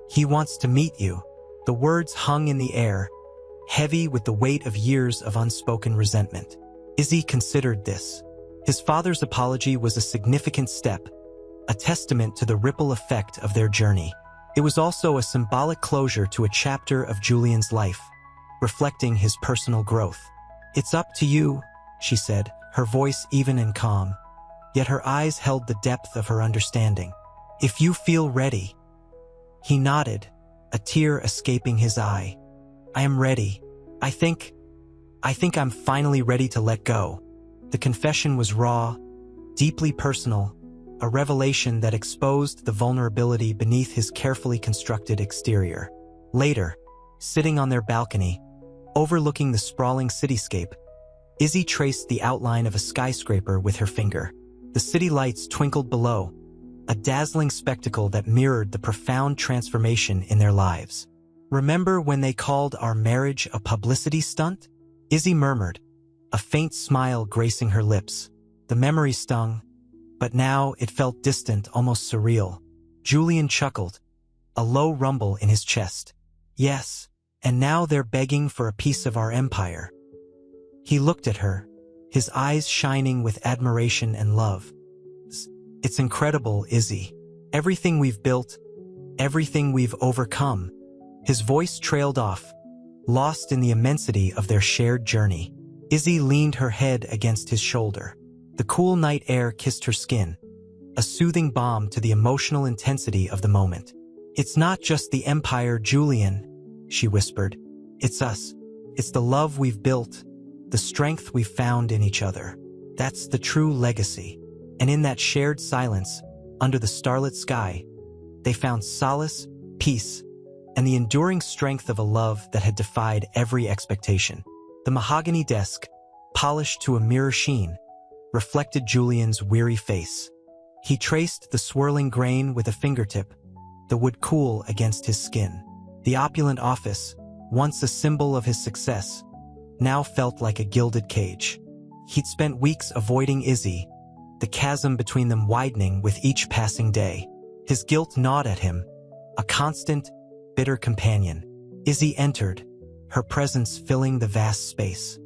"He wants to meet you." The words hung in the air, heavy with the weight of years of unspoken resentment. Izzy considered this. His father's apology was a significant step, a testament to the ripple effect of their journey. It was also a symbolic closure to a chapter of Julian's life, reflecting his personal growth. "It's up to you," she said, her voice even and calm, yet her eyes held the depth of her understanding. "If you feel ready." He nodded, a tear escaping his eye. "I am ready. I think I'm finally ready to let go." The confession was raw, deeply personal, a revelation that exposed the vulnerability beneath his carefully constructed exterior. Later, sitting on their balcony, overlooking the sprawling cityscape, Izzy traced the outline of a skyscraper with her finger. The city lights twinkled below, a dazzling spectacle that mirrored the profound transformation in their lives. "Remember when they called our marriage a publicity stunt?" Izzy murmured, a faint smile gracing her lips. The memory stung, but now it felt distant, almost surreal. Julian chuckled, a low rumble in his chest. "Yes, and now they're begging for a piece of our empire." He looked at her, his eyes shining with admiration and love. "It's incredible, Izzy. Everything we've built, everything we've overcome." His voice trailed off, lost in the immensity of their shared journey. Izzy leaned her head against his shoulder. The cool night air kissed her skin, a soothing balm to the emotional intensity of the moment. "It's not just the empire, Julian," she whispered. "It's us. It's the love we've built, the strength we've found in each other. That's the true legacy." And in that shared silence, under the starlit sky, they found solace, peace, and the enduring strength of a love that had defied every expectation. The mahogany desk, polished to a mirror sheen, reflected Julian's weary face. He traced the swirling grain with a fingertip, the wood cool against his skin. The opulent office, once a symbol of his success, now felt like a gilded cage. He'd spent weeks avoiding Izzy, the chasm between them widening with each passing day. His guilt gnawed at him, a constant, bitter companion. Izzy entered, her presence filling the vast space.